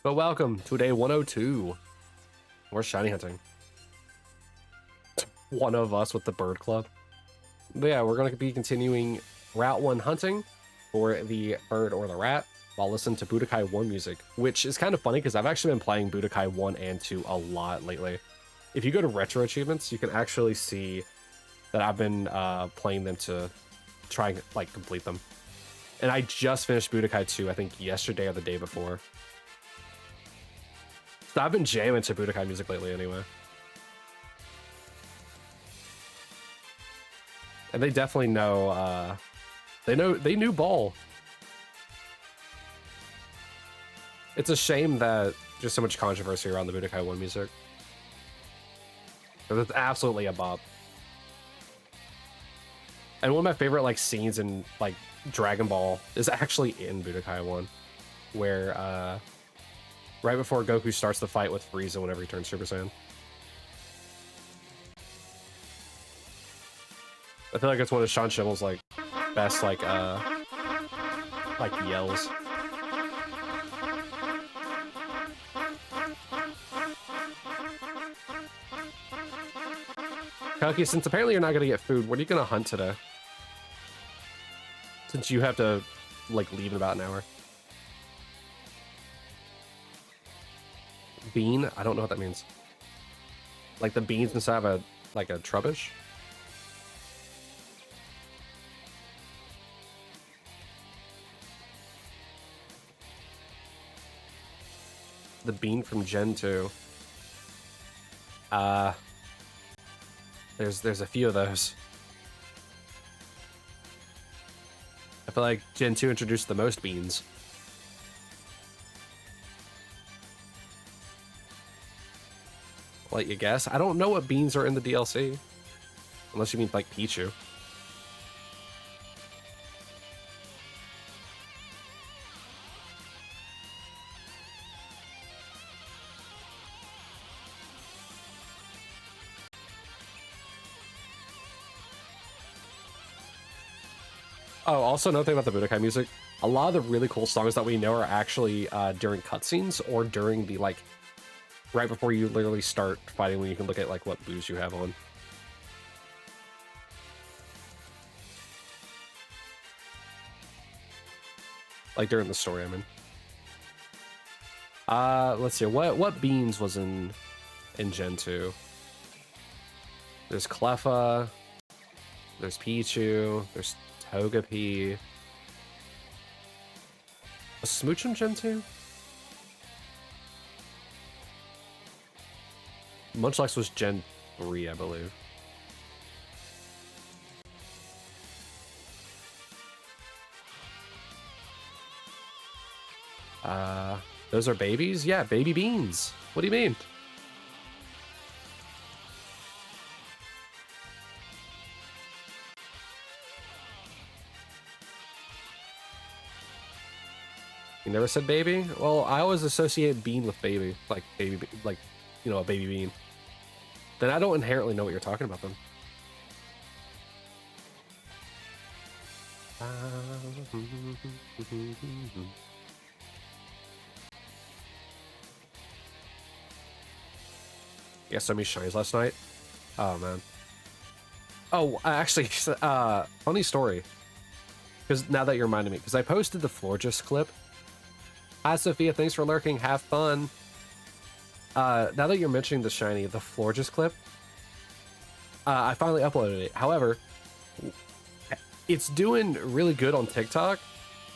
But welcome to day 102. We're shiny hunting. One of us with the bird club. But yeah, we're going to be continuing Route 1 hunting for the bird or the rat while listening to Budokai 1 music, which is kind of funny because I've actually been playing Budokai 1 and 2 a lot lately. If you go to retro achievements, you can actually see that I've been playing them to try and like complete them. And I just finished Budokai 2, I think yesterday or the day before. So I've been jamming to Budokai music lately anyway. And they definitely know, they knew Ball. It's a shame that there's so much controversy around the Budokai 1 music. Because it's absolutely a bop. And one of my favorite like scenes in like Dragon Ball is actually in Budokai 1, where right before Goku starts the fight with Frieza whenever he turns Super Saiyan. I feel like it's one of Sean Schimmel's like best like yells. Kalki, since apparently you're not gonna get food, what are you gonna hunt today? Since you have to like leave in about an hour. Bean? I don't know what that means. Like the beans inside of a like a trubbish? The bean from Gen 2. There's a few of those. I feel like Gen 2 introduced the most beans. I'll let you guess. I don't know what beans are in the DLC. Unless you mean like Pichu. Oh, also another thing about the Budokai music, a lot of the really cool songs that we know are actually during cutscenes or during the like right before you literally start fighting, when you can look at like what booze you have on. Like during the story, I mean. Let's see, what beans was in Gen 2? There's Cleffa, there's Pichu, there's Togepi. Was Smoochum Gen 2? Munchlax was Gen 3, I believe. Those are babies? Yeah, baby beans. What do you mean? You never said baby? Well, I always associate bean with baby, like baby, like, you know, a baby bean. Then I don't inherently know what you're talking about then. Yeah, so many shinies last night. Oh man. Oh, actually, funny story. Because now that you're reminding me, because I posted the Florges clip. Hi, Sophia. Thanks for lurking. Have fun. Now that you're mentioning the shiny, the Florges clip, I finally uploaded it. However, it's doing really good on TikTok.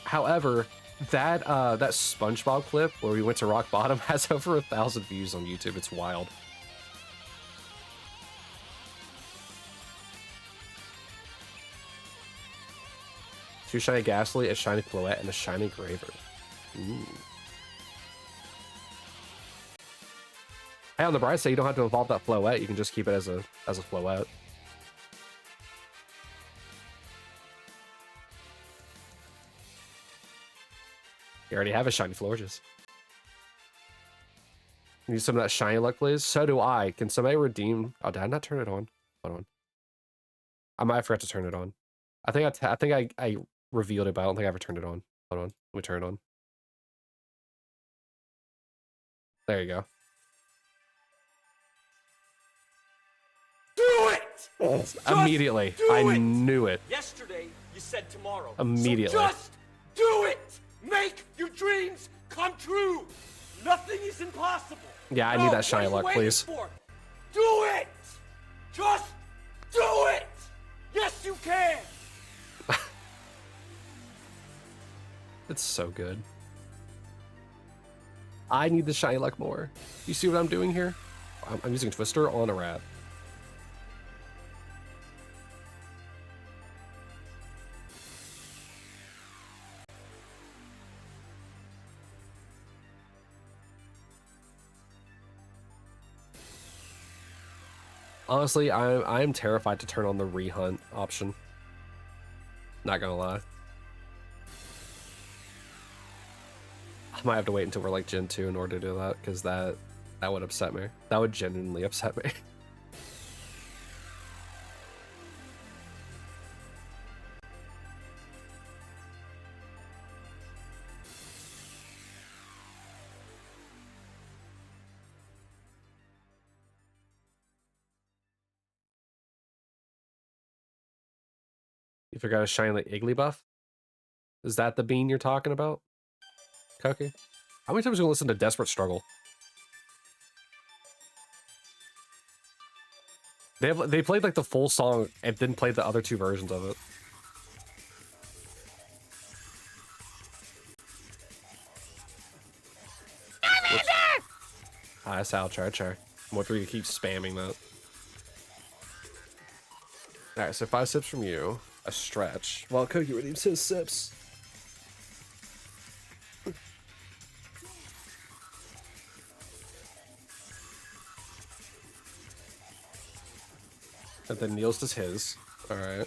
However, that SpongeBob clip where we went to rock bottom has over 1,000 views on YouTube. It's wild. Two shiny Ghastly, a shiny Floette, and a shiny Graver. Ooh. Hey, on the bright side, you don't have to evolve that Floette. You can just keep it as a Floette. You already have a shiny Florges. Need some of that shiny luck, please? So do I. Can somebody redeem? Oh, did I not turn it on? Hold on. I might have forgot to turn it on. I think I revealed it, but I don't think I ever turned it on. Hold on. Let me turn it on. There you go. Do it! Immediately. I knew it. Yesterday, you said tomorrow. Immediately. So just do it! Make your dreams come true! Nothing is impossible! Yeah, I need that shiny luck, please. For? Do it! Just do it! Yes, you can! It's so good. I need the shiny luck more. You see what I'm doing here? I'm using Twister on a rat. Honestly, I'm terrified to turn on the rehunt option. Not gonna lie. I might have to wait until we're like Gen 2 in order to do that, because that would upset me. That would genuinely upset me. You forgot a shiny Iggly buff? Is that the bean you're talking about? Cookie? How many times are you gonna listen to Desperate Struggle? They played like the full song and then played the other two versions of it. Ah, Sal, try. I'm waiting for you to keep spamming that. Alright, so 5 sips from you. A stretch. Well, Cookie redeems his sips. And then Niels does his. Alright.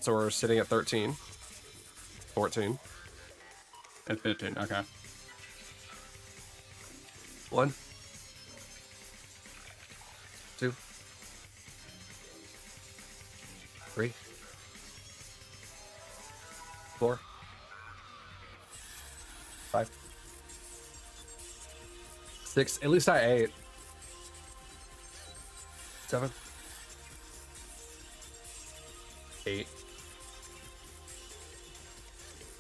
So we're sitting at 13. 14. At 15, okay. 1. 2. 3. 4. 5. 6. At least I ate. 7. 8.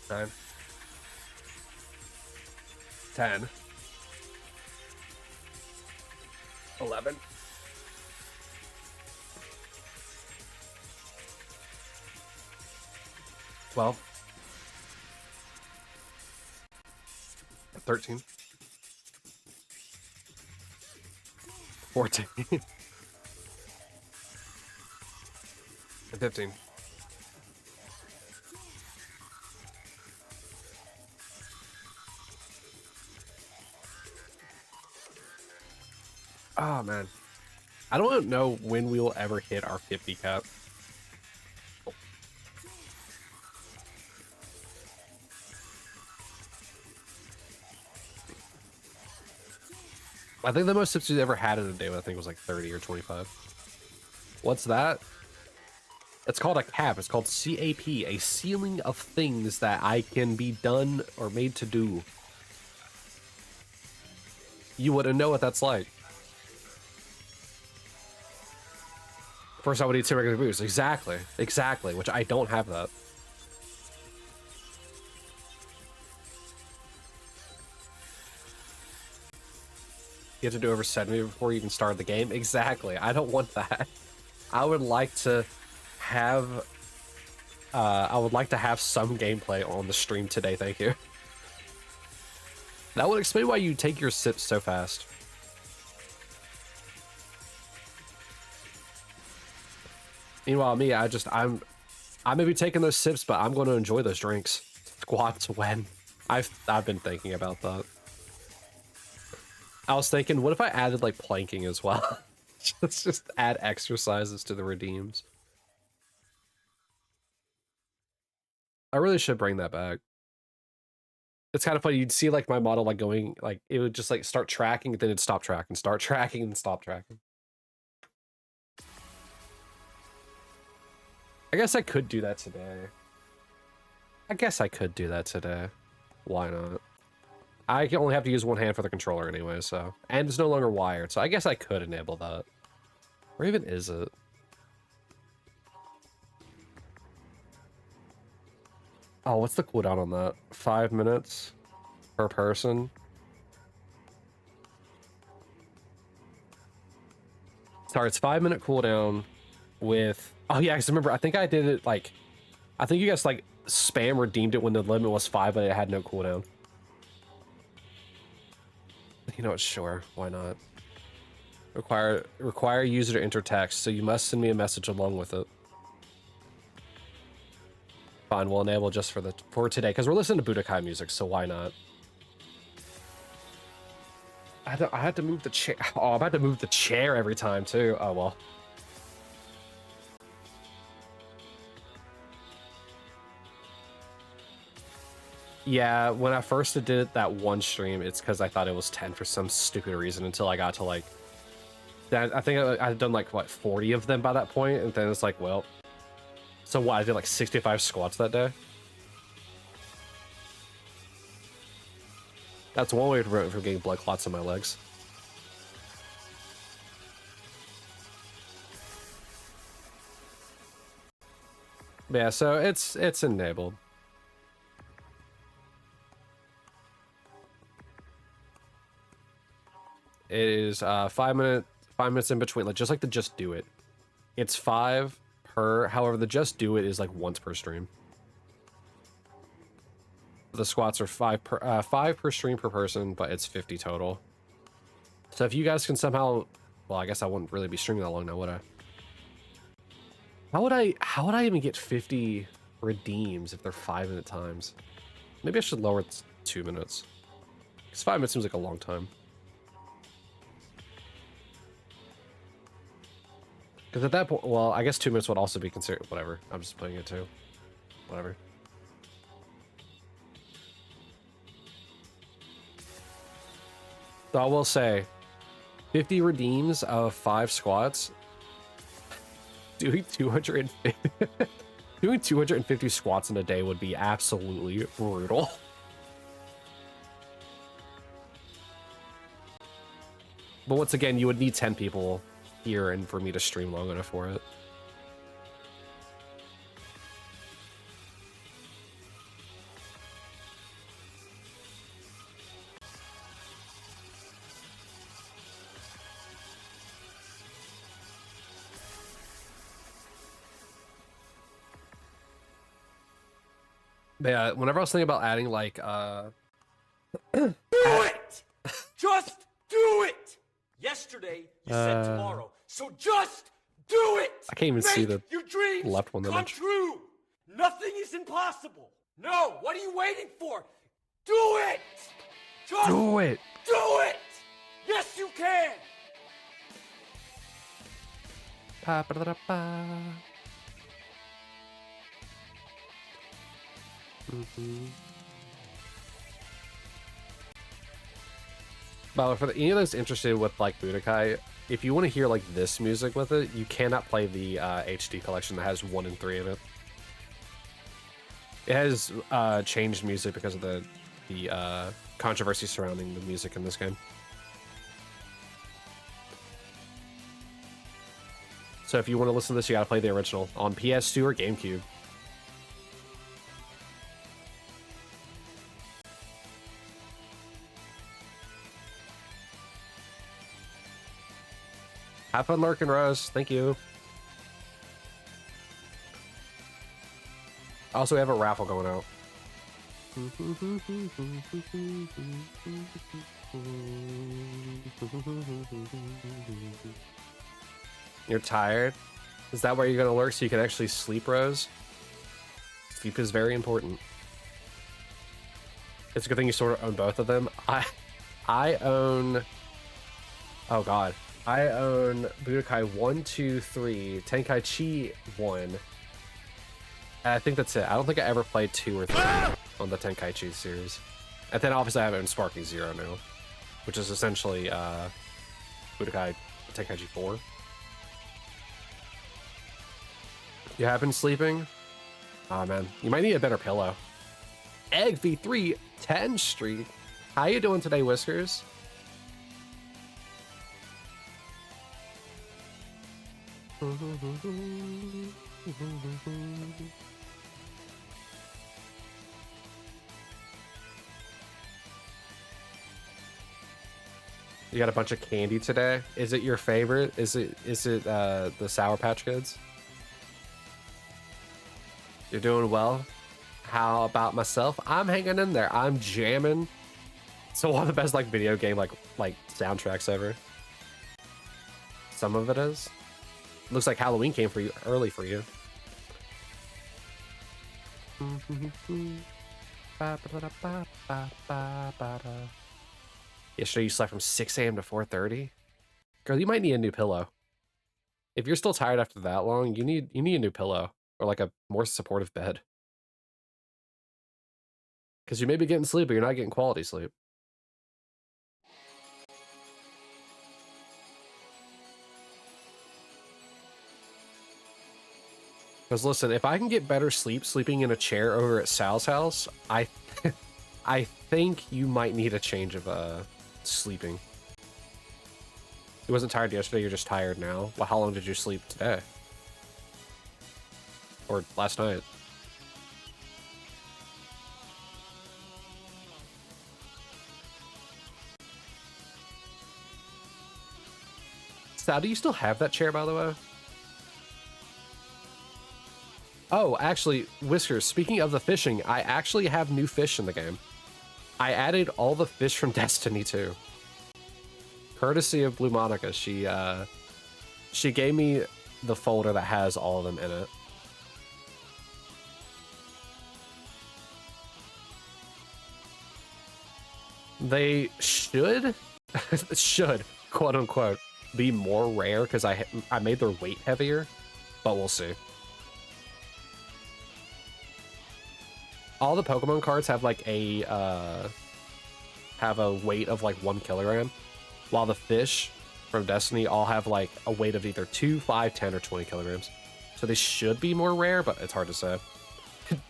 9. 10. 11. 12. 13. 14. And 15. Oh, man. I don't know when we will ever hit our 50 cap. I think the most sips we've ever had in a day, I think, was like 30 or 25. What's that? It's called a cap. It's called CAP, a ceiling of things that I can be done or made to do. You wouldn't know what that's like. First, I would eat 2 regular boosts. Exactly. Exactly. Which I don't have that. You have to do over 70 before you even start the game? Exactly. I don't want that. I would like to have... some gameplay on the stream today, thank you. That would explain why you take your sips so fast. Meanwhile, me, I may be taking those sips, but I'm going to enjoy those drinks. Squats when. I've been thinking about that. I was thinking, what if I added like planking as well? Let's just add exercises to the redeems. I really should bring that back. It's kind of funny. You'd see like my model like going, like it would just like start tracking, then it'd stop tracking, start tracking, and stop tracking. I guess I could do that today. Why not? I can only have to use one hand for the controller anyway, so. And it's no longer wired, so I guess I could enable that. Where even is it? Oh, what's the cooldown on that? 5 minutes per person. Sorry, it's 5-minute cooldown with... Oh yeah, because remember, I think I did it like... I think you guys like spam redeemed it when the limit was 5, but it had no cooldown. You know what? Sure, why not? Require user to enter text, so you must send me a message along with it. Fine, we'll enable just for today, because we're listening to Budokai music, so why not? I had to move the chair. Oh, I'm about to move the chair every time too. Oh well. Yeah, when I first did it that one stream, it's because I thought it was 10 for some stupid reason until I got to like... I think I had done like, what, 40 of them by that point, and then it's like, well... So what, I did like 65 squats that day? That's one way to prevent from getting blood clots in my legs. But yeah, so it's enabled. It is 5 minutes in between, like just like the Just Do It. It's 5 per. However, the Just Do It is like once per stream. The squats are 5 per stream per person, but it's 50 total. So if you guys can somehow, well, I guess I wouldn't really be streaming that long now, would I? How would I even get 50 redeems if they're 5-minute times? Maybe I should lower it to 2 minutes. Because 5 minutes seems like a long time. Because at that point, well, I guess 2 minutes would also be considered, whatever. I'm just playing it too. Whatever. So I will say, 50 redeems of 5 squats, doing 250 squats in a day would be absolutely brutal. But once again, you would need 10 people here and for me to stream long enough for it. But yeah, whenever I was thinking about adding like Do it! Just do it! Yesterday, you said tomorrow, so just do it! I can't even see the your dreams left one that come much. true! Nothing is impossible! No, what are you waiting for? Do it! Just do it! Do it! Yes, you can! Pa-ba-da-da-ba. By the way, for any of those interested with like Budokai, if you want to hear like this music with it, you cannot play the HD collection that has 1 and 3 in it. It has changed music because of the controversy surrounding the music in this game. So if you want to listen to this, you gotta play the original on PS2 or GameCube. Have fun lurking, Rose. Thank you. Also, we have a raffle going out. You're tired? Is that where you're gonna lurk so you can actually sleep, Rose? Sleep is very important. It's a good thing you sort of own both of them. I own... Oh god. I own Budokai 1, 2, 3, Tenkaichi 1. And I think that's it. I don't think I ever played 2 or 3 on the Tenkaichi series. And then obviously I own Sparking Zero now, which is essentially Budokai Tenkaichi 4. You have been sleeping? Oh man, you might need a better pillow. Egg V3 10 streak. How you doing today, Whiskers? You got a bunch of candy today. Is it your favorite? Is it the Sour Patch Kids? You're doing well. How about myself? I'm hanging in there. I'm jamming. So one of the best like video game like soundtracks ever. Some of it is. Looks like Halloween came for you early for you. Yesterday you slept from 6 a.m. to 4:30. Girl, you might need a new pillow. If you're still tired after that long, you need a new pillow or like a more supportive bed. Because you may be getting sleep, but you're not getting quality sleep. Because listen, if I can get better sleep sleeping in a chair over at Sal's house, I think you might need a change of sleeping. You wasn't tired yesterday, you're just tired now. Well, how long did you sleep today? Or last night? Sal, do you still have that chair, by the way? Oh, actually, Whiskers, speaking of the fishing, I actually have new fish in the game. I added all the fish from Destiny 2. Courtesy of Blue Monica, she gave me the folder that has all of them in it. They should, quote unquote, be more rare because I made their weight heavier, but we'll see. All the Pokemon cards have like a weight of like 1 kilogram, while the fish from Destiny all have like a weight of either 2, 5, 10, or 20 kilograms. So they should be more rare, but it's hard to say.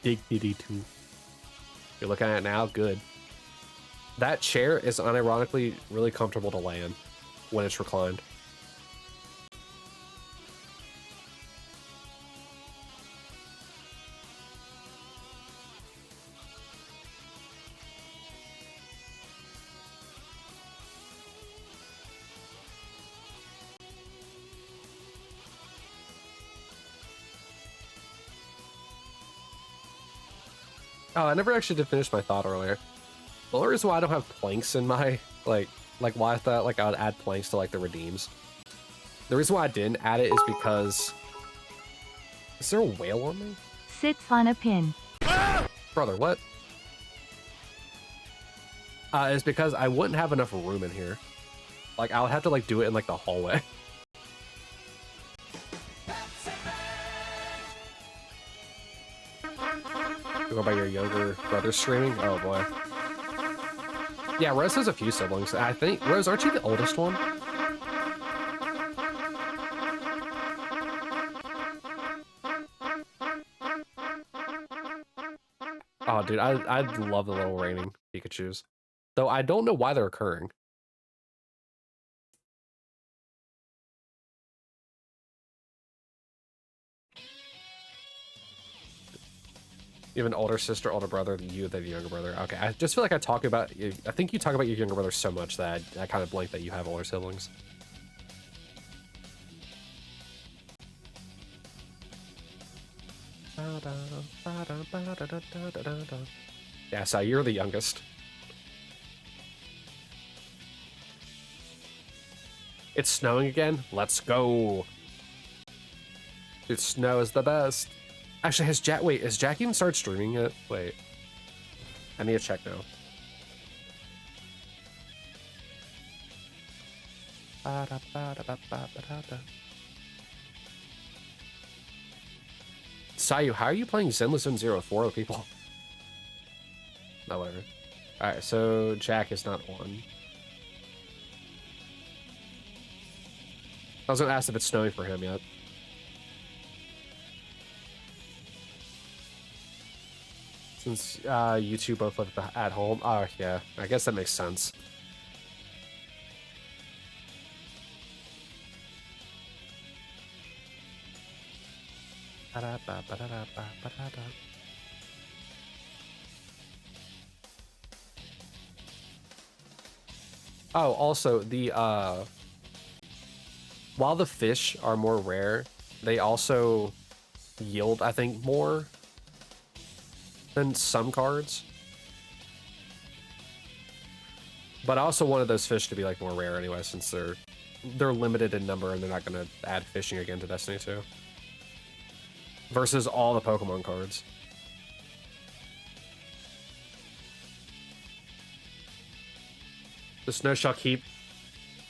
Dignity 2. You're looking at it now, good. That chair is unironically really comfortable to lay in when it's reclined. Oh, I never actually did finish my thought earlier. The only reason why I don't have planks in my, like why I thought like I would add planks to like the redeems. The reason why I didn't add it is because... Is there a whale on me? Sits on a pin. Brother, what? It's because I wouldn't have enough room in here. Like, I would have to like do it in like the hallway. Go by your younger brother streaming? Oh boy. Yeah, Rose has a few siblings. I think, Rose, aren't you the oldest one? Oh, dude, I'd love the little raining Pikachus. Though I don't know why they're occurring. You have an older sister, older brother, than you, the younger brother. Okay, I just feel like I think you talk about your younger brother so much that I kind of blank that you have older siblings. Yeah, so you're the youngest. It's snowing again? Let's go. Dude, snow is the best. Actually, has Jack even started streaming yet? Wait. I need to check now. Sayu, how are you playing Zenless in 04 with people? No, whatever. Alright, so Jack is not on. I was gonna ask if it's snowing for him yet. Since you two both live at home. Oh, yeah. I guess that makes sense. Oh, also, the, while the fish are more rare, they also yield, I think, more than some cards. But I also wanted those fish to be, like, more rare anyway, since they're limited in number and they're not going to add fishing again to Destiny 2. Versus all the Pokemon cards. The snow shall keep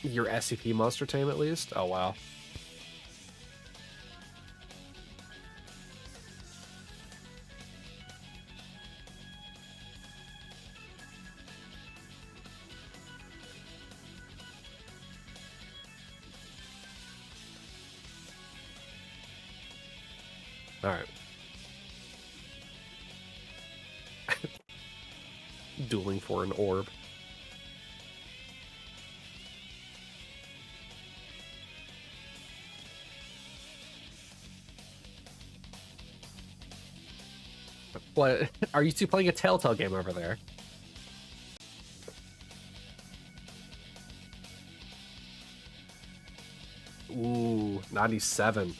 your SCP monster tame at least? Oh, wow. Alright. Dueling for an orb. What? Are you two playing a Telltale game over there? Ooh, 97.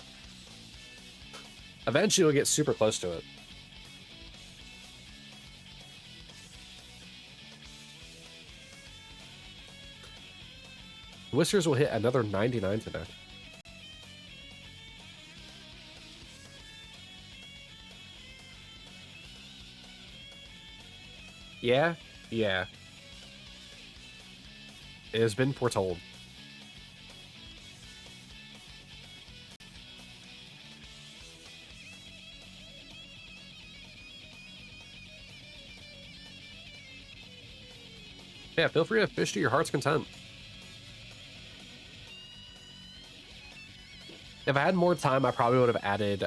Eventually you'll get super close to it. Whiskers will hit another 99 today. Yeah, yeah. It has been foretold. Yeah, feel free to fish to your heart's content. If I had more time, I probably would have added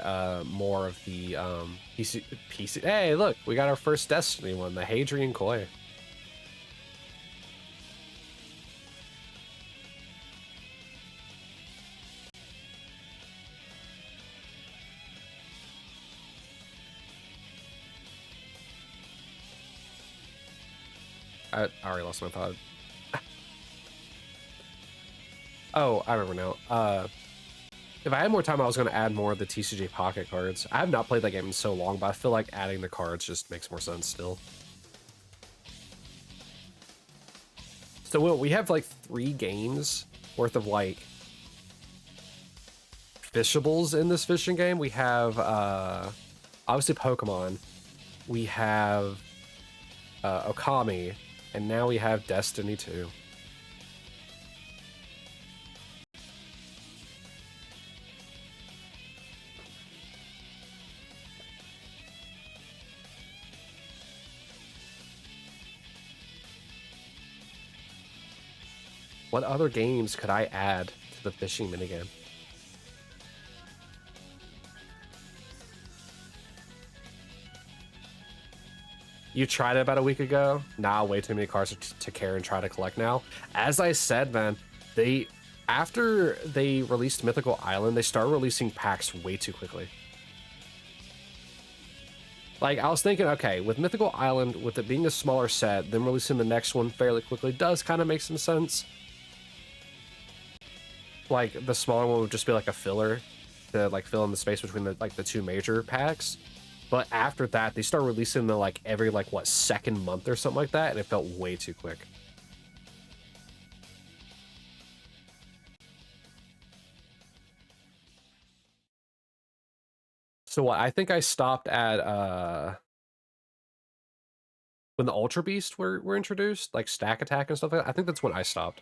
more of the PC. Hey, look, we got our first Destiny one, the Hadrian Koi. I already lost my thought. Oh, I remember now. If I had more time, I was going to add more of the TCG Pocket cards. I have not played that game in so long, but I feel like adding the cards just makes more sense still. So Will, we have like 3 games worth of like fishables in this fishing game. We have obviously Pokemon. We have Okami, and now we have Destiny 2. What other games could I add to the fishing minigame? You tried it about a week ago? Nah, way too many cards to care and try to collect now. As I said, man, after they released Mythical Island, they started releasing packs way too quickly. Like, I was thinking, okay, with Mythical Island, with it being a smaller set, then releasing the next one fairly quickly does kind of make some sense. Like, the smaller one would just be like a filler to like fill in the space between the 2 major packs. But after that, they start releasing them like every like what, second month or something like that, and it felt way too quick. So what, I think I stopped at when the Ultra Beast were introduced, like Stack Attack and stuff like that. I think that's when I stopped.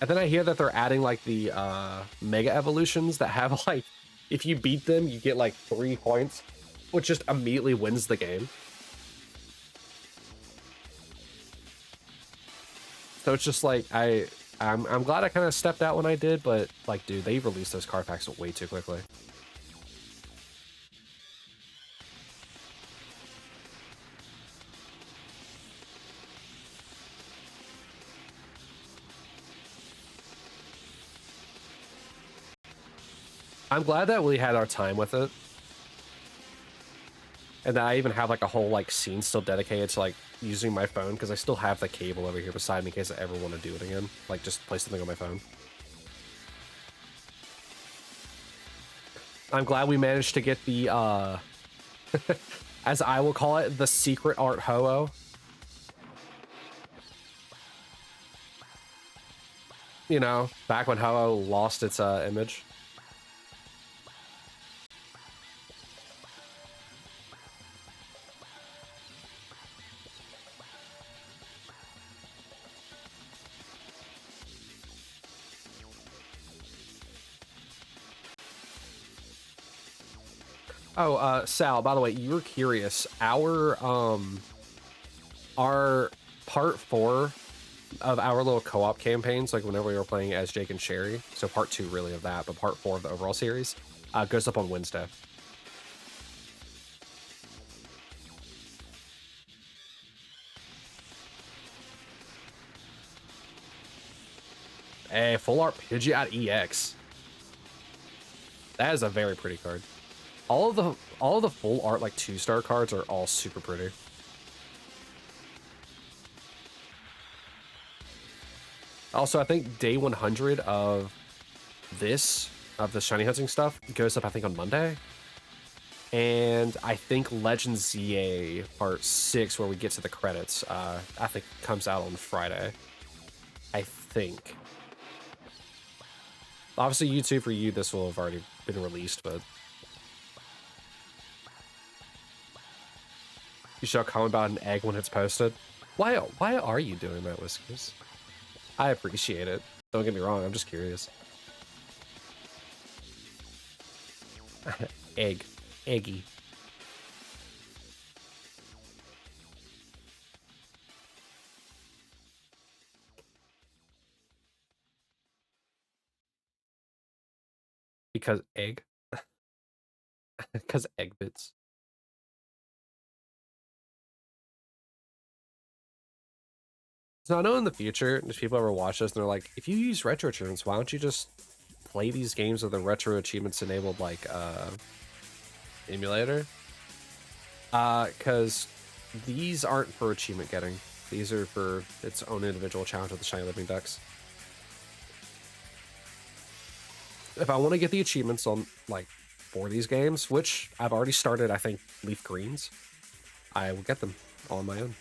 And then I hear that they're adding like the Mega Evolutions that have like, if you beat them, you get like 3 points, which just immediately wins the game. So it's just like I'm glad I kind of stepped out when I did, but like, dude, they released those card packs way too quickly. I'm glad that we had our time with it. And that I even have like a whole like scene still dedicated to like using my phone, because I still have the cable over here beside me in case I ever want to do it again. Like just play something on my phone. I'm glad we managed to get the as I will call it, the secret art Ho-Oh. You know, back when Ho-Oh lost its image. Oh, Sal, by the way, you were curious. Our part 4 of our little co-op campaigns, like whenever we were playing as Jake and Sherry, so part 2 really of that, but part 4 of the overall series, goes up on Wednesday. Hey, full art Pidgeot EX. That is a very pretty card. All of the full art like 2-star cards are all super pretty. Also, I think day 100 of the shiny hunting stuff goes up, I think, on Monday. And I think Legend ZA part 6, where we get to the credits, I think comes out on Friday. I think. Obviously, YouTube for you, this will have already been released, but you shall comment about an egg when it's posted. Why are you doing that, Whiskers? I appreciate it. Don't get me wrong, I'm just curious. Egg. Eggy. Because egg? Because egg bits. So I know in the future, if people ever watch this and they're like, if you use retro achievements, why don't you just play these games with a retro achievements enabled like emulator? Because these aren't for achievement getting. These are for its own individual challenge with the Shiny Living Dex. If I want to get the achievements on like for these games, which I've already started, I think Leaf Greens, I will get them on my own.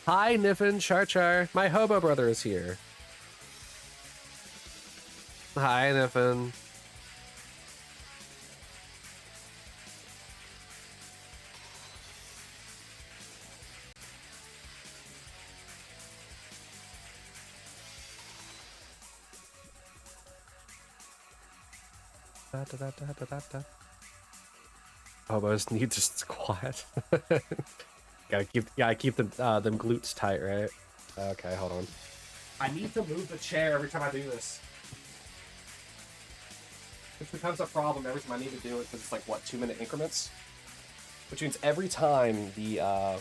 Hi, Niffin, Char Char. My hobo brother is here. Hi, Niffin. Hobos need to squat. gotta keep them glutes tight, right? Okay, hold on. I need to move the chair every time I do this. This becomes a problem every time I need to do it, because it's like, what, 2-minute increments? Which means every time the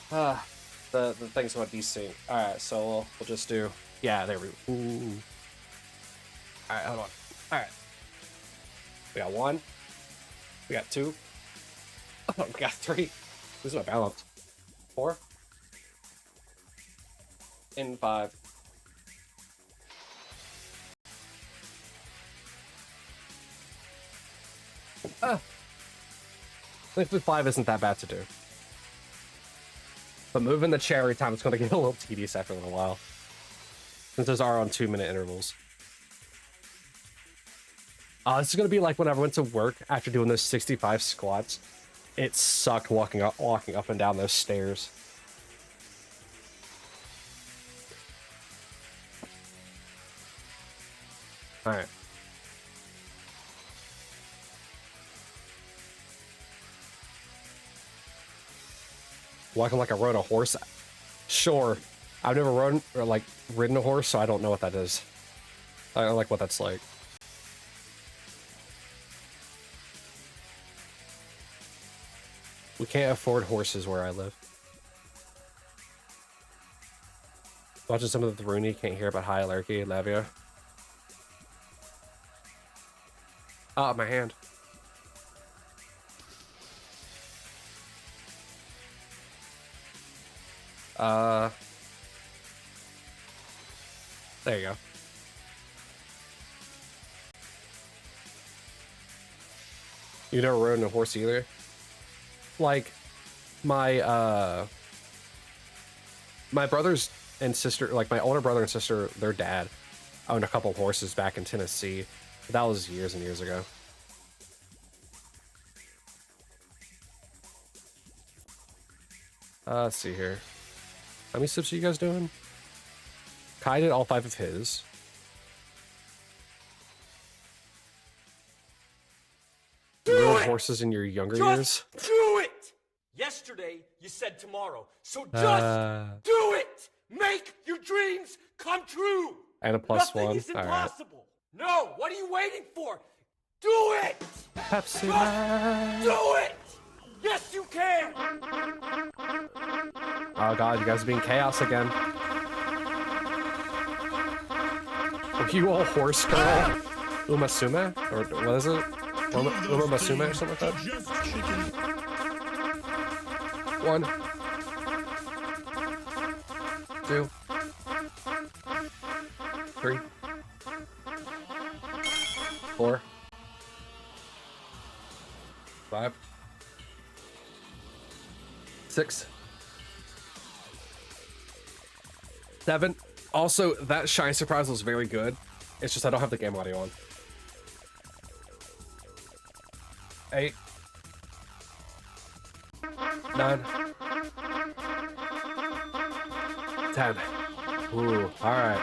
thing's going to desync. Alright, so we'll just do, yeah, there we go. Ooh. Alright, hold on. Alright. We got 1. We got 2. Oh, we got 3. This is my balance. 4. And 5. Thankfully 5 isn't that bad to do. But moving the chair every time, it's going to get a little tedious after a little while. Since those are on 2-minute intervals. This is going to be like when I went to work after doing those 65 squats. It sucked walking up and down those stairs. All right. Walking like I rode a horse. Sure. I've never rode or like ridden a horse, so I don't know what that is. I don't like what that's like. We can't afford horses where I live. Watching some of the Rooney, can't hear about hierarchy, Lavia. Oh, my hand. There you go. You never rode a horse either? Like, my brothers and sister, like my older brother and sister, their dad owned a couple horses back in Tennessee. But that was years and years ago. Let's see here. How many sips are you guys doing? Kai did all 5 of his. Rode horses in your younger years? Do it! Yesterday, you said tomorrow. So just do it! Make your dreams come true! And a plus Nothing 1. is All right. impossible. No, what are you waiting for? Do it! Pepsi Just do it! Yes, you can! Oh god, you guys are being chaos again. Are you all horse girl? Umasume? Or what is it? Umasume or something like that? 1, 2, 3, 4, 5, 6, 7. Also, that Shiny Surprise was very good. It's just I don't have the game audio on. 8, 9, 10. Ooh, alright.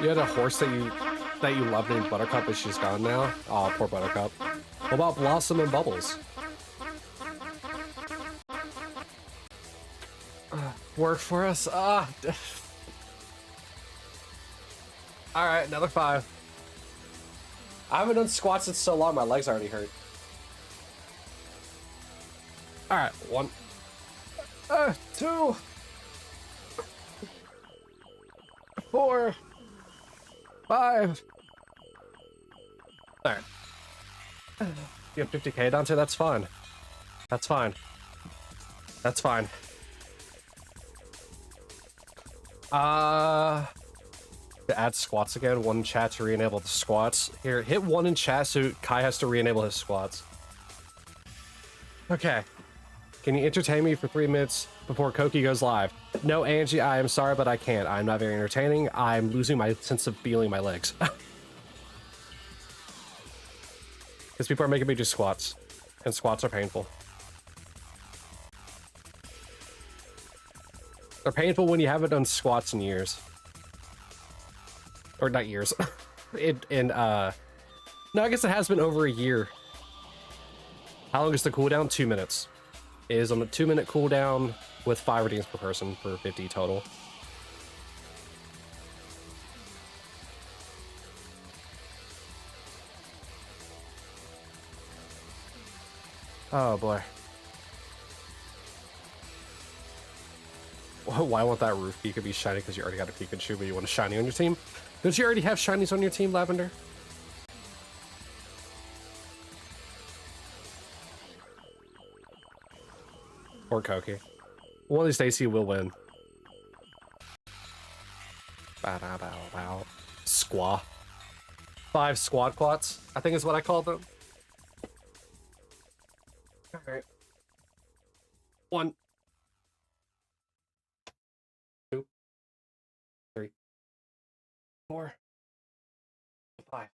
You had a horse that you loved named Buttercup, but she's gone now? Oh, poor Buttercup. What about Blossom and Bubbles? Work for us? Ah. Alright, another 5. I haven't done squats in so long, my legs already hurt. Alright, 1, 2, 4, 5. Alright. You have 50k, Dante? That's fine. That's fine. That's fine. To add squats again, 1 in chat to re-enable the squats. Here, hit 1 in chat so Kai has to re-enable his squats. Okay. Can you entertain me for 3 minutes before Koki goes live? No, Angie, I am sorry, but I can't. I'm not very entertaining. I'm losing my sense of feeling my legs. Because people are making me do squats. And squats are painful. They're painful when you haven't done squats in years. Or not years. No, I guess it has been over a year. How long is the cooldown? 2 minutes. It is on a 2-minute cooldown with 5 redeems per person for 50 total. Oh boy. Why won't that roof Pika be shiny? Because you already got a Pikachu, but you want a shiny on your team? Don't you already have shinies on your team, Lavender? Or Koki. One of these days he will win. Bow, bow, bow, bow. Squaw. 5 squad quats, I think is what I call them. Alright. 1, 2, 3, 4, 5.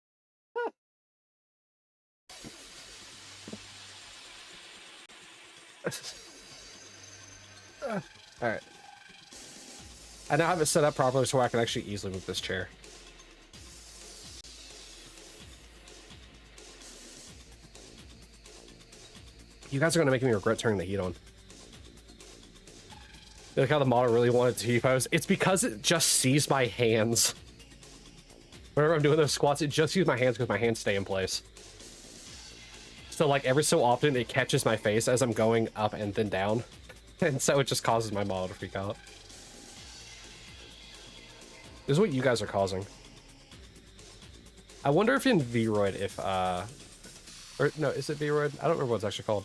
Alright. I now have it set up properly so I can actually easily move this chair. You guys are gonna make me regret turning the heat on. Look how the model really wanted to T-pose. It's because it just sees my hands. Whenever I'm doing those squats, it just sees my hands because my hands stay in place. So like every so often it catches my face as I'm going up and then down. And so it just causes my model to freak out. This is what you guys are causing. I wonder if in V-Roid or no, is it V-Roid? I don't remember what it's actually called.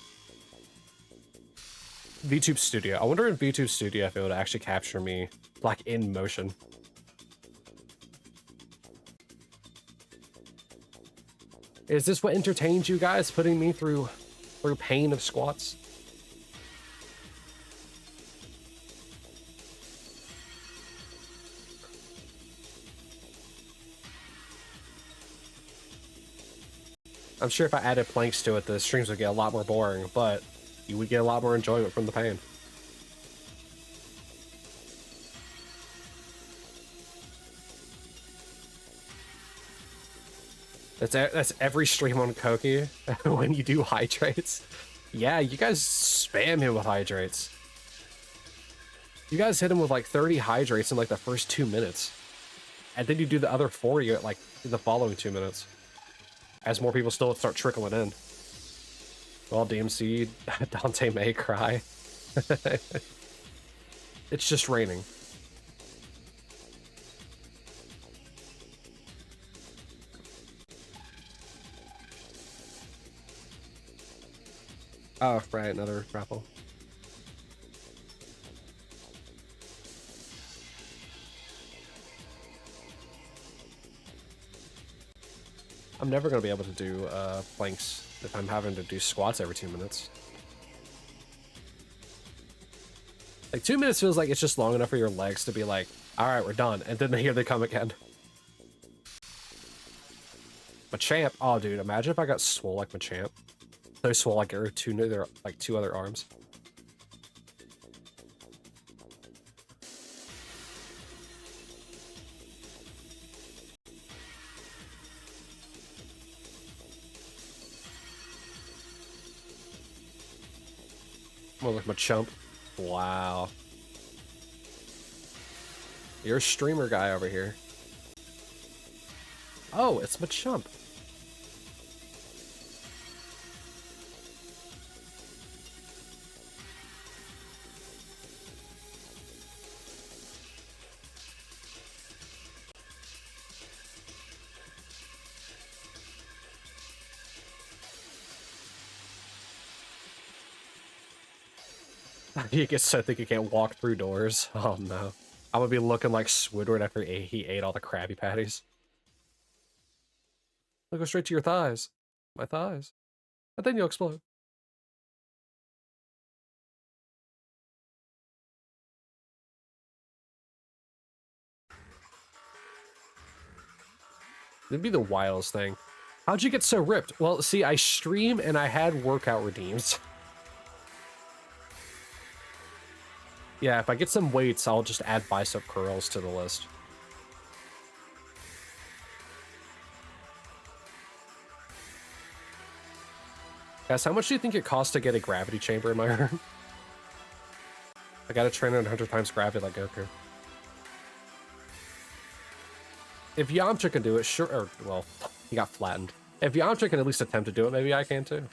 VTube Studio. I wonder in VTube Studio if it would actually capture me like in motion. Is this what entertains you guys, putting me through pain of squats? I'm sure if I added planks to it, the streams would get a lot more boring, but you would get a lot more enjoyment from the pain. That's every stream on Koki when you do hydrates. Yeah, you guys spam him with hydrates. You guys hit him with like 30 hydrates in like the first 2 minutes. And then you do the other 40 like in the following 2 minutes. As more people still start trickling in. Well, DMC, Dante may cry. It's just raining. Oh, right, another grapple. I'm never going to be able to do planks if I'm having to do squats every 2 minutes. Like 2 minutes feels like it's just long enough for your legs to be like, all right, we're done. And then here they come again. Machamp. Oh, dude, imagine if I got swole like Machamp. So swole like there are like two other arms. More like Machamp. Wow. You're a streamer guy over here. Oh, it's Machamp. You get so thick you can't walk through doors. Oh no. I'm gonna be looking like Squidward after he ate all the Krabby Patties. I'll go straight to your thighs. My thighs. And then you'll explode. It'd be the wildest thing. How'd you get so ripped? Well, see, I stream and I had workout redeems. Yeah, if I get some weights, I'll just add bicep curls to the list. Guys, how much do you think it costs to get a gravity chamber in my room? I gotta train at 100 times gravity like Goku. If Yamcha can do it, sure, or, well, he got flattened. If Yamcha can at least attempt to do it, maybe I can too.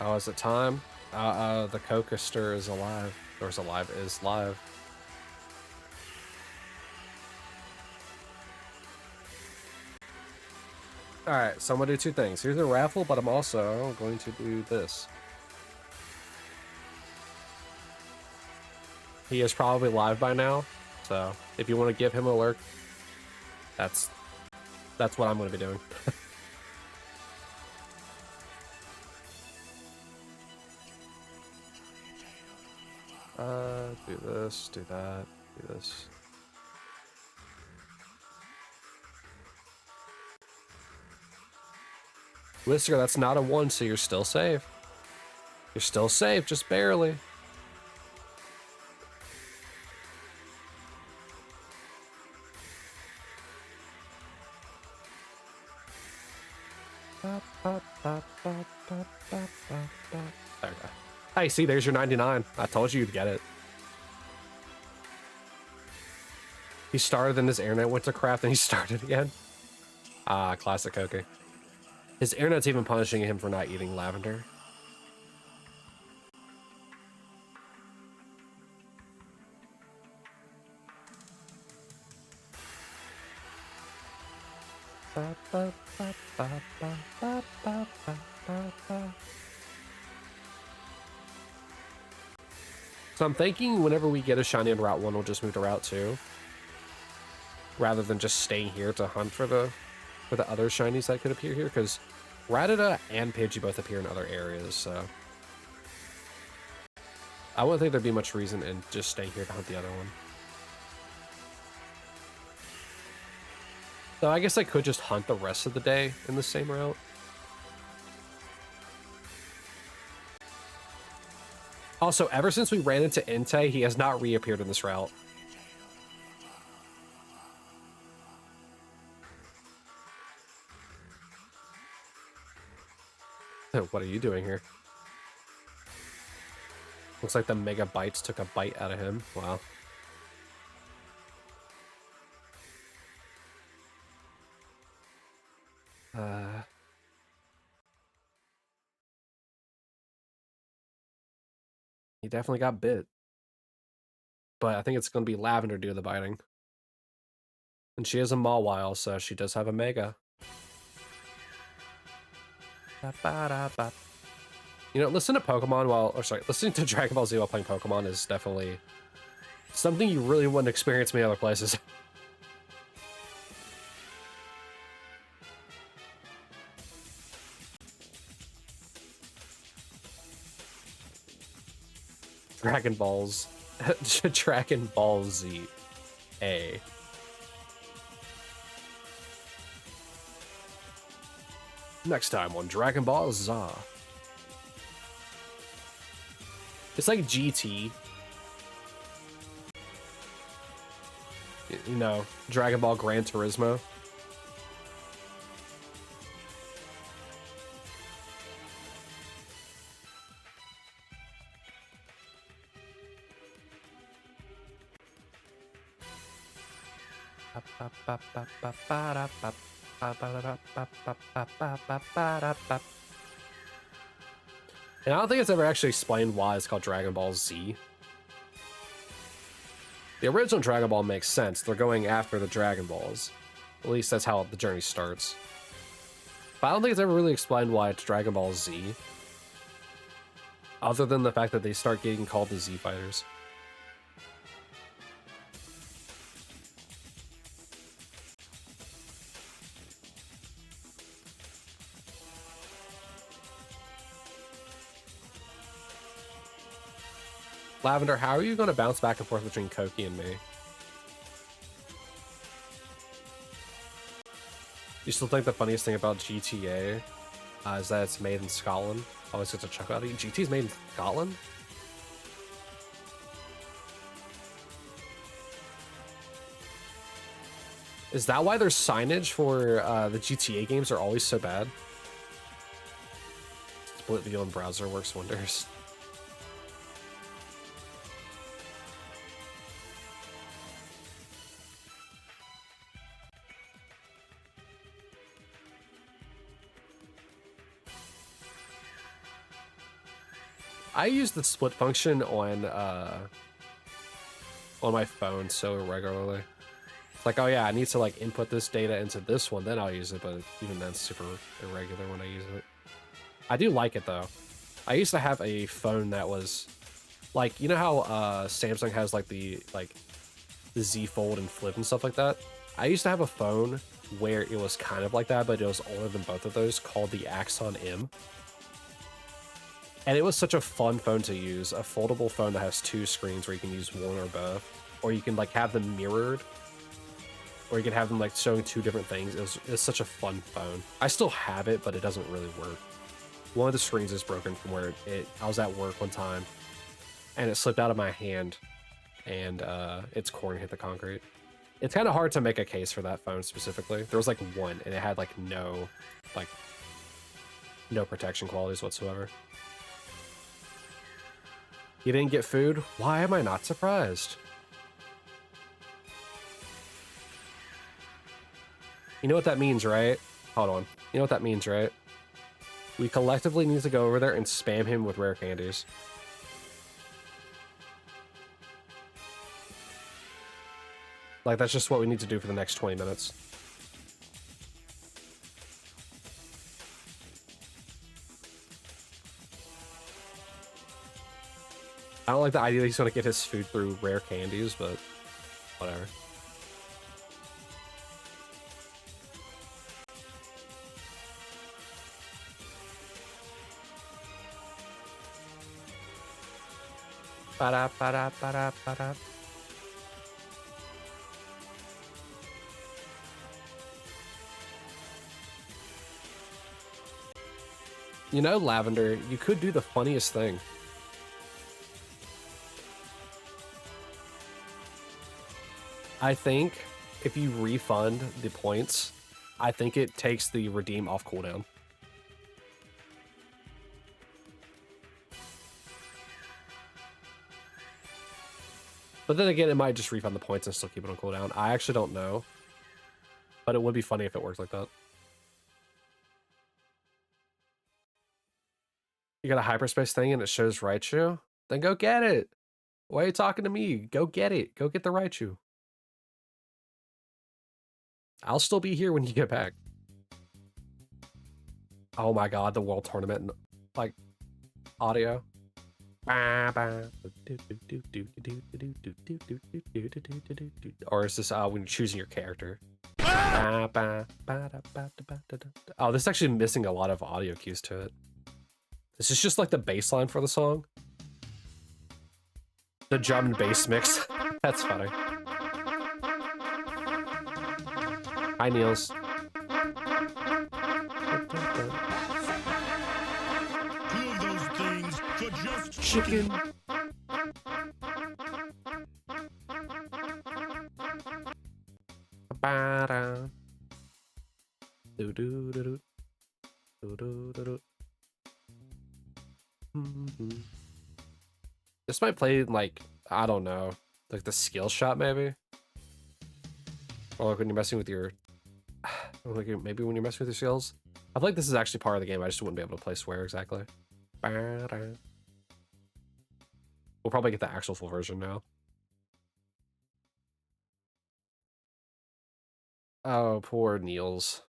Oh, is it time? The Cocaster is alive. Or is alive, is live. Alright, so I'm gonna do two things. Here's a raffle, but I'm also going to do this. He is probably live by now, so if you want to give him a lurk, that's what I'm going to be doing. Do this, do that, do this. Whisker, that's not a 1, so you're still safe. You're still safe, just barely. Okay. Hey, see, there's your 99. I told you you'd get it. He started, then his internet went to crap, and he started again. Ah, classic Koki. His internet's even punishing him for not eating lavender. So I'm thinking whenever we get a shiny on Route 1, we'll just move to Route 2. Rather than just staying here to hunt for the other shinies that could appear here, because Rattata and Pidgey both appear in other areas, so I wouldn't think there'd be much reason in just staying here to hunt the other one. So I guess I could just hunt the rest of the day in the same route. Also, ever since we ran into Entei, he has not reappeared in this route. What are you doing here? Looks like the Mega Bites took a bite out of him. Wow. He definitely got bit. But I think it's going to be Lavender due to the biting. And she is a Mawile, so she does have a Mega. You know, listen to Pokemon while, or sorry, listening to Dragon Ball Z while playing Pokemon is definitely something you really wouldn't experience many other places. Dragon Balls. Dragon Ball Z. A. Next time on Dragon Ball Z. It's like GT. You know, Dragon Ball Gran Turismo. And I don't think it's ever actually explained why it's called Dragon Ball Z. The original Dragon Ball makes sense. They're going after the Dragon Balls. At least that's how the journey starts. But I don't think it's ever really explained why it's Dragon Ball Z. Other than the fact that they start getting called the Z Fighters. Lavender, how are you going to bounce back and forth between Koki and me? You still think the funniest thing about GTA is that it's made in Scotland? Always gets a chuckle out of you. GT's made in Scotland? Is that why their signage for the GTA games are always so bad? Split view in browser works wonders. I use the split function on my phone so regularly. It's like, oh yeah, I need to like input this data into this one, then I'll use it, but even then it's super irregular when I use it. I do like it though. I used to have a phone that was like, you know how Samsung has like the Z Fold and Flip and stuff like that? I used to have a phone where it was kind of like that, but it was older than both of those, called the Axon M. And it was such a fun phone to use, a foldable phone that has two screens where you can use one or both, or you can like have them mirrored. Or you could have them like showing two different things. It's such a fun phone. I still have it, but it doesn't really work. One of the screens is broken from where I was at work one time, and it slipped out of my hand, and its corn hit the concrete. It's kind of hard to make a case for that phone specifically. There was like one, and it had like no protection qualities whatsoever. You didn't get food? Why am I not surprised? You know what that means, right? Hold on. You know what that means, right? We collectively need to go over there and spam him with rare candies. Like, that's just what we need to do for the next 20 minutes. I don't like the idea that he's going to get his food through rare candies, but whatever. Ba-da, ba-da, ba-da, ba-da. You know, Lavender, you could do the funniest thing. I think if you refund the points, I think it takes the redeem off cooldown. But then again, it might just refund the points and still keep it on cooldown. I actually don't know. But it would be funny if it worked like that. You got a hyperspace thing and it shows Raichu? Then go get it. Why are you talking to me? Go get it. Go get the Raichu. I'll still be here when you get back. Oh my god, the World Tournament, like, audio. Or is this when you're choosing your character? Oh, this is actually missing a lot of audio cues to it. This is just like the bass line for the song. The drum and bass mix. That's funny. Hi, Niels. Two of those things for just Chicken. Ba-da. Do-do-do-do. Do-do-do-do. This might play like, I don't know, like the skill shot maybe? Or like when you're messing with your, like maybe when you're messing with your skills? I feel like this is actually part of the game, I just wouldn't be able to play swear exactly. We'll probably get the actual full version now. Oh, poor Niels.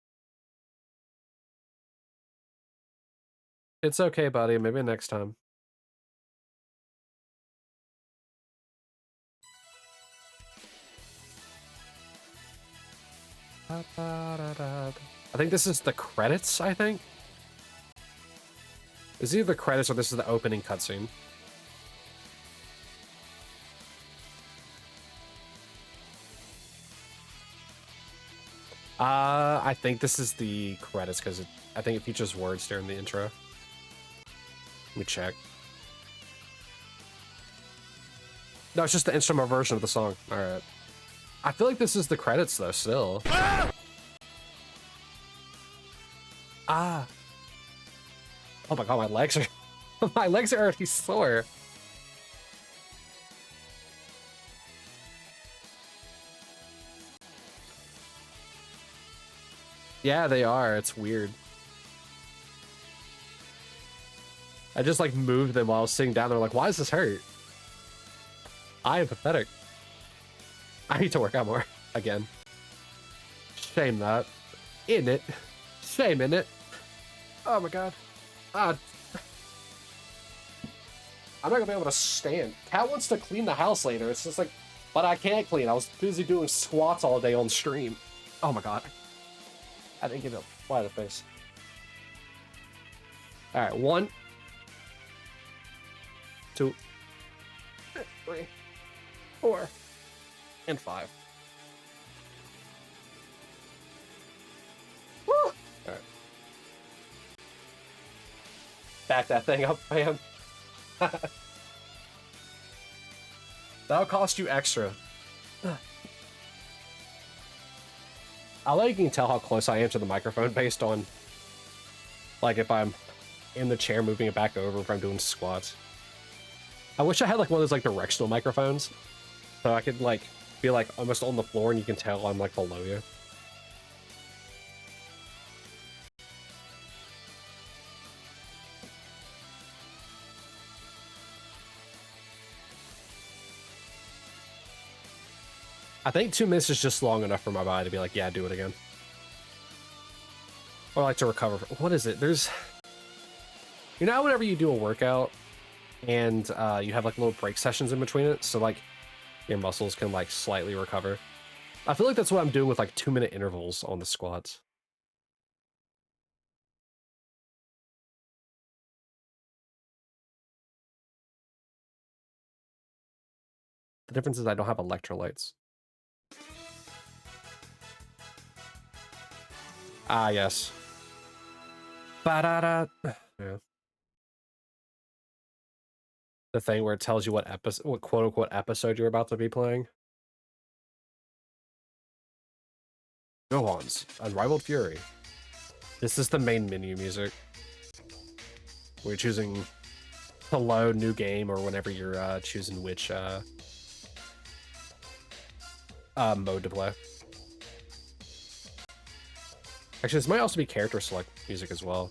It's okay, buddy. Maybe next time. I think this is the credits, I think. It's either the credits or this is the opening cutscene. I think this is the credits because I think it features words during the intro. Let me check. No, it's just the instrumental version of the song. All right. I feel like this is the credits though. Still. Ah. Oh my god, my legs are my legs are already sore. Yeah, they are. It's weird. I just like moved them while I was sitting down. They're like, why does this hurt? I am pathetic. I need to work out more again. Shame that. In it. Shame in it. Oh my god. I'm not gonna be able to stand. Cat wants to clean the house later. It's just like, but I can't clean. I was busy doing squats all day on stream. Oh my god. I didn't give it a wide face. Alright, 1, 2, 3, 4, and 5. Back that thing up, fam. That'll cost you extra. I like you can tell how close I am to the microphone based on, like, if I'm in the chair moving it back over, if I'm doing squats. I wish I had like one of those like directional microphones, so I could like be like almost on the floor and you can tell I'm like below you. I think 2 minutes is just long enough for my body to be like, yeah, do it again. Or like to recover. What is it? There's, you know, whenever you do a workout and you have like little break sessions in between it, so like your muscles can like slightly recover. I feel like that's what I'm doing with like 2-minute intervals on the squats. The difference is I don't have electrolytes. Ah, yes. Ba-da-da. Yeah. The thing where it tells you what episode, what quote-unquote episode you're about to be playing. Gohan's Unrivaled Fury. This is the main menu music. We're choosing to load new game or whenever you're choosing which mode to play. Actually, this might also be character select music as well.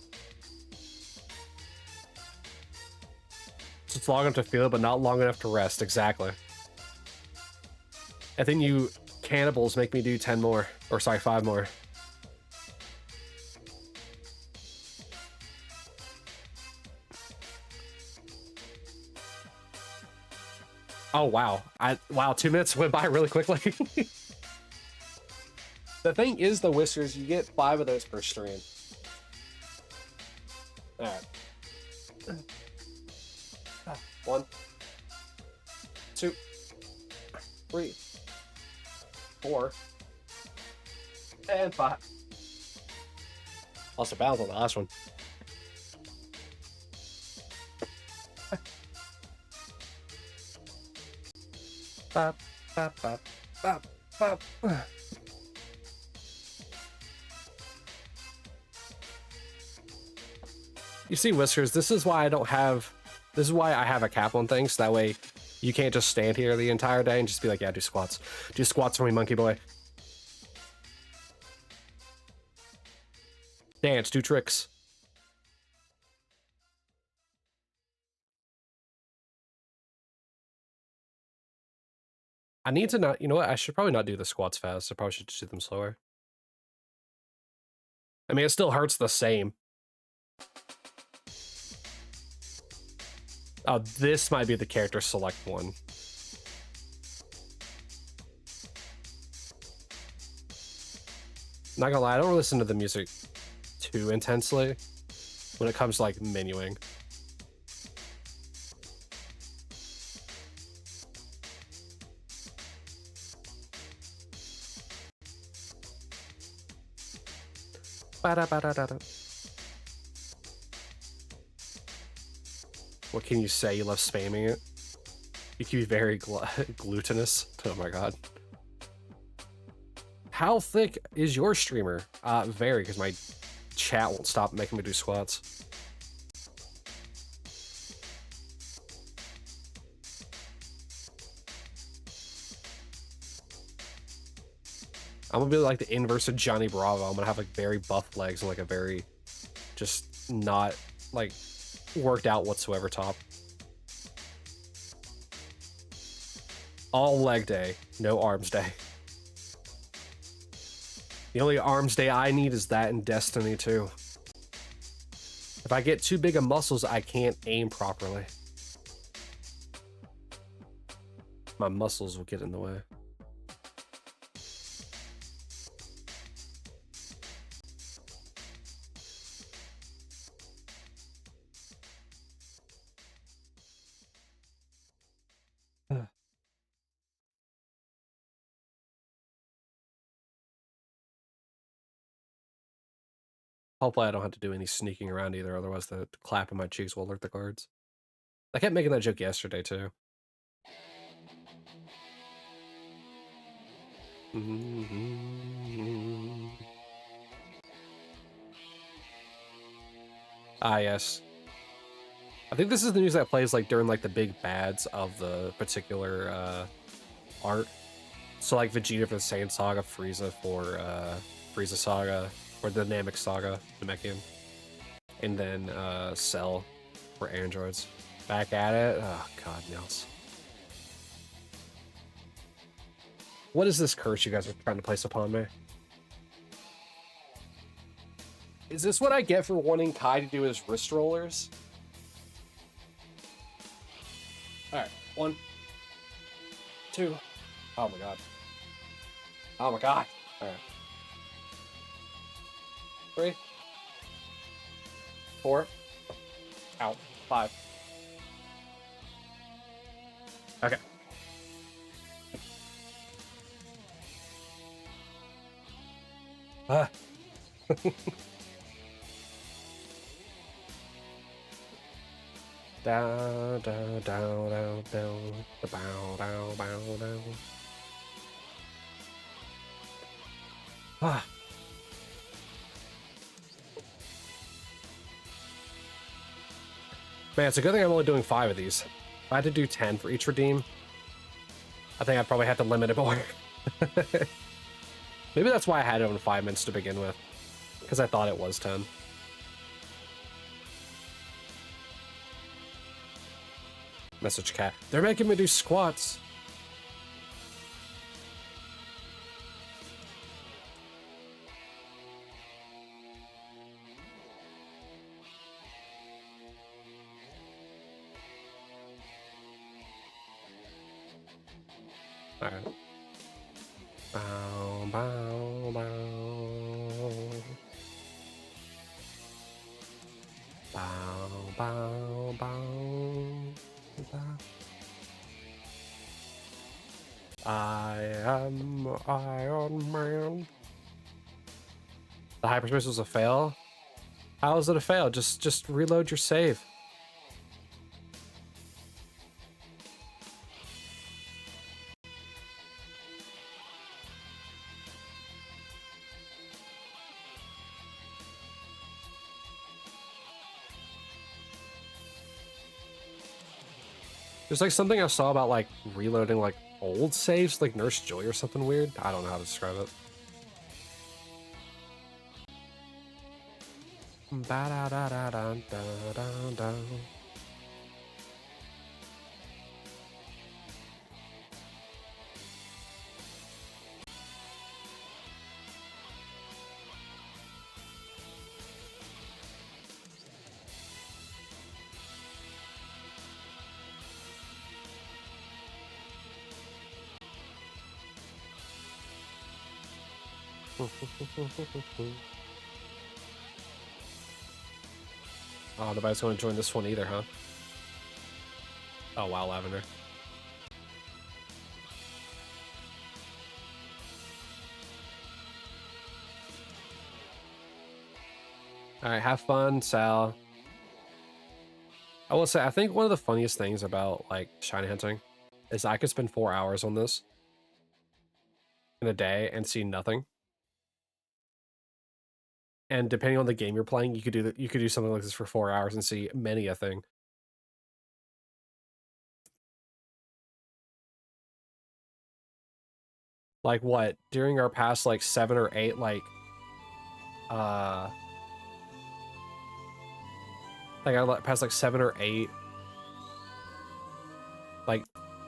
So it's long enough to feel it, but not long enough to rest. Exactly. I think you cannibals make me do 10 more. Or sorry, 5 more. Oh, wow. Wow, 2 minutes went by really quickly. The thing is, the whiskers, you get 5 of those per stream. Alright. 1, 2, 3, 4, and 5. Lost a balance on the last one. Bop, bop, bop, bop, bop. You see, Whiskers, this is why I don't have... This is why I have a cap on things. That way you can't just stand here the entire day and just be like, yeah, do squats. Do squats for me, monkey boy. Dance, do tricks. I need to not... You know what? I should probably not do the squats fast. I probably should just do them slower. I mean, it still hurts the same. Oh, this might be the character select one. Not gonna lie, I don't listen to the music too intensely when it comes to like menuing. Ba-da-ba-da-da-da. What can you say? You love spamming it? You can be very glutinous. Oh my god. How thick is your streamer? Very, because my chat won't stop making me do squats. I'm gonna be like the inverse of Johnny Bravo. I'm gonna have like very buff legs and like a very just not like worked out whatsoever top. All leg day, no arms day. The only arms day I need is that in Destiny 2. If I get too big of muscles, I can't aim properly. My muscles will get in the way. Hopefully I don't have to do any sneaking around either, otherwise the clap in my cheeks will alert the guards. I kept making that joke yesterday, too. Ah, yes. I think this is the music that plays like during like the big bads of the particular arc. So like Vegeta for the Saiyan Saga, Frieza for Frieza Saga, or the Namek Saga, Namekian. And then Cell for androids. Back at it. Oh god, Nils. What is this curse you guys are trying to place upon me? Is this what I get for wanting Kai to do his wrist rollers? Alright, 1, 2. Oh my god. Oh my god. Alright. 3, 4. Ow. 5. Okay. Ah. Down, down, down, down, down, bow, down, bow, down. Ah. Man, it's a good thing I'm only doing 5 of these. If I had to do 10 for each redeem, I think I'd probably have to limit it more. Maybe that's why I had it on 5 minutes to begin with, because I thought it was 10. Message cat. They're making me do squats. All right. Bow, bow, bow. Bow, bow, bow. I am Iron Man. The hyperspace was a fail? How is it a fail? Just reload your save. There's like something I saw about like reloading like old saves, like Nurse Joy or something weird. I don't know how to describe it. Ba-da-da-da-da-da-da-da. Oh, nobody's going to join this one either, huh? Oh, wow, Lavender. All right, have fun, Sal. I will say, I think one of the funniest things about like shiny hunting is I could spend 4 hours on this in a day and see nothing. And depending on the game you're playing, you could do something like this for 4 hours and see many a thing. Like what? During our past like 7 or 8 like I past like 7 or 8 like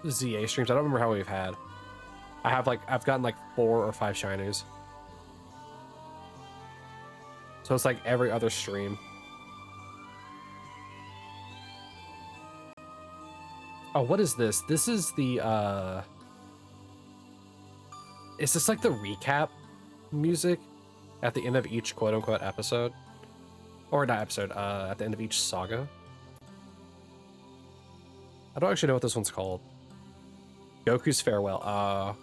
ZA streams. I don't remember how we've had. I've gotten like 4 or 5 shinies. So it's like every other stream. Oh, what is this? This is the is this like the recap music at the end of each quote-unquote episode? Or not episode, at the end of each saga? I don't actually know what this one's called. Goku's Farewell.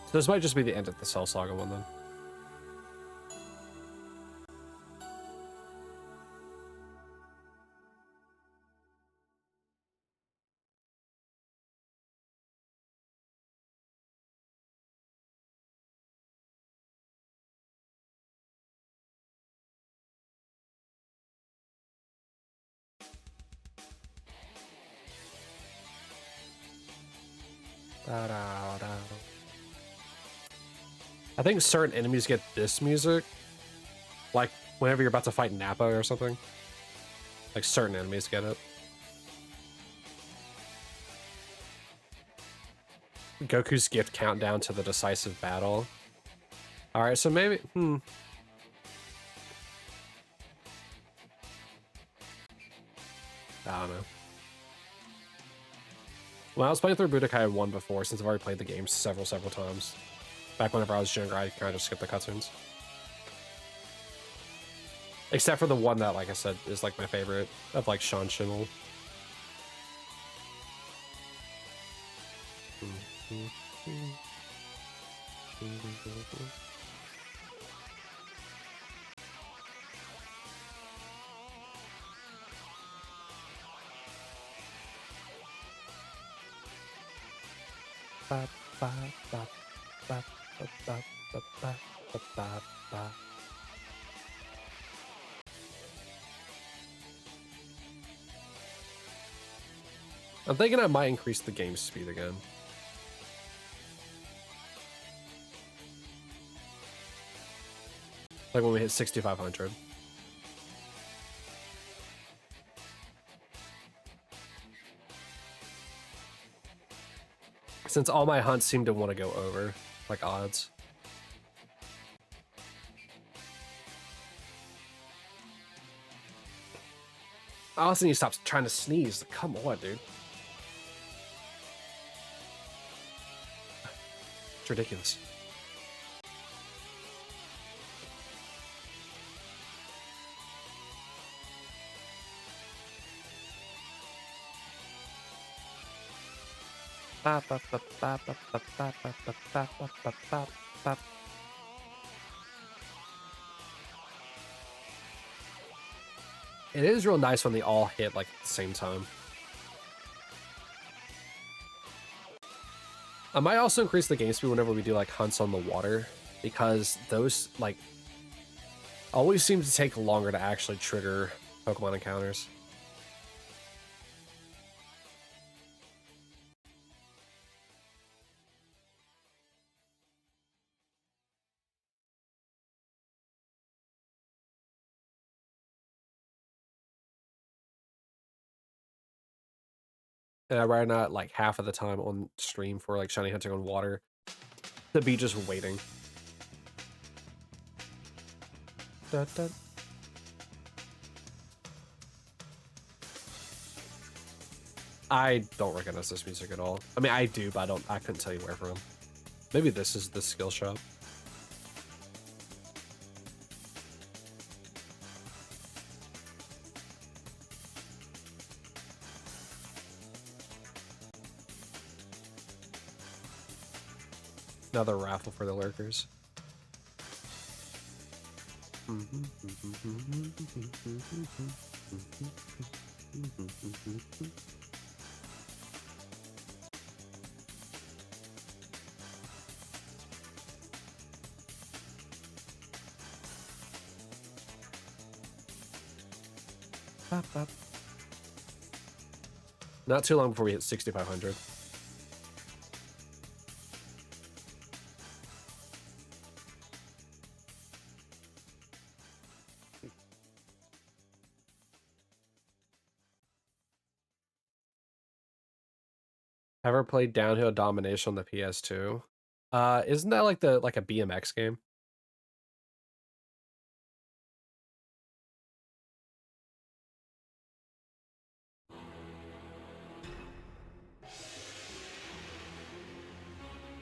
So this might just be the end of the Cell Saga one then. Da-da-da. I think certain enemies get this music, like whenever you're about to fight Nappa or something. Like certain enemies get it. Goku's gift countdown to the decisive battle. All right, so maybe, I don't know. When I was playing through Budokai 1 before, since I've already played the game several times, back whenever I was younger, I kind of just skipped the cutscenes. Except for the one that, like I said, is like my favorite of like Sean Schimmel. I'm thinking I might increase the game speed again. Like when we hit 6,500. Since all my hunts seem to want to go over, like odds. I also need to stop trying to sneeze. Come on, dude. It's ridiculous. It is real nice when they all hit like at the same time. I might also increase the game speed whenever we do like hunts on the water, because those like always seem to take longer to actually trigger Pokemon encounters. And I ran out like half of the time on stream for like shiny hunting on water to be just waiting. Da, da. I don't recognize this music at all. I mean, I do, but I couldn't tell you where from. Maybe this is the skill shop. Another raffle for the lurkers. Not too long before we hit 6,500. Ever played Downhill Domination on the PS2? Isn't that like a BMX game?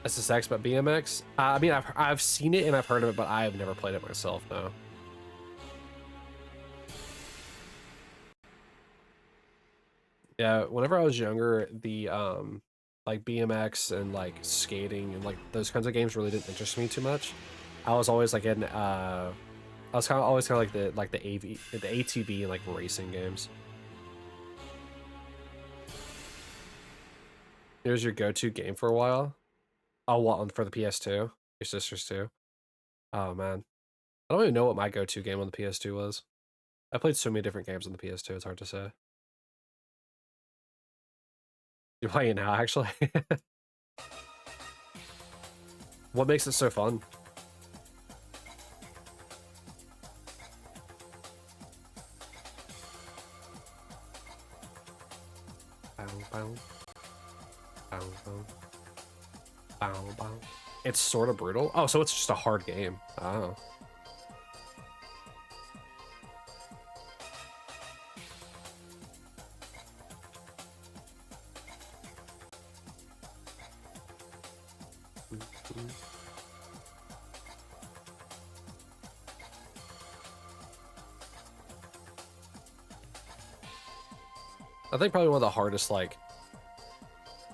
SSX, but BMX? I mean, I've seen it and I've heard of it, but I've never played it myself, though. Yeah, whenever I was younger, the like BMX and like skating and like those kinds of games really didn't interest me too much. I was always like in I was always kind of like the ATV and like racing games. Here's your go-to game for a while. Oh, what, for the PS2? Your sisters too? Oh man, I don't even know what my go-to game on the PS2 was. I played so many different games on the PS2. It's hard to say. You're playing now, actually. What makes it so fun? Bow, bow. Bow, bow. Bow, bow. It's sort of brutal. Oh, so it's just a hard game. Oh. I think probably one of the hardest like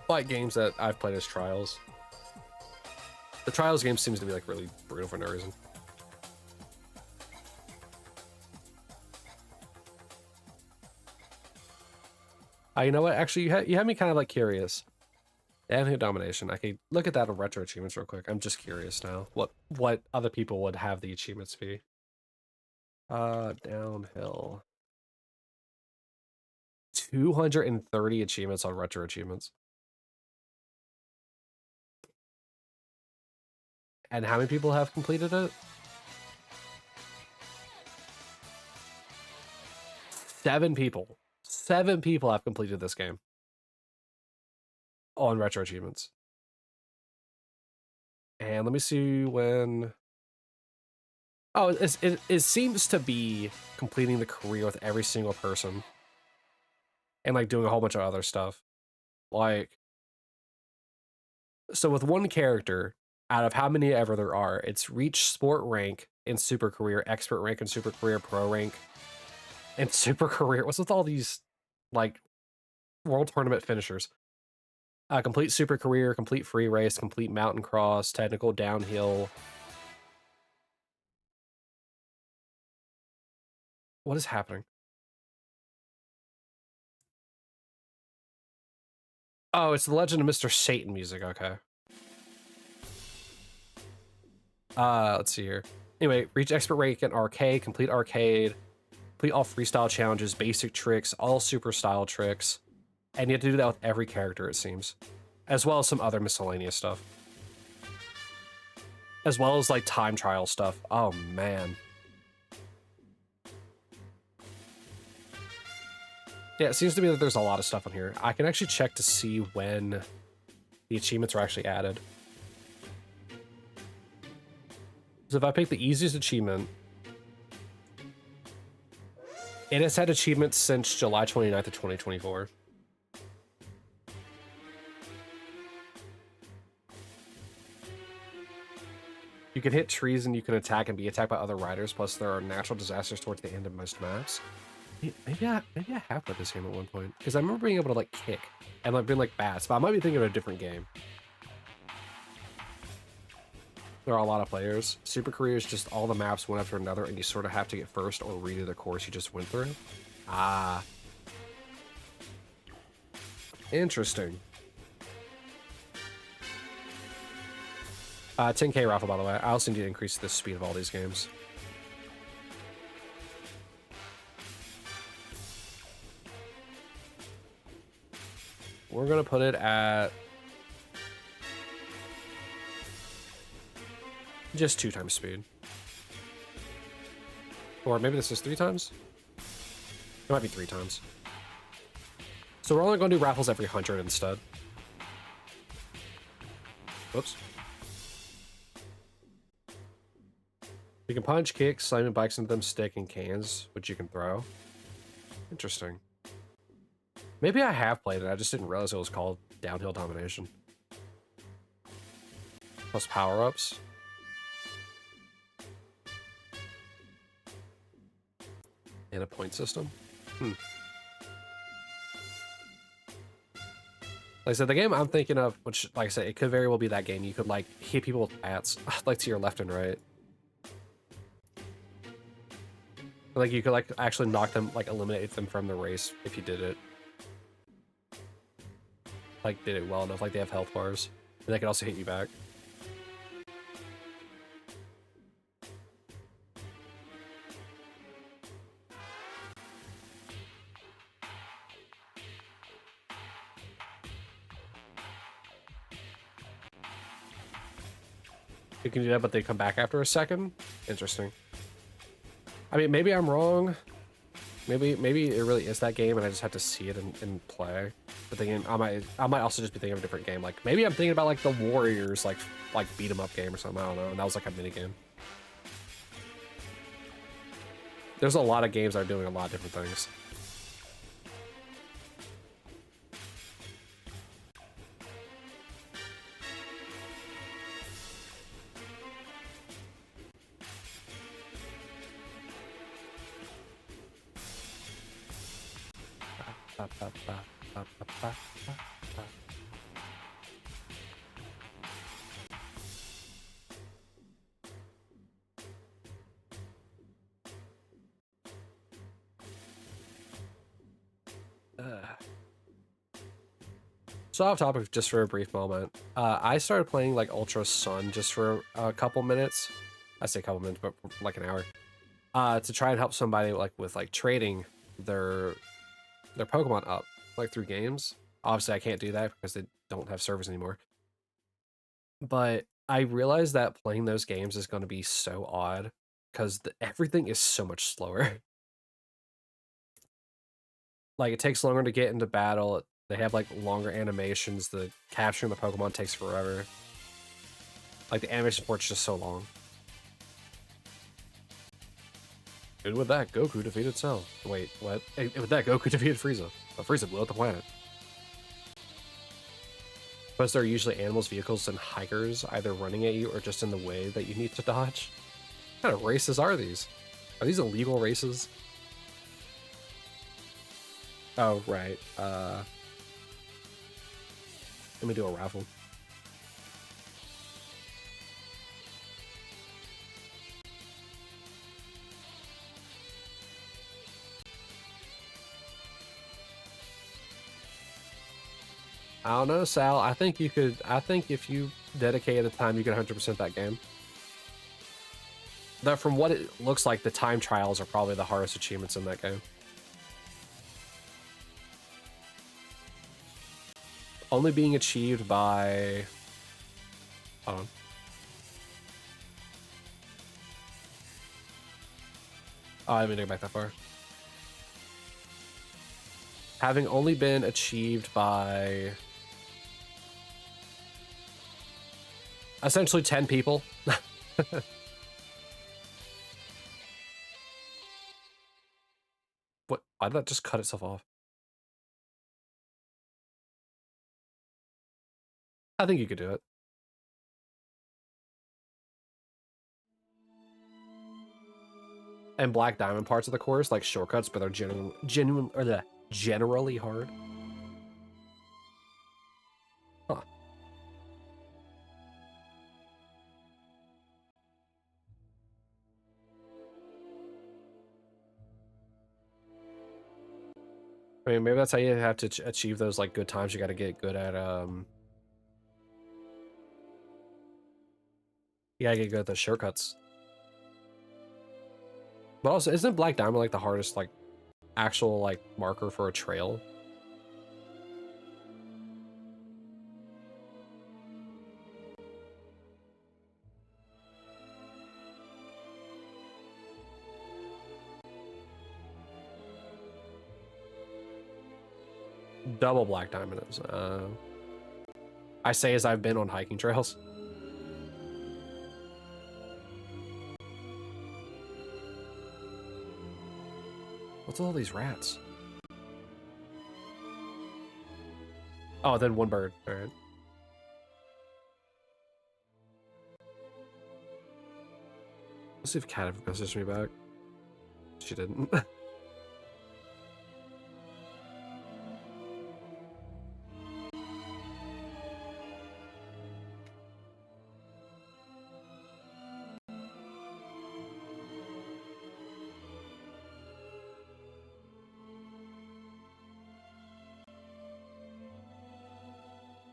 fight games that I've played is Trials. The Trials game seems to be like really brutal for no reason. You know what? Actually, you had me kind of like curious. Downhill Domination. I could look at that on retro achievements real quick. I'm just curious now. What other people would have the achievements be? Downhill. 230 achievements on retro achievements. And how many people have completed it? 7 people. 7 people have completed this game on retro achievements. And let me see when. Oh, it seems to be completing the career with every single person. And like doing a whole bunch of other stuff. Like, so with one character, out of how many ever there are, it's reach sport rank in super career, expert rank in super career, pro rank, and super career. What's with all these like world tournament finishers? Complete super career, complete free race, complete mountain cross, technical downhill. What is happening? Oh, it's the Legend of Mr. Satan music. Okay. Let's see here. Anyway, reach expert rank in arcade, complete all freestyle challenges, basic tricks, all super style tricks. And you have to do that with every character, it seems. As well as some other miscellaneous stuff. As well as like time trial stuff. Oh man. Yeah, it seems to me that there's a lot of stuff on here. I can actually check to see when the achievements are actually added. So if I pick the easiest achievement, it has had achievements since July 29th of 2024. You can hit trees and you can attack and be attacked by other riders, plus there are natural disasters towards the end of most maps. Maybe I have played this game at one point, because I remember being able to like kick and like being like bats, but I might be thinking of a different game. There are a lot of players. Super Career is just all the maps one after another, and you sort of have to get first or redo the course you just went through. Ah. Interesting. 10K raffle, by the way. I also need to increase the speed of all these games. We're gonna put it at just 2 times speed. Or maybe this is 3 times? It might be 3 times. So we're only gonna do raffles every 100 instead. Whoops. You can punch, kick, slam and bikes into them, stick, and cans, which you can throw. Interesting. Maybe I have played it, I just didn't realize it was called Downhill Domination. Plus power-ups. And a point system. Like I said, the game I'm thinking of, which, like I said, it could very well be that game. You could, like, hit people with bats, like, to your left and right. Like, you could, like, actually knock them, like, eliminate them from the race if you did it. Like, did it well enough, like, they have health bars. And they can also hit you back. You can do that, but they come back after a second? Interesting. I mean, maybe I'm wrong. Maybe it really is that game and I just have to see it and play. But thinking I might also just be thinking of a different game. Like maybe I'm thinking about like the Warriors like beat 'em up game or something. I don't know. And that was like a mini game. There's a lot of games that are doing a lot of different things. So off topic just for a brief moment. I started playing like Ultra Sun just for a couple minutes. I say a couple minutes, but like an hour. To try and help somebody like with like trading their Pokemon up like through games. Obviously I can't do that because they don't have servers anymore. But I realized that playing those games is going to be so odd because everything is so much slower. Like it takes longer to get into battle. They have like longer animations. The capturing the Pokemon takes forever. Like the animation port's just so long. And with that, Goku defeated Cell. Wait, what? And with that, Goku defeated Frieza. But Frieza blew up the planet. Plus, there are usually animals, vehicles, and hikers either running at you or just in the way that you need to dodge. What kind of races are these? Are these illegal races? Oh, right. Let me do a raffle. I don't know, Sal. I think you could. I think if you dedicated the time, you could 100% that game. Though, from what it looks like, the time trials are probably the hardest achievements in that game. Only being achieved by. Hold on. Oh, I didn't mean to go back that far. Having only been achieved by essentially 10 people. What? Why did that just cut itself off? I think you could do it. And Black Diamond parts of the course, like shortcuts, but they're generally hard. Huh. I mean, maybe that's how you have to achieve those like good times. You got to get good at you gotta get good at the shortcuts. But also, isn't Black Diamond like the hardest like actual like marker for a trail? Double Black Diamond is. I say as I've been on hiking trails. What's all these rats? Oh, then one bird. All right. Let's see if Cat messaged me back. She didn't.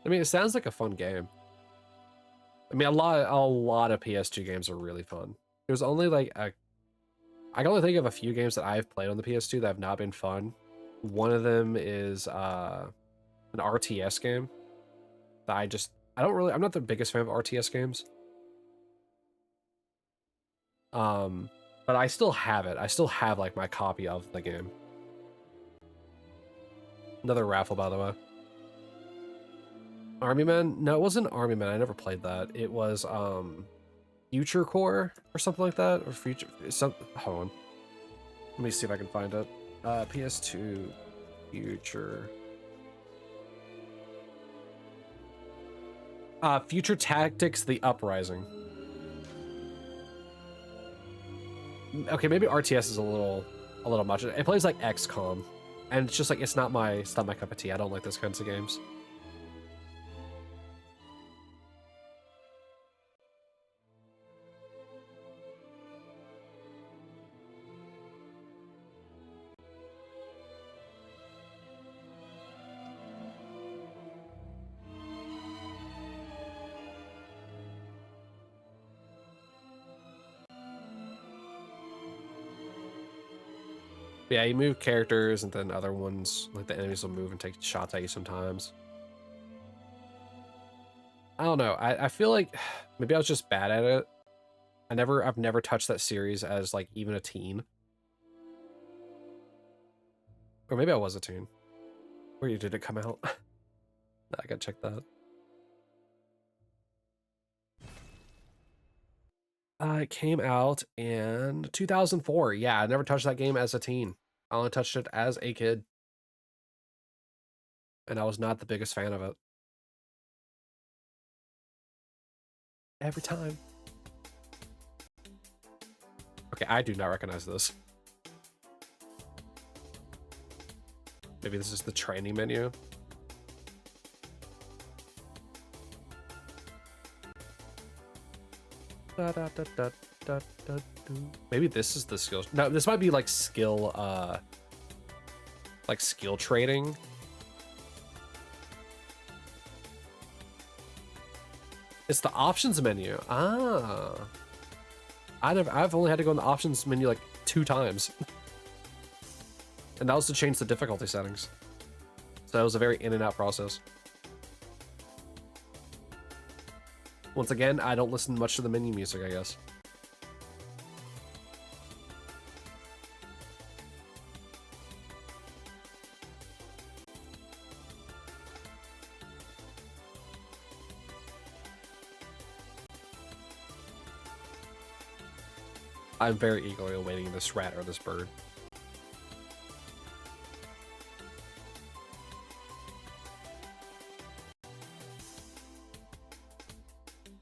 I mean, it sounds like a fun game. I mean, a lot of PS2 games are really fun. There's only like I can only think of a few games that I've played on the PS2 that have not been fun. One of them is an RTS game that I'm not the biggest fan of RTS games. But I still have it. I still have like my copy of the game. Another raffle, by the way. Army Man? No, it wasn't Army Man. I never played that. It was Future Core or something like that, or Future. Hold on. Let me see if I can find it. PS2 Future. Future Tactics: The Uprising. Okay, maybe RTS is a little much. It plays like XCOM, and it's just like it's not my cup of tea. I don't like those kinds of games. Yeah, you move characters, and then other ones, like the enemies will move and take shots at you sometimes. I don't know. I feel like maybe I was just bad at it. I've never touched that series as like even a teen. Or maybe I was a teen. Where did it come out? I gotta check that. It came out in 2004. Yeah, I never touched that game as a teen. I only touched it as a kid. And I was not the biggest fan of it. Every time. Okay, I do not recognize this. Maybe this is the training menu. Maybe this is the skill. No, this might be like skill trading. It's the options menu. Ah. I've only had to go in the options menu like 2 times. And that was to change the difficulty settings. So it was a very in and out process. Once again, I don't listen much to the menu music, I guess. I'm very eagerly awaiting this rat or this bird.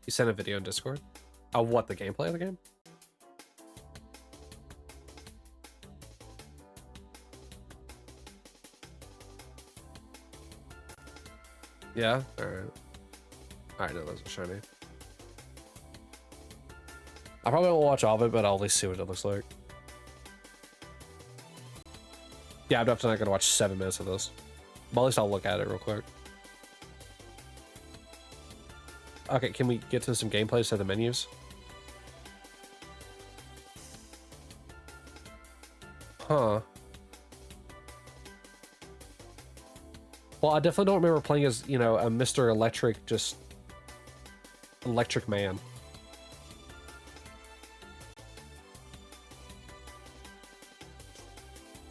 You sent a video in Discord? Of what, the gameplay of the game? Yeah? Alright. Alright, no, those are shiny. I probably won't watch all of it, but I'll at least see what it looks like. Yeah, I'm definitely not gonna watch 7 minutes of this. But at least I'll look at it real quick. Okay, can we get to some gameplay instead of the menus? Huh. Well, I definitely don't remember playing as, you know, a Mr. Electric, just electric man.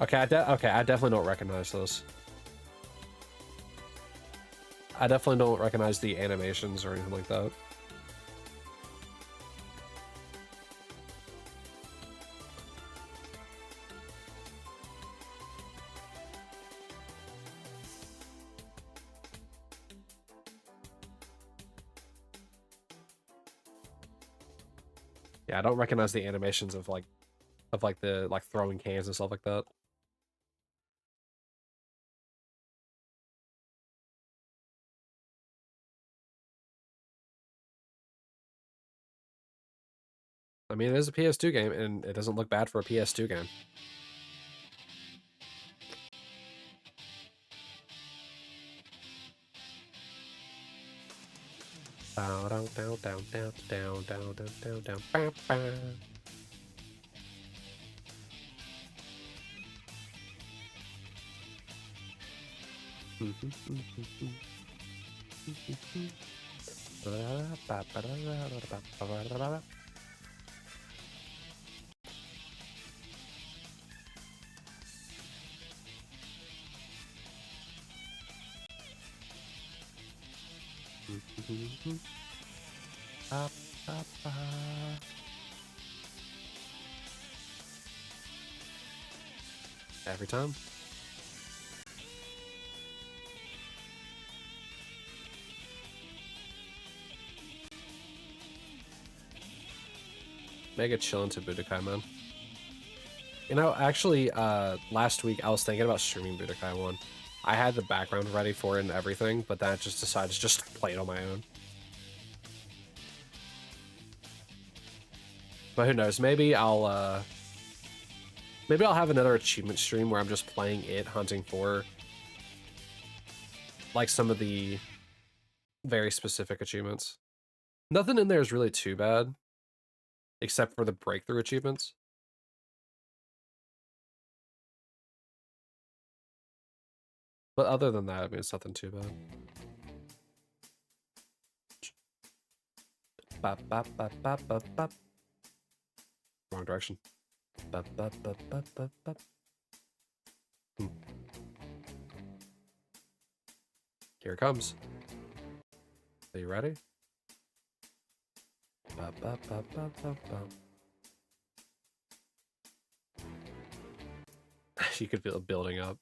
Okay, I definitely don't recognize this. I definitely don't recognize the animations or anything like that. Yeah, I don't recognize the animations of the throwing cans and stuff like that. I mean, it is a PS2 game, and it doesn't look bad for a PS2 game. Down, down, down, down, down, down, down, down, down, down, down. Every time. Mega chillin' to Budokai, man. You know, actually, last week I was thinking about streaming Budokai 1. I had the background ready for it and everything, but then I just decided to just play it on my own. But who knows? Maybe I'll have another achievement stream where I'm just playing it, hunting for like some of the very specific achievements. Nothing in there is really too bad, except for the breakthrough achievements. But other than that, I mean, it's nothing too bad. Bop, bop, bop, bop, bop, bop. Wrong direction. Bop, bop, bop, bop, bop, bop. Here it comes. Are you ready? Bop, bop, bop, bop, bop, bop. You could feel it building up.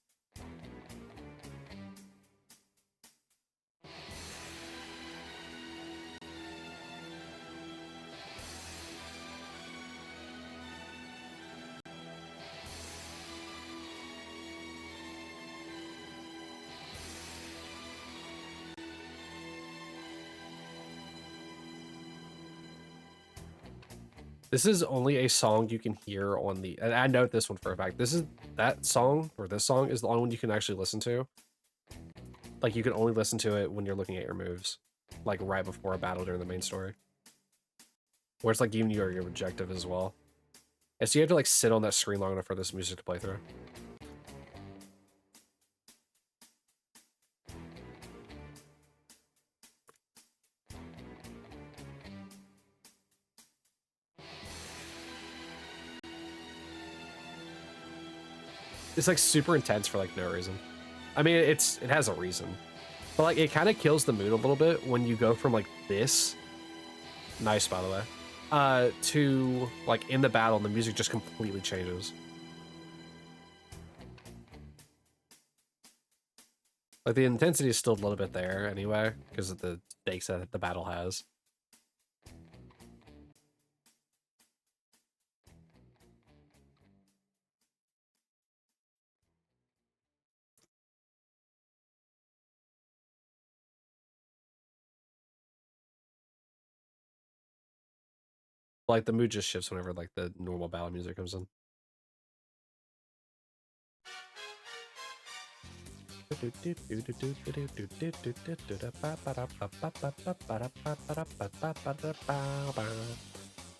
This is only a song you can hear on the, and I know this one for a fact. That song, or this song, is the only one you can actually listen to. Like, you can only listen to it when you're looking at your moves. Like, right before a battle during the main story. Where it's like giving you your objective as well. And so you have to like sit on that screen long enough for this music to play through. It's like super intense for like no reason. I mean, it has a reason, but like it kind of kills the mood a little bit when you go from like this, nice by the way, to like in the battle and the music just completely changes. Like the intensity is still a little bit there anyway because of the stakes that the battle has. Like the mood just shifts whenever like the normal battle music comes in.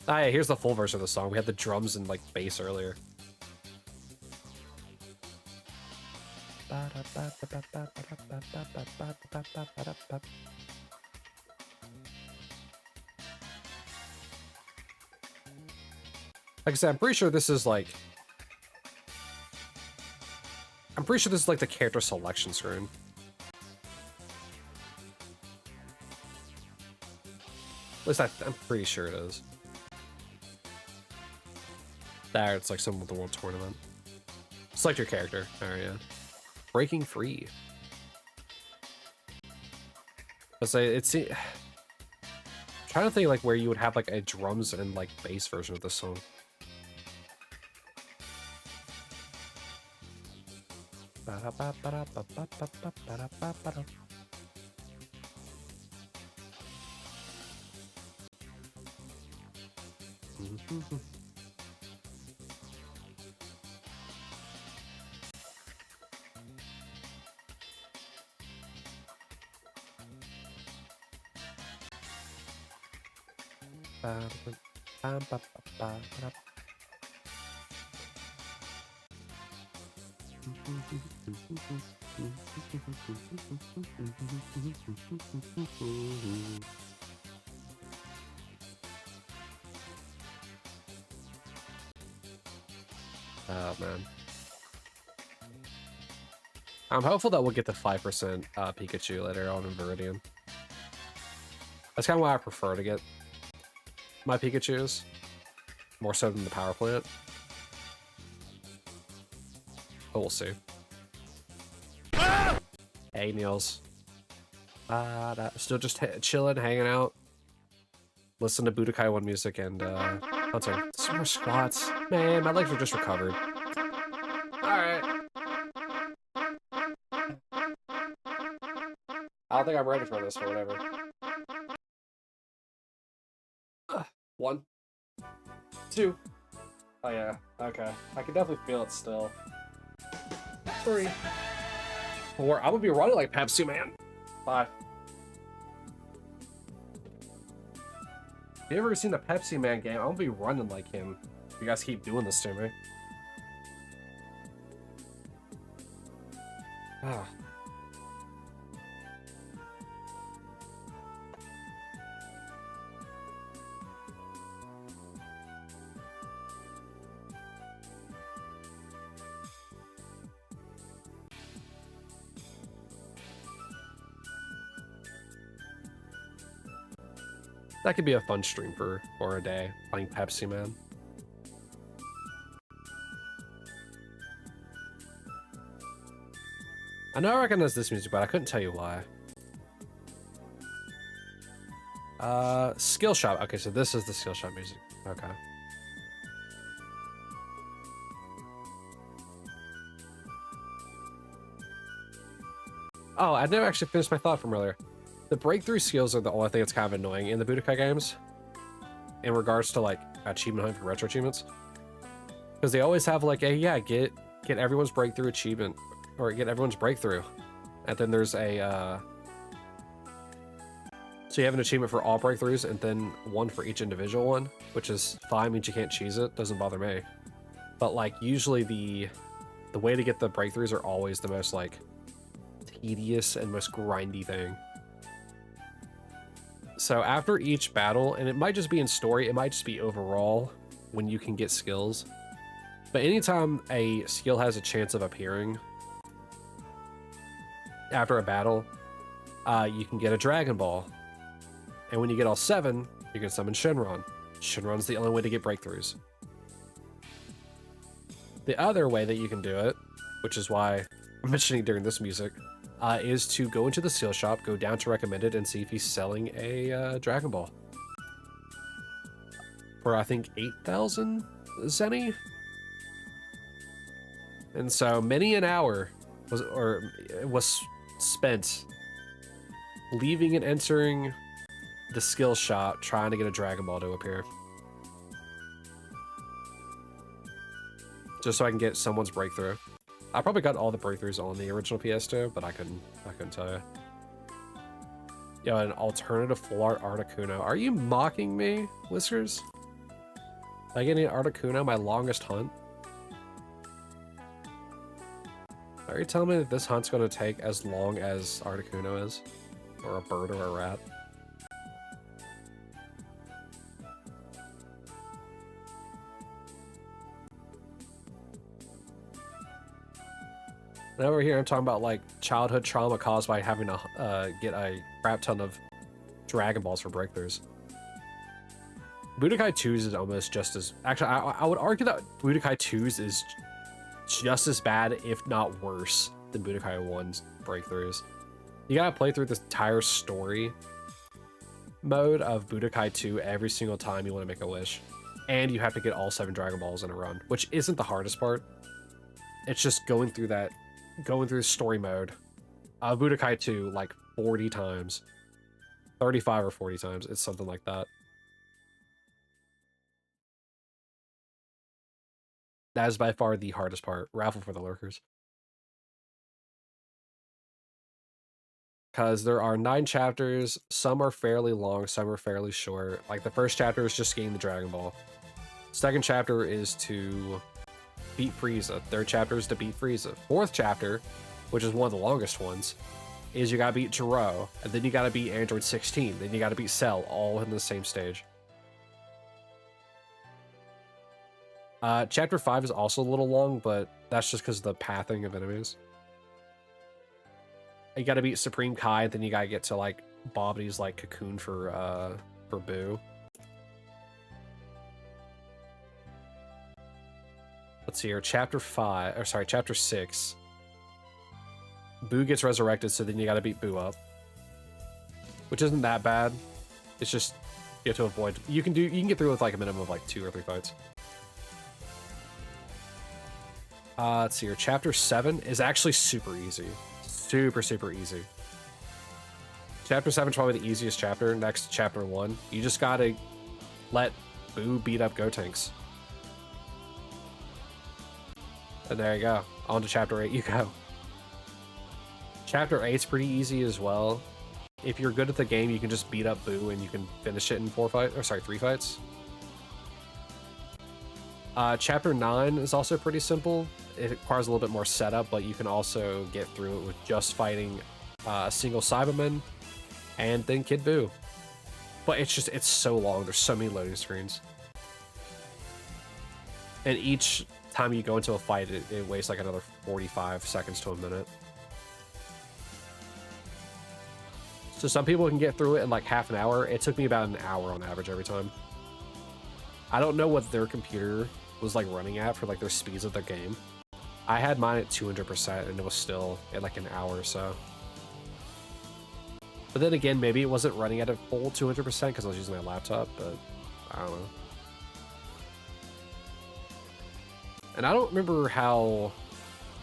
Ah, yeah, here's the full version of the song. We had the drums and like bass earlier. Like I said, I'm pretty sure this is like the character selection screen. At least I'm pretty sure it is. There, it's like some of the World Tournament. Select your character. Alright, yeah. Breaking Free. Let's say it's. I'm trying to think like where you would have like a drums and like bass version of this song. Oh man. I'm hopeful that we'll get the 5% Pikachu later on in Viridian. That's kind of why I prefer to get my Pikachus. More so than the power plant. But we'll see. Hey, Niels. Still just chilling, hanging out. Listen to Budokai 1 music and, Hunter. Some more squats. Man, my legs are just recovered. Alright. I don't think I'm ready for this, or whatever. 1, 2. Oh yeah, okay. I can definitely feel it still. 3, 4. I'm gonna be running like Pepsi Man. 5. If you ever seen the Pepsi Man game, I'm gonna be running like him. If you guys keep doing this to me. Ah. That could be a fun stream for a day, playing Pepsi Man. I know I recognize this music, but I couldn't tell you why. Skill shop. Okay, so this is the skill shop music. Okay. Oh, I never actually finished my thought from earlier. The breakthrough skills are the only thing that's kind of annoying in the Budokai games. In regards to, like, achievement hunt for retro achievements. Because they always have, like, get everyone's breakthrough achievement. Or get everyone's breakthrough. And then there's a, so you have an achievement for all breakthroughs, and then one for each individual one. Which is fine, means you can't cheese it. Doesn't bother me. But, like, usually the way to get the breakthroughs are always the most, like, tedious and most grindy thing. So after each battle, and it might just be in story, it might just be overall when you can get skills. But anytime a skill has a chance of appearing after a battle, you can get a Dragon Ball. And when you get all 7, you can summon Shenron. Shenron's the only way to get breakthroughs. The other way that you can do it, which is why I'm mentioning during this music, is to go into the skill shop, go down to recommended, and see if he's selling a Dragon Ball. For, I think, 8,000 Zenny? And so many an hour was spent leaving and entering the skill shop trying to get a Dragon Ball to appear. Just so I can get someone's breakthrough. I probably got all the breakthroughs on the original PS2, but I couldn't tell you. Yo, an alternative full art Articuno. Are you mocking me, Whiskers? Like getting an Articuno, my longest hunt? Are you telling me that this hunt's gonna take as long as Articuno is? Or a bird or a rat? And over here, I'm talking about, like, childhood trauma caused by having to get a crap ton of Dragon Balls for breakthroughs. Budokai 2's is almost just as... Actually, I would argue that Budokai 2's is just as bad, if not worse, than Budokai 1's breakthroughs. You gotta play through the entire story mode of Budokai 2 every single time you want to make a wish. And you have to get all 7 Dragon Balls in a run, which isn't the hardest part. It's just going through story mode of Budokai 2 like 40 times. 35 or 40 times. It's something like that. That is by far the hardest part. Raffle for the lurkers. Because there are 9 chapters. Some are fairly long, some are fairly short. Like, the first chapter is just getting the Dragon Ball. Second chapter is to beat Frieza. Third chapter is to beat Frieza. Fourth chapter, which is one of the longest ones, is you gotta beat Jiro, and then you gotta beat Android 16, then you gotta beat Cell, all in the same stage. Chapter 5 is also a little long, but that's just because of the pathing of enemies. You gotta beat Supreme Kai, then you gotta get to, like, Bobby's like cocoon for Boo. Let's see here, chapter 6. Boo gets resurrected, so then you gotta beat Boo up. Which isn't that bad. It's just you have to avoid. You can get through with like a minimum of like 2 or 3 fights. Let's see here. Chapter 7 is actually super easy. Super easy. Chapter 7 is probably the easiest chapter next to chapter 1. You just gotta let Boo beat up Gotenks. And there you go. On to chapter 8 you go. Chapter 8's pretty easy as well. If you're good at the game, you can just beat up Boo and you can finish it in 3 fights. Chapter 9 is also pretty simple. It requires a little bit more setup, but you can also get through it with just fighting a single Cyberman and then Kid Boo. But it's so long. There's so many loading screens. And each time you go into a fight, it wastes like another 45 seconds to a minute. So some people can get through it in like half an hour. It took me about an hour on average every time. I don't know what their computer was like running at for like their speeds of their game. I had mine at 200% and it was still at like an hour or so. But then again, maybe it wasn't running at a full 200% because I was using my laptop, but I don't know. And I don't remember how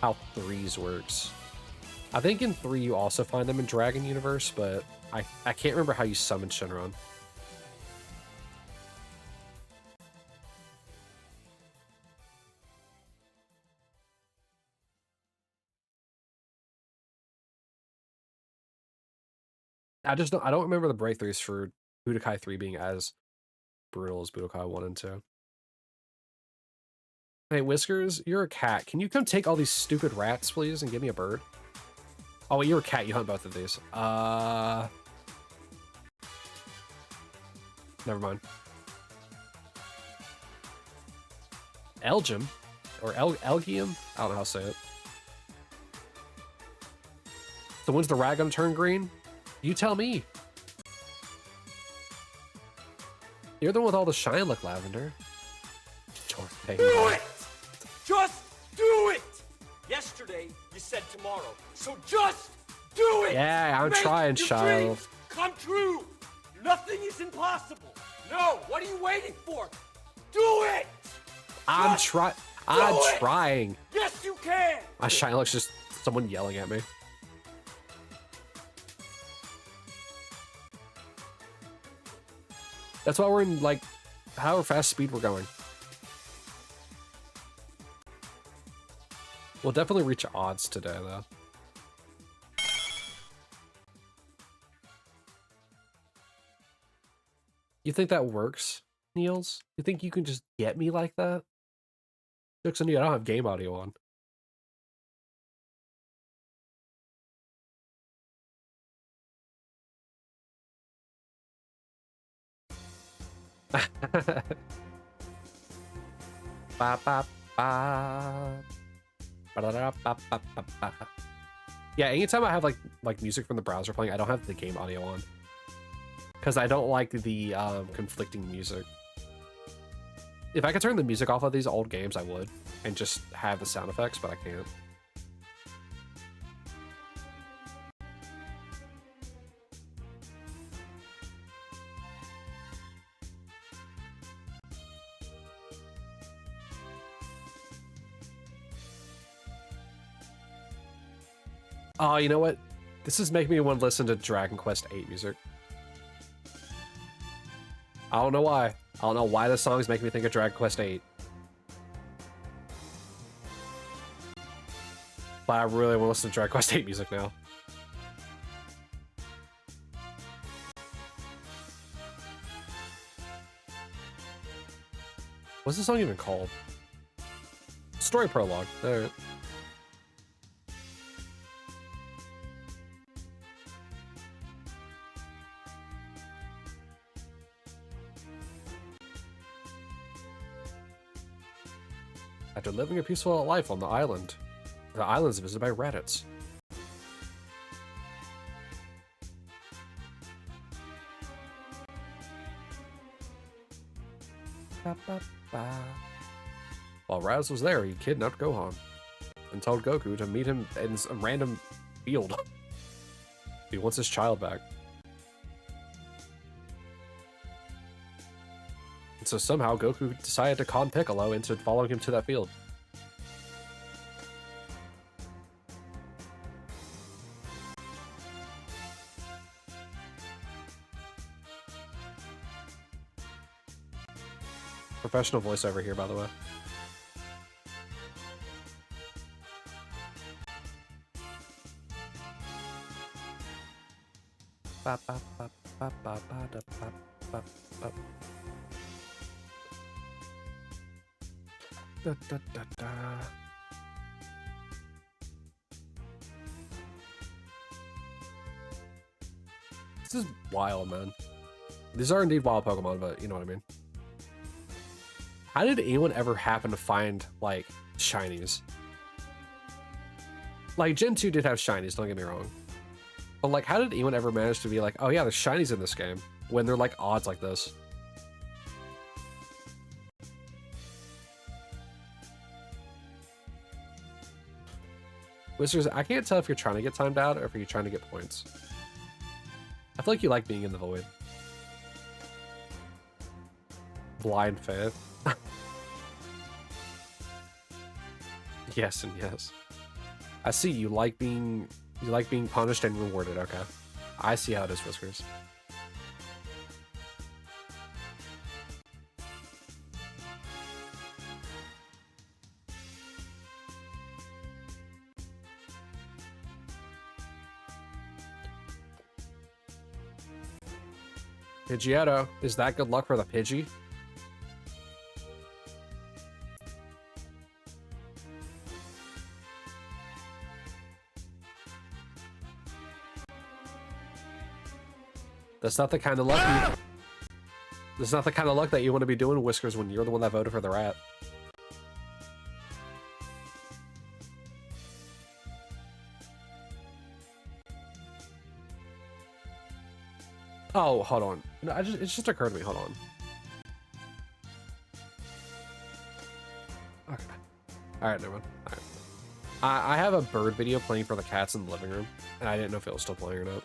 3s works. I think in 3 you also find them in Dragon Universe, but I can't remember how you summon Shenron. I don't remember the breakthroughs for Budokai 3 being as brutal as Budokai 1 and 2. Hey, Whiskers, you're a cat. Can you come take all these stupid rats, please, and give me a bird? Oh, wait, you're a cat. You hunt both of these. Never mind. Elgium? Or Elgium? I don't know how to say it. So when's the rat gonna turn green? You tell me. You're the one with all the shine like lavender. Do it! Just do it! Yesterday, you said tomorrow. So just do it! Yeah, I'm trying, your child. dreams come true! Nothing is impossible! No, what are you waiting for? Do it! I'm trying. Yes, you can! My shine looks just someone yelling at me. That's why we're in, like, however fast speed we're going. We'll definitely reach odds today, though. You think that works, Niels? You think you can just get me like that? Jokes on you, I don't have game audio on. Ba, ba, ba. Yeah, anytime I have like music from the browser playing, I don't have the game audio on because I don't like the conflicting music. If I could turn the music off of these old games, I would, and just have the sound effects, but I can't. Oh, you know what? This is making me want to listen to Dragon Quest VIII music. I don't know why. I don't know why the song's making me think of Dragon Quest VIII. But I really want to listen to Dragon Quest VIII music now. What's the song even called? Story prologue. Alright. After living a peaceful life on the island is visited by rabbits. Ba, ba, ba. While Raz was there, he kidnapped Gohan and told Goku to meet him in a random field. He wants his child back. And so somehow Goku decided to con Piccolo into following him to that field. Professional voiceover here, by the way. Ba, ba, ba, ba, ba, ba, da, ba, ba, ba. Da, da, da, da. This is wild, man. These are indeed wild Pokemon, but you know what I mean. How did anyone ever happen to find, like, shinies? Like, Gen 2 did have shinies, don't get me wrong. But, like, how did anyone ever manage to be like, oh yeah, there's shinies in this game, when they're, like, odds like this? Whiskers, I can't tell if you're trying to get timed out or if you're trying to get points. I feel like you like being in the void. Blind faith. Yes and yes. I see you like being punished and rewarded. Okay, I see how it is, Whiskers. Pidgeotto, is that good luck for the Pidgey? That's not the kind of luck you... That's not the kind of luck that you want to be doing, Whiskers, when you're the one that voted for the rat. Oh, hold on. No, it just occurred to me. Hold on. Okay. Alright, never mind. Alright. I have a bird video playing for the cats in the living room, and I didn't know if it was still playing or not.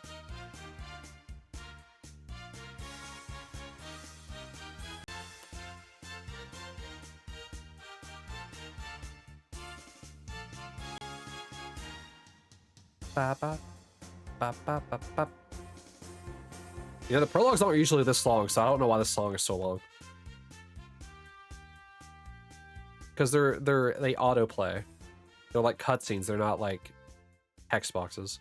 Ba, ba, ba, ba, ba, ba. Yeah, the prologues aren't usually this long, so I don't know why this song is so long. Because they autoplay. They're like cutscenes. They're not like text boxes.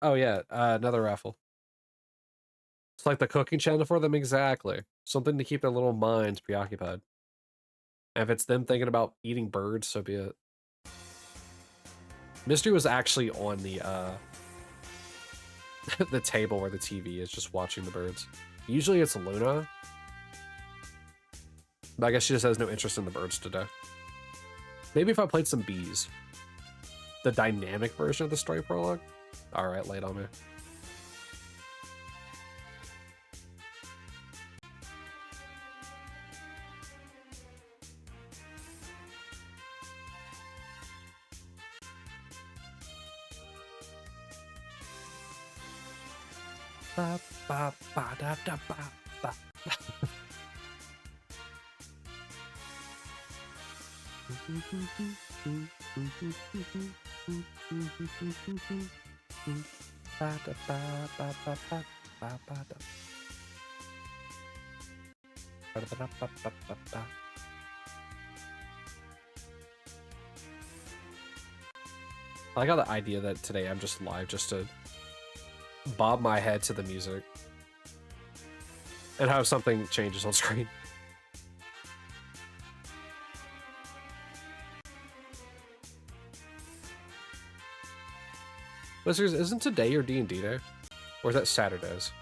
Oh yeah, another raffle. It's like the cooking channel for them, exactly. Something to keep their little minds preoccupied. And if it's them thinking about eating birds, so be it. Mystery was actually on the the table where the TV is, just watching the birds. Usually it's Luna, but I guess she just has no interest in the birds today. Maybe if I played some bees. The dynamic version of the story prologue? Alright, lay it on me. Ba, ba, ba, da, da, ba, ba. Ba, da, ba, ba, ba, ba, ba, ba, da. Ba, da, ba, ba, ba, ba, ba. I got the idea that today I'm just live just to bob my head to the music and have something changes on screen. Listeners, isn't today your D&D day? Or is that Saturdays?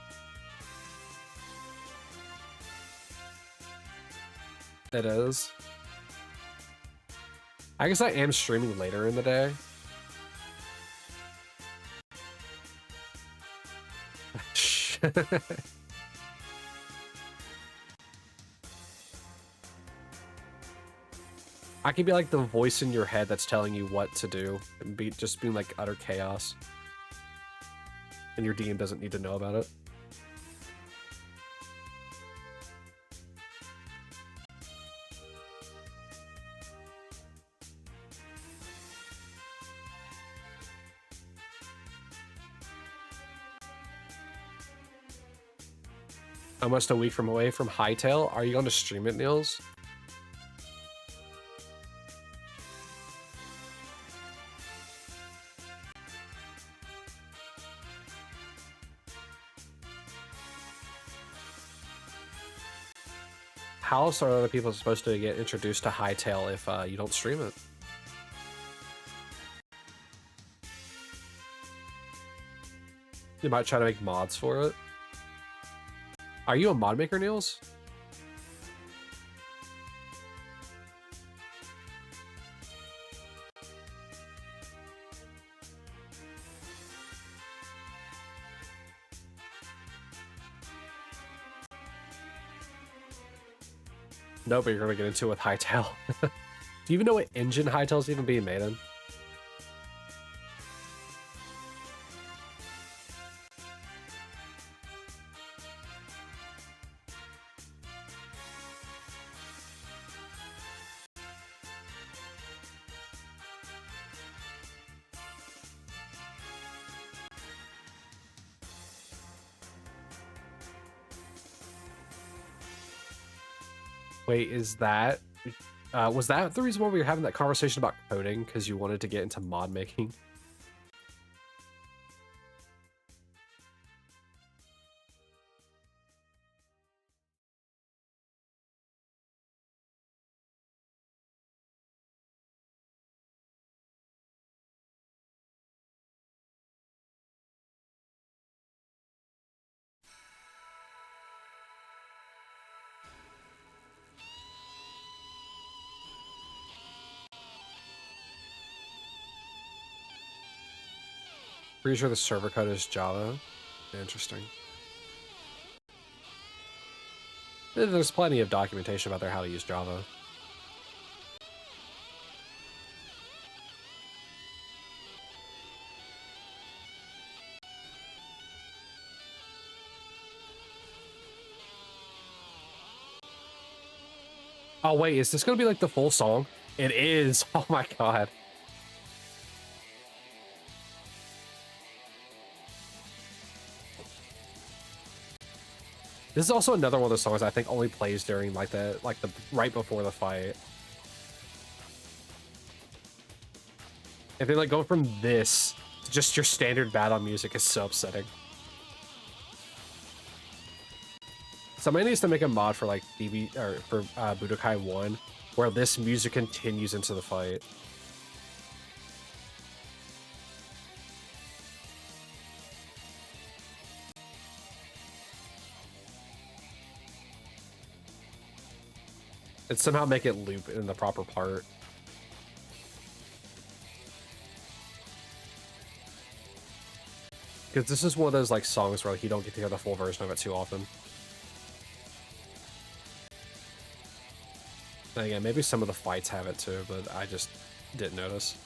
It is. I guess I am streaming later in the day. I can be like the voice in your head that's telling you what to do and be just being like utter chaos. And your DM doesn't need to know about it. Almost a week from away from Hytale. Are you going to stream it, Niels? How else are other people supposed to get introduced to Hytale if you don't stream it? You might try to make mods for it. Are you a mod maker, Niels? No, but you're gonna get into it with Hytale. Do you even know what engine Hytale's even being made in? Wait, is that... was that the reason why we were having that conversation about coding? Because you wanted to get into mod making? Pretty sure the server code is Java. Interesting. There's plenty of documentation about there how to use Java. Oh wait, is this gonna be like the full song? It is! Oh my god. This is also another one of those songs I think only plays during like the right before the fight. If they like go from this to just your standard battle music is so upsetting. Somebody needs to make a mod for like BB or for Budokai 1 where this music continues into the fight. And somehow make it loop in the proper part. Because this is one of those like songs where like, you don't get to hear the full version of it too often. And again, maybe some of the fights have it too, but I just didn't notice.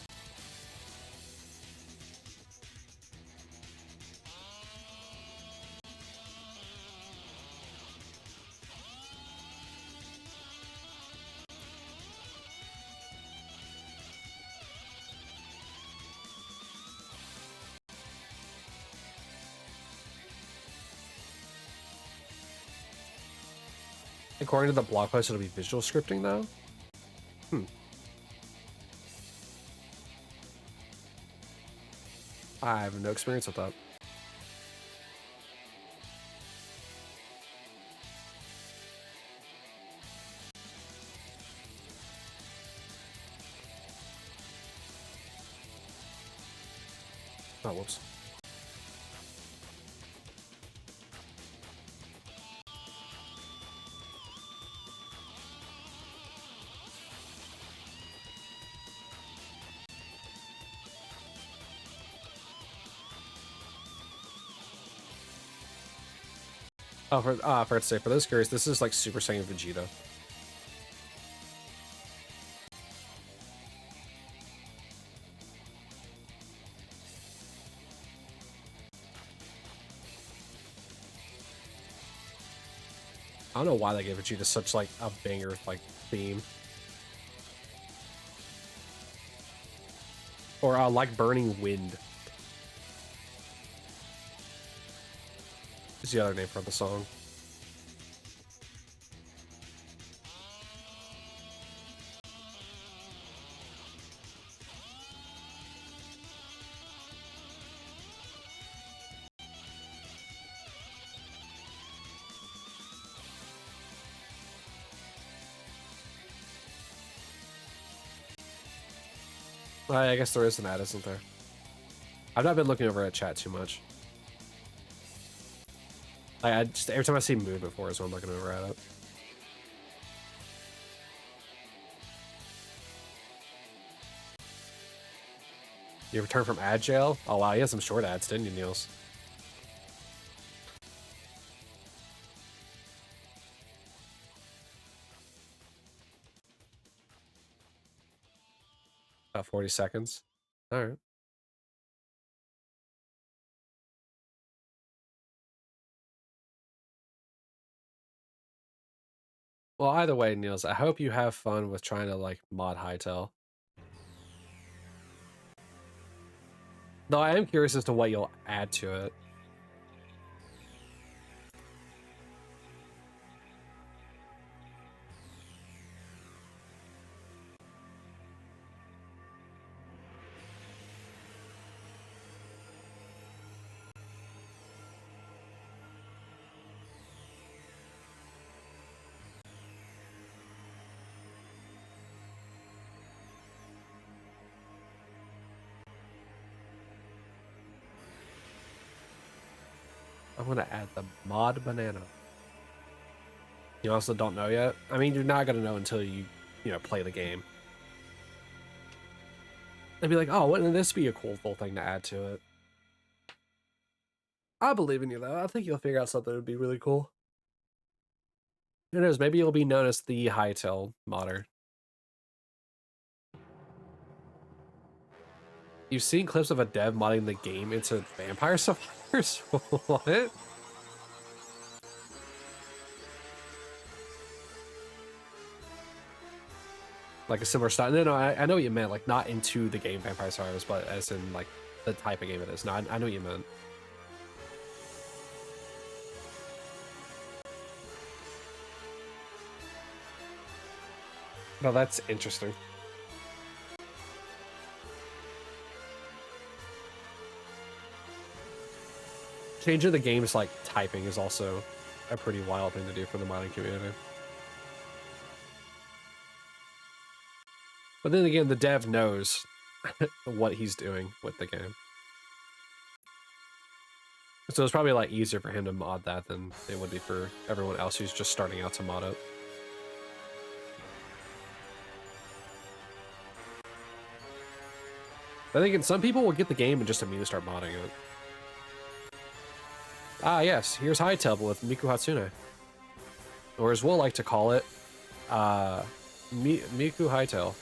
According to the blog post, it'll be visual scripting though. I have no experience with that. Oh, whoops. Oh, for to say, for those curious, this is like Super Saiyan Vegeta. I don't know why they gave Vegeta such like a banger like theme. Or like Burning Wind is the other name for the song. I guess there is an ad, isn't there? I've not been looking over at chat too much. I just every time I see movement before is when I'm looking over at it. You returned from ad jail? Oh wow, you had some short ads, didn't you, Niels? About 40 seconds. All right. Well, either way, Niels, I hope you have fun with trying to like mod Hytale. Though I am curious as to what you'll add to it. I'm gonna add the mod banana. You also don't know yet? I mean, you're not gonna know until you play the game. And be like, oh, wouldn't this be a cool little thing to add to it? I believe in you, though. I think you'll figure out something that would be really cool. Who knows? Maybe you'll be known as the Hytale modder. You've seen clips of a dev modding the game into Vampire Survivors? What? Like a similar style? No, I know what you meant. Like, not into the game Vampire Survivors, but as in, like, the type of game it is. No, I know what you meant. No, that's interesting. Changing the game's, like, typing is also a pretty wild thing to do for the modding community. But then again, the dev knows what he's doing with the game. So it's probably a lot easier for him to mod that than it would be for everyone else who's just starting out to mod it. I think some people will get the game and just immediately start modding it. Ah, yes, here's Hytale with Miku Hatsune. Or as we'll like to call it, Miku Hytale.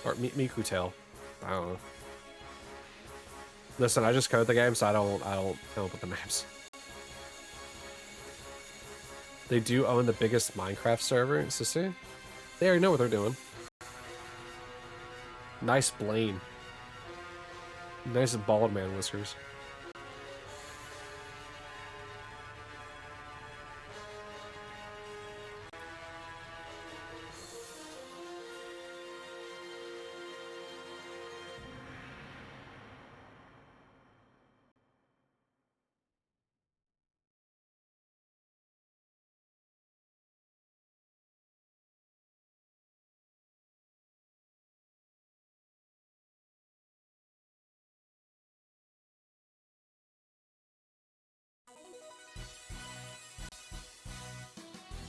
Or Miku Tail. I don't know. Listen, I just code the game, so I don't come up with the names. They do own the biggest Minecraft server in Sissy. They already know what they're doing. Nice Blaine. Nice bald man whiskers.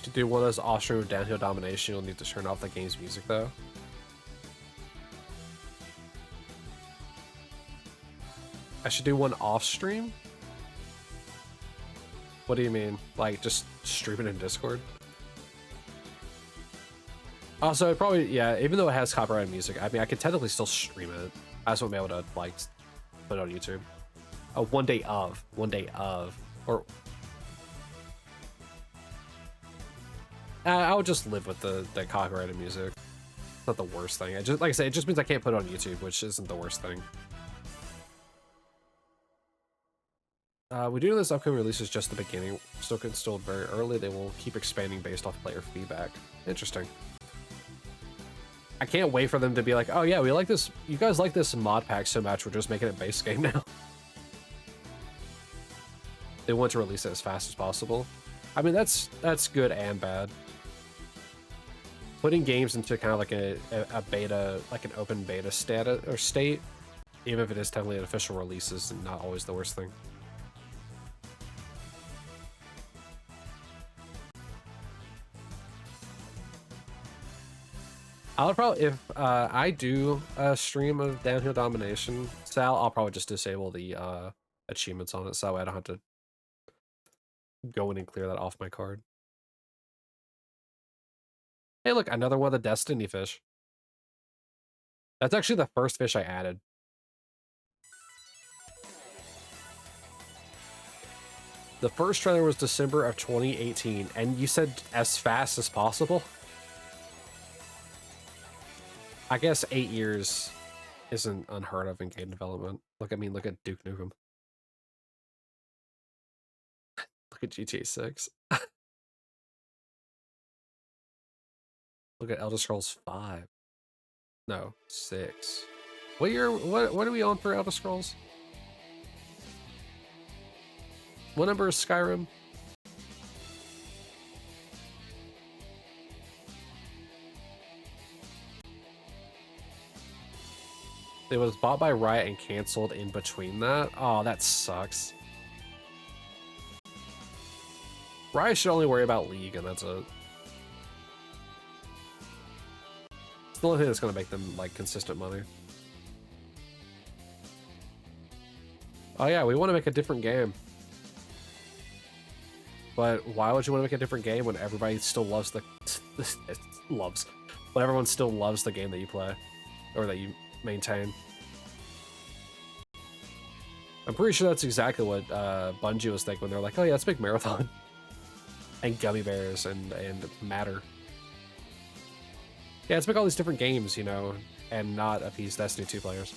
To do one of those off-stream downhill domination, you'll need to turn off the game's music, though. I should do one off-stream? What do you mean? Like, just stream it in Discord? Also, it probably, yeah, even though it has copyrighted music, I mean, I could technically still stream it. I just won't be able to, like, put it on YouTube. Oh, one day of, or... I would just live with the copyrighted music. It's not the worst thing. It just, like I said, it just means I can't put it on YouTube, which isn't the worst thing. We do know this upcoming release is just the beginning. Still installed very early. They will keep expanding based off player feedback. Interesting. I can't wait for them to be like, oh yeah, we like this. You guys like this mod pack so much, we're just making it base game now. They want to release it as fast as possible. I mean, that's good and bad. Putting games into kind of like a beta, like an open beta status or state, even if it is technically an official release, is not always the worst thing. I'll probably, if I do a stream of Downhill Domination, Sal, I'll probably just disable the achievements on it, so I don't have to go in and clear that off my card. Hey, look, another one of the Destiny fish. That's actually the first fish I added. The first trailer was December of 2018, and you said as fast as possible? I guess 8 years isn't unheard of in game development. Look, I mean, look at Duke Nukem. Look at GTA 6. Look at Elder Scrolls 5. No, 6. What year, what are we on for Elder Scrolls? What number is Skyrim? It was bought by Riot and canceled in between that. Oh, that sucks. Riot should only worry about League, and that's it. It's the only thing that's going to make them, like, consistent money. Oh yeah, we want to make a different game. But why would you want to make a different game when everybody still loves the... when everyone still loves the game that you play. Or that you maintain. I'm pretty sure that's exactly what Bungie was thinking when they're like, oh yeah, let's make Marathon. And Gummy Bears and Matter. Yeah, let's make all these different games, you know, and not appease Destiny 2 players.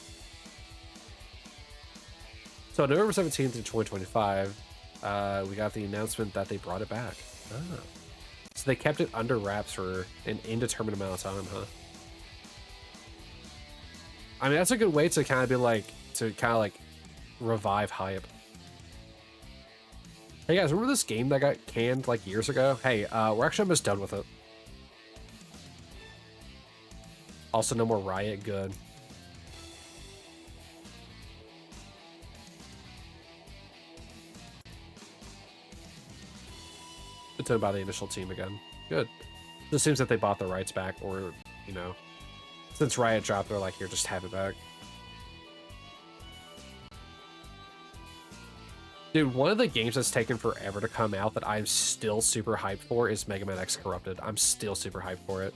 So November 17th to 2025, we got the announcement that they brought it back. Oh. So they kept it under wraps for an indeterminate amount of time, huh? I mean, that's a good way to kind of be like, revive hype. Hey guys, remember this game that got canned like years ago? Hey, we're actually almost done with it. Also, no more Riot, good. It's owned by the initial team again. Good. It seems that they bought the rights back, or, you know, since Riot dropped, they're like, here, just have it back. Dude, one of the games that's taken forever to come out that I'm still super hyped for is Mega Man X Corrupted. I'm still super hyped for it.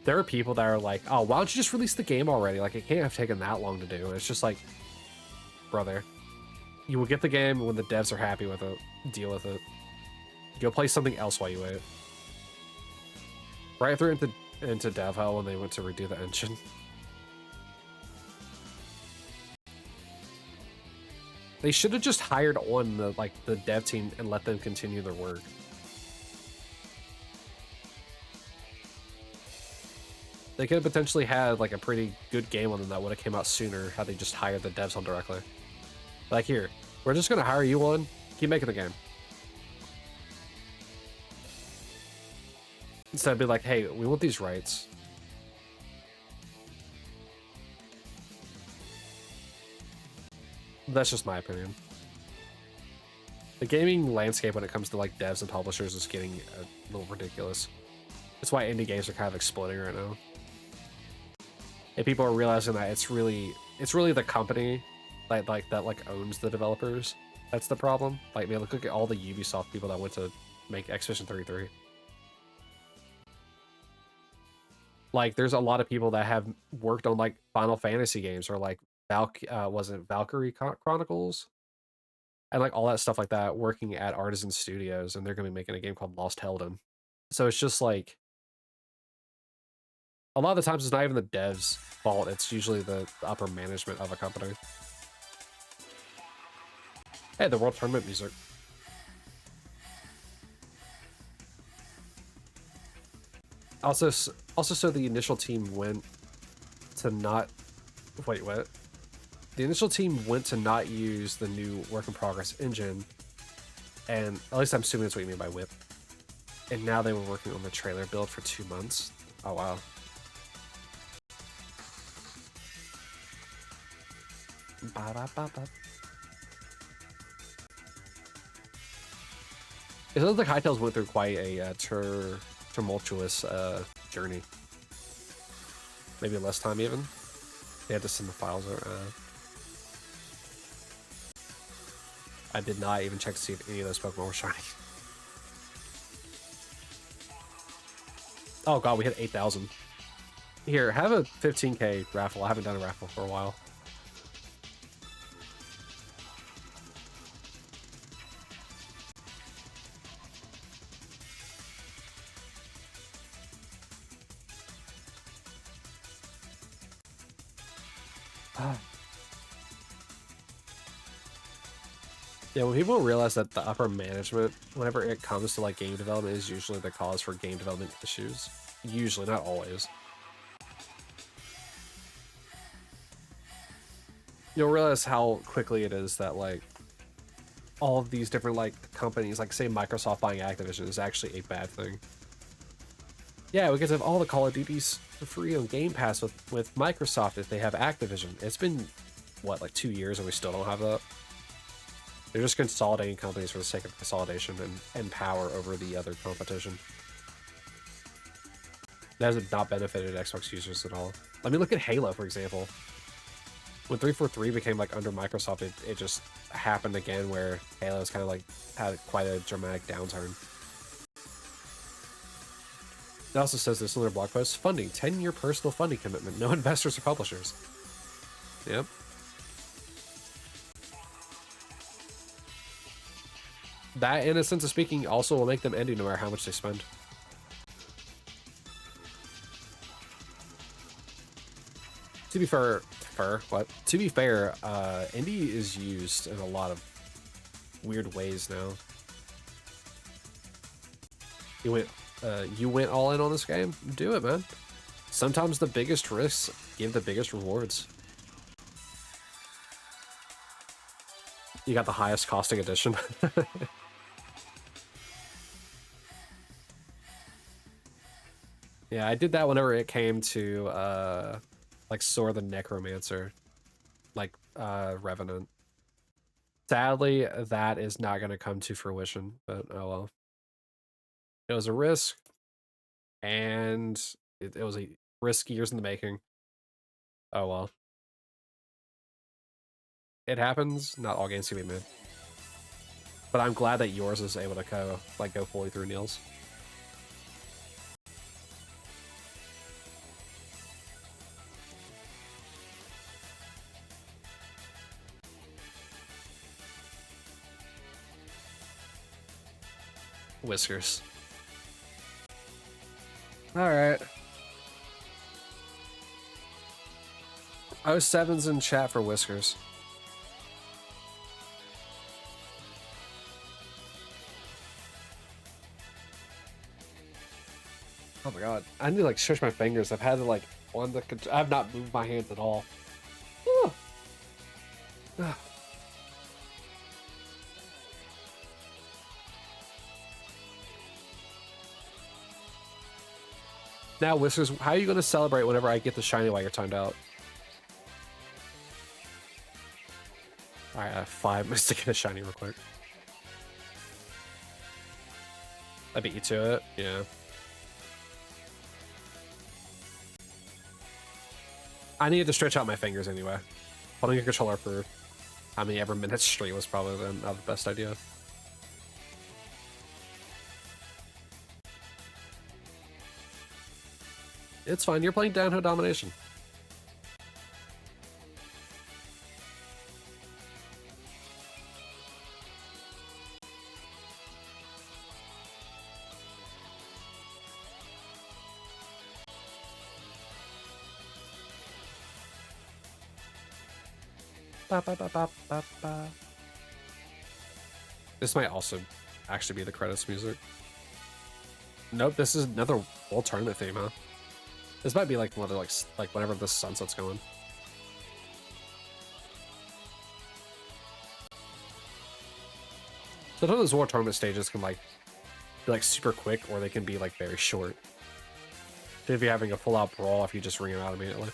There are people that are like, oh, why don't you just release the game already? Like, it can't have taken that long to do. And it's just like, brother, you will get the game when the devs are happy with it. Deal with it. Go play something else while you wait. Right through into dev hell when they went to redo the engine. They should have just hired on the dev team and let them continue their work. They could have potentially had like a pretty good game on them that would have came out sooner had they just hired the devs on directly. Like, here, we're just gonna hire you one, keep making the game. Instead of be like, hey, we want these rights. That's just my opinion. The gaming landscape when it comes to like devs and publishers is getting a little ridiculous. That's why indie games are kind of exploding right now. And people are realizing that it's really the company that owns the developers, That's the problem. Like, man, look at all the Ubisoft people that went to make Expedition 33. Like, there's a lot of people that have worked on like Final Fantasy games or like was it Valkyrie Chronicles? And like all that stuff like that, working at Artisan Studios, and they're gonna be making a game called Lost Helden. So it's just like a lot of the times it's not even the devs' fault, it's usually the upper management of a company. Hey, the World Tournament music. Also, so the initial team went to not... Wait, what? The initial team went to not use the new work in progress engine, and at least I'm assuming that's what you mean by whip. And now they were working on the trailer build for 2 months. Oh, wow. Ba-da-ba-ba. It sounds like Hytales went through quite a tumultuous journey. Maybe less time even. They had to send the files. I did not even check to see if any of those Pokemon were shiny. Oh god, we hit 8,000. Here, have a 15k raffle. I haven't done a raffle for a while. Yeah, when people realize that the upper management, whenever it comes to like game development, is usually the cause for game development issues. Usually, not always. You'll realize how quickly it is that like all of these different like companies, like say Microsoft buying Activision, is actually a bad thing. Yeah, we get to have all the Call of Duties for free on Game Pass with Microsoft if they have Activision. It's been, what, like 2 years and we still don't have that? They're just consolidating companies for the sake of consolidation and power over the other competition. That has not benefited Xbox users at all. I mean, look at Halo, for example. When 343 became like under Microsoft, it just happened again where Halo's kind of like had quite a dramatic downturn. It also says this in their blog post, funding, 10-year personal funding commitment, no investors or publishers. Yep. That, in a sense of speaking, also will make them indie no matter how much they spend. To be fair, To be fair, indie is used in a lot of weird ways now. You went all in on this game? Do it, man. Sometimes the biggest risks give the biggest rewards. You got the highest costing edition. Yeah, I did that whenever it came to like Sora the Necromancer, like Revenant. Sadly, that is not going to come to fruition, but oh well. It was a risk, and it was a risk years in the making. Oh well. It happens. Not all games can be made. But I'm glad that yours is able to go fully through Neil's. Whiskers. Alright. 07's in chat for Whiskers. Oh my god. I need to like stretch my fingers. I've had to like I have not moved my hands at all. Now, Whiskers, how are you going to celebrate whenever I get the shiny while you're timed out? Alright, I have 5 minutes to get a shiny real quick. I beat you to it, yeah. I needed to stretch out my fingers anyway. Holding your controller for I mean, every minute straight was probably not the best idea. It's fine. You're playing Downhill Domination. Ba, ba, ba, ba, ba, ba. This might also actually be the credits music. Nope, this is another World Tournament theme, huh? This might be like one of the, like whenever the sunset's going. Sometimes those World Tournament stages can like be like super quick, or they can be like very short. If you're having a full-out brawl, if you just ring them out immediately.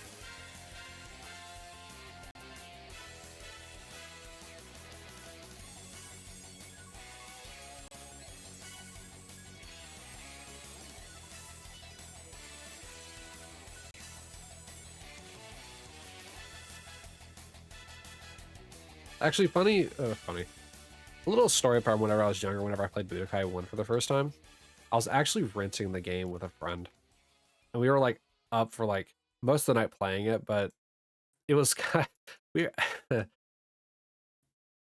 Actually, funny. A little story part whenever I was younger, whenever I played Budokai 1 for the first time, I was actually renting the game with a friend. And we were like up for like most of the night playing it, but it was kind of,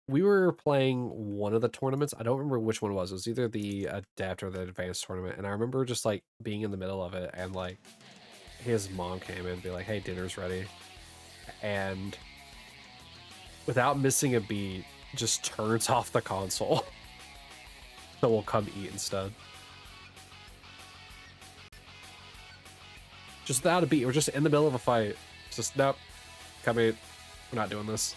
we were playing one of the tournaments. I don't remember which one it was. It was either the Adept or the Advanced tournament. And I remember just like being in the middle of it, and like his mom came in and be like, "Hey, dinner's ready." And without missing a beat, just turns off the console. So we'll come eat instead. Just without a beat. We're just in the middle of a fight. Just, nope. Come eat. We're not doing this.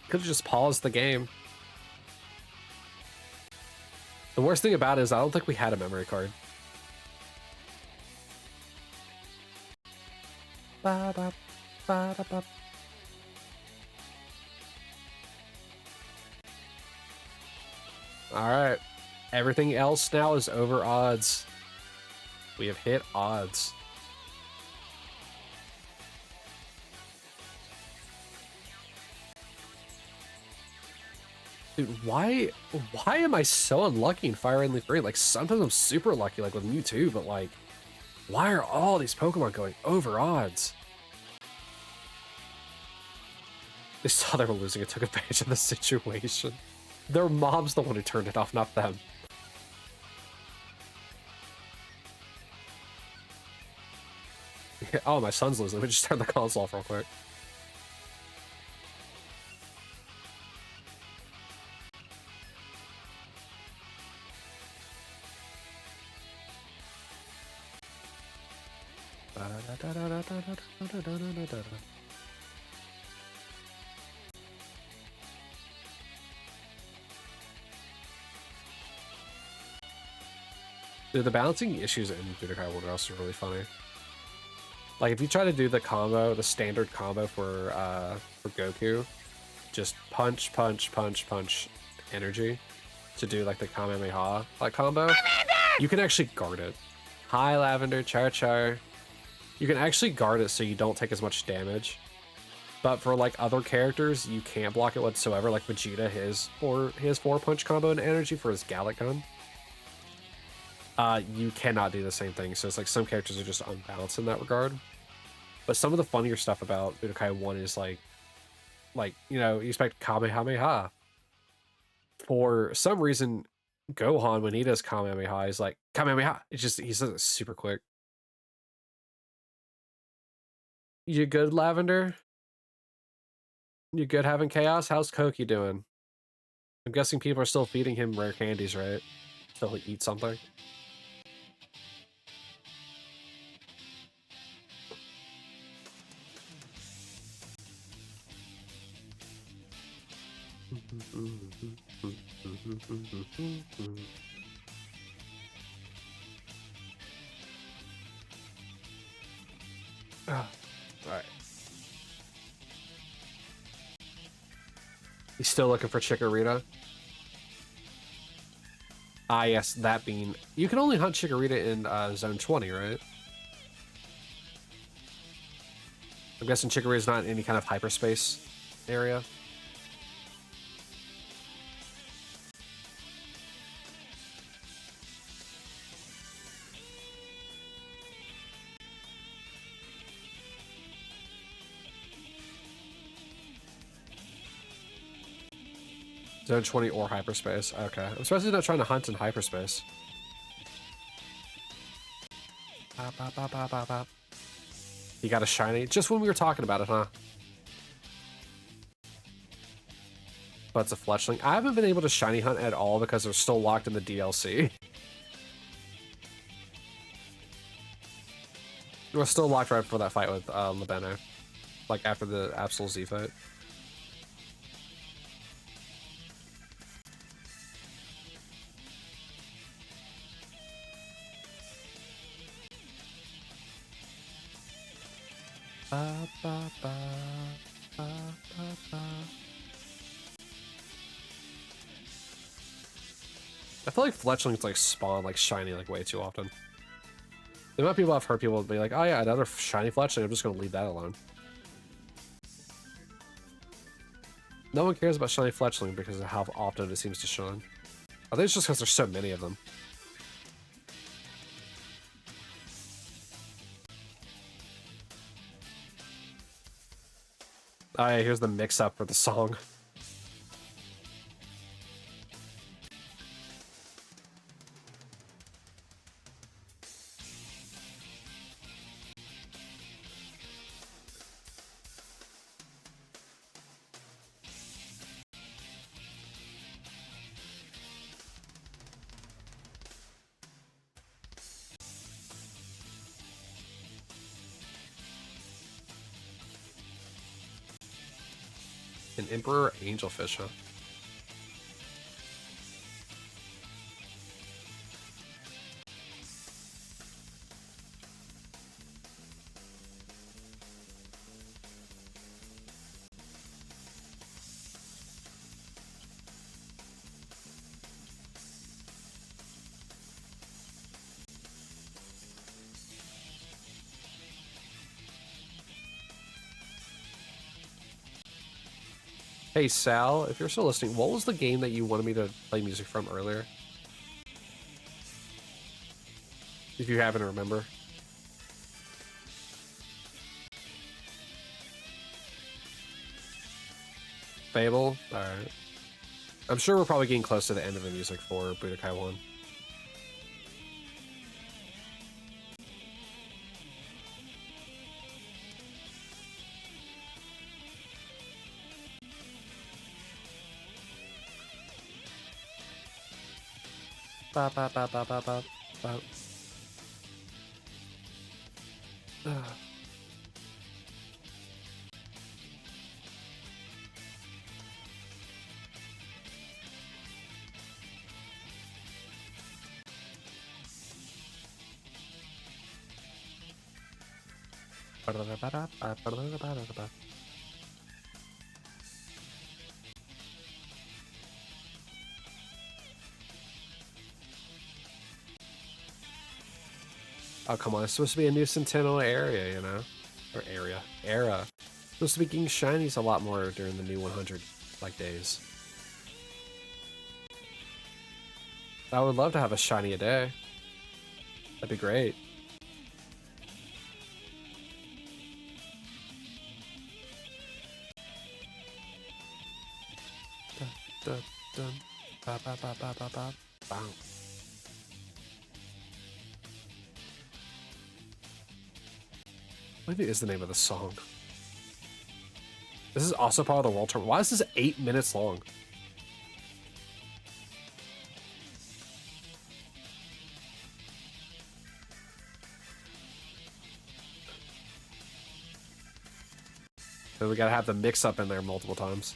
Could have just paused the game. The worst thing about it is I don't think we had a memory card. Ba, ba, ba, da, ba. Alright. Everything else now is over odds. We have hit odds. Dude, why am I so unlucky in Fire and Leaf Green? Like, sometimes I'm super lucky, like with Mewtwo, but like, why are all these Pokemon going over odds? They saw they were losing and took advantage of the situation. Their mom's the one who turned it off, not them. Oh, my son's losing. Let me just turn the console off real quick. Dude, the balancing issues in Budokai 1 are also really funny. Like, if you try to do the combo, the standard combo for Goku, just punch, punch, punch, punch energy to do like the Kamehameha like combo, you can actually guard it. Hi, Lavender, Char Char. You can actually guard it so you don't take as much damage. But for like other characters, you can't block it whatsoever. Like Vegeta, his 4-punch combo and energy for his Gallic gun. You cannot do the same thing. So it's like some characters are just unbalanced in that regard. But some of the funnier stuff about Budokai 1 is like, you know, you expect Kamehameha. For some reason, Gohan, when he does Kamehameha, is like, Kamehameha. It's just, he says it super quick. You good, Lavender? You good having chaos? How's Koki doing? I'm guessing people are still feeding him rare candies, right? Till he eats something. All right. He's still looking for Chikorita. Ah, yes, that bean. You can only hunt Chikorita in Zone 20, right? I'm guessing Chikorita's not in any kind of hyperspace area. Zone 20 or hyperspace. Okay. I'm surprised he's not trying to hunt in hyperspace. Bop, bop, bop, bop, bop, bop. You got a shiny? Just when we were talking about it, huh? But it's a fletchling. I haven't been able to shiny hunt at all because they're still locked in the DLC. We're still locked right before that fight with Labeno. Like after the Absol Z fight. Ba, ba, ba, ba, ba, ba. I feel like fletchlings like spawn like shiny like way too often. The amount of people I've heard people be like, oh yeah, another shiny fletchling, I'm just gonna leave that alone. No one cares about shiny fletchling because of how often it seems to shine. I think it's just because there's so many of them. Oh yeah, here's the mix-up for the song. An Emperor Angelfish, huh? Hey Sal, if you're still listening, what was the game that you wanted me to play music from earlier? If you happen to remember. Fable? Alright. I'm sure we're probably getting close to the end of the music for Budokai 1. Ba ba ba ba ba ba ba. Oh, come on. It's supposed to be a new Centennial area, you know? Or area. Era. It's supposed to be getting shinies a lot more during the new 100, like, days. I would love to have a shiny a day. That'd be great. Dun, dun, dun. Ba, ba, ba, ba, ba, ba. Bow. What is the name of the song? This is also part of the world tour. Why is this 8 minutes long? So we gotta have the mix up in there multiple times.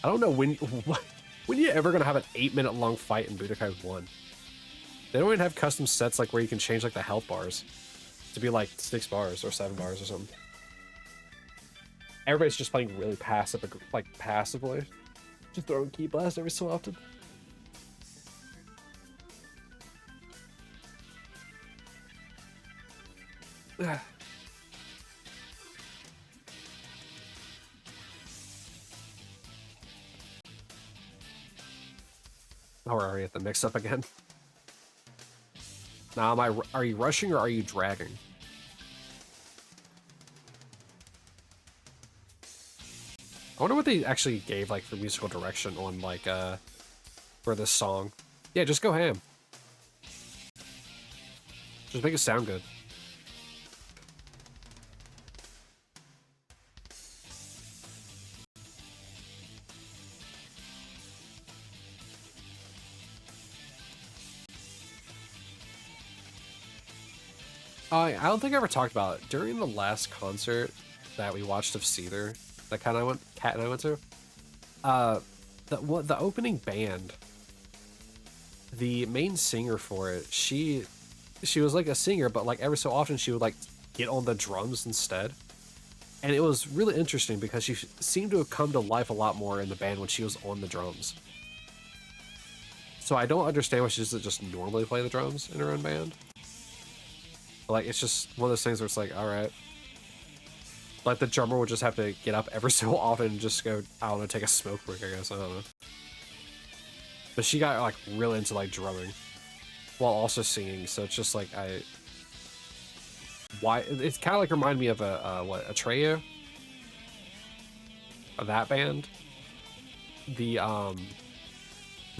I don't know when you ever gonna have an 8-minute long fight in Budokai 1. They don't even have custom sets like where you can change like the health bars to be like 6 bars or 7 bars or something. Everybody's just playing really passive, like passively. Just throwing key blast every so often. we're already at the mix-up again. Now, are you rushing or are you dragging? I wonder what they actually gave, like, for musical direction on, like, for this song. Yeah, just go ham. Just make it sound good. I don't think I ever talked about it. During the last concert that we watched of Seether, that Kat and I went to, the opening band, the main singer for it, she was like a singer, but like every so often she would like get on the drums instead. And it was really interesting because she seemed to have come to life a lot more in the band when she was on the drums. So I don't understand why she doesn't just normally play the drums in her own band. Like, it's just one of those things where it's like, alright. Like, the drummer would just have to get up every so often and just go, I don't know, take a smoke break, I guess, I don't know. But she got, like, really into, like, drumming. While also singing, so it's just like, why, it's kind of like remind me of a trio? Of that band. The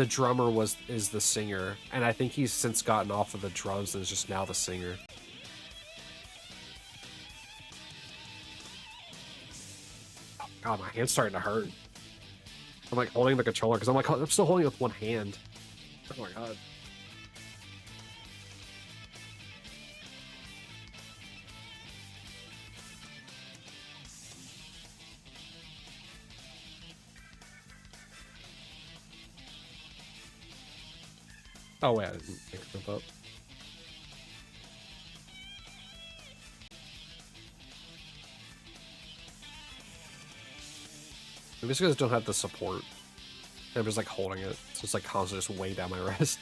drummer is the singer, and I think he's since gotten off of the drums and is just now the singer. God, my hand's starting to hurt. I'm like holding the controller because I'm still holding it with one hand. Oh my god. Oh wait, I didn't pick it up. Maybe it's because I don't have the support. I'm just like holding it, so it's like constantly just way down my wrist.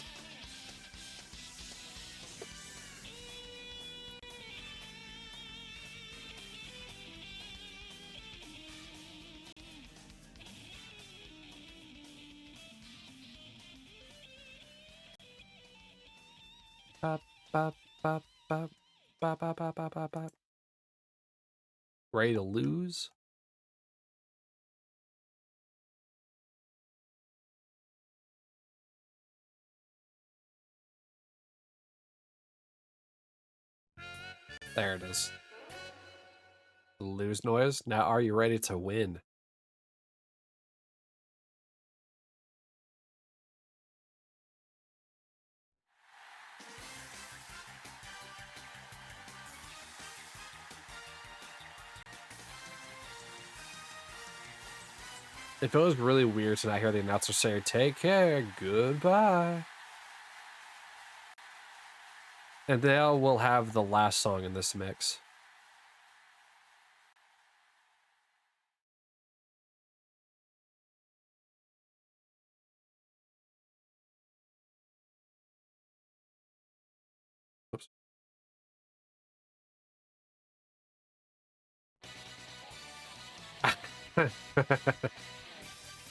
Bop, bop, bop, bop, bop, bop, bop, bop, bop, bop. Ready to lose? There it is. The lose noise. Now are you ready to win? It feels really weird to not hear the announcer say, "Take care, goodbye." And now we'll have the last song in this mix. Oops. Of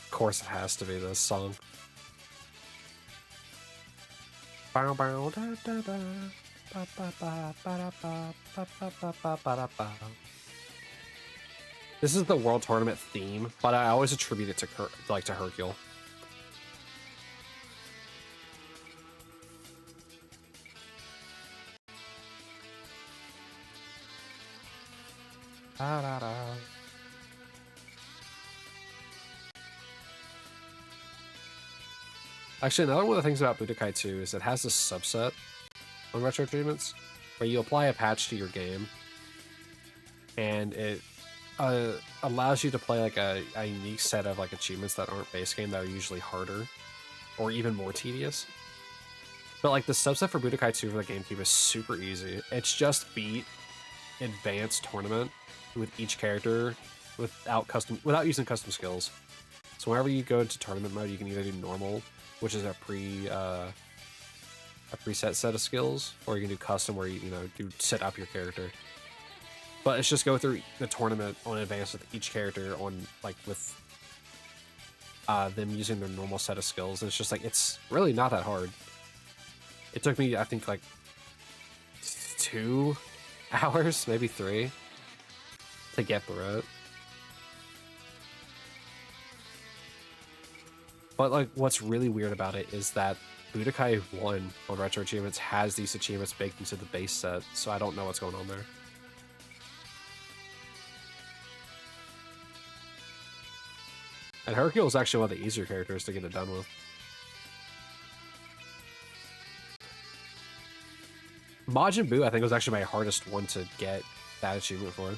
course it has to be this song. This is the World Tournament theme, but I always attribute it to to Hercule. Actually, another one of the things about Budokai 2 is it has this subset on retro achievements where you apply a patch to your game and it allows you to play like a unique set of like achievements that aren't base game that are usually harder or even more tedious. But like the subset for Budokai 2 for the GameCube is super easy. It's just beat advanced tournament with each character without using custom skills. So whenever you go into tournament mode, you can either do normal, which is a preset set of skills, or you can do custom where you do set up your character. But it's just go through the tournament on advanced with each character on like with them using their normal set of skills. And it's just like, it's really not that hard. It took me, I think, like 2 hours, maybe 3, to get through it. But like, what's really weird about it is that Budokai 1 on Retro Achievements has these achievements baked into the base set, so I don't know what's going on there. And Hercule is actually one of the easier characters to get it done with. Majin Buu, I think, was actually my hardest one to get that achievement for.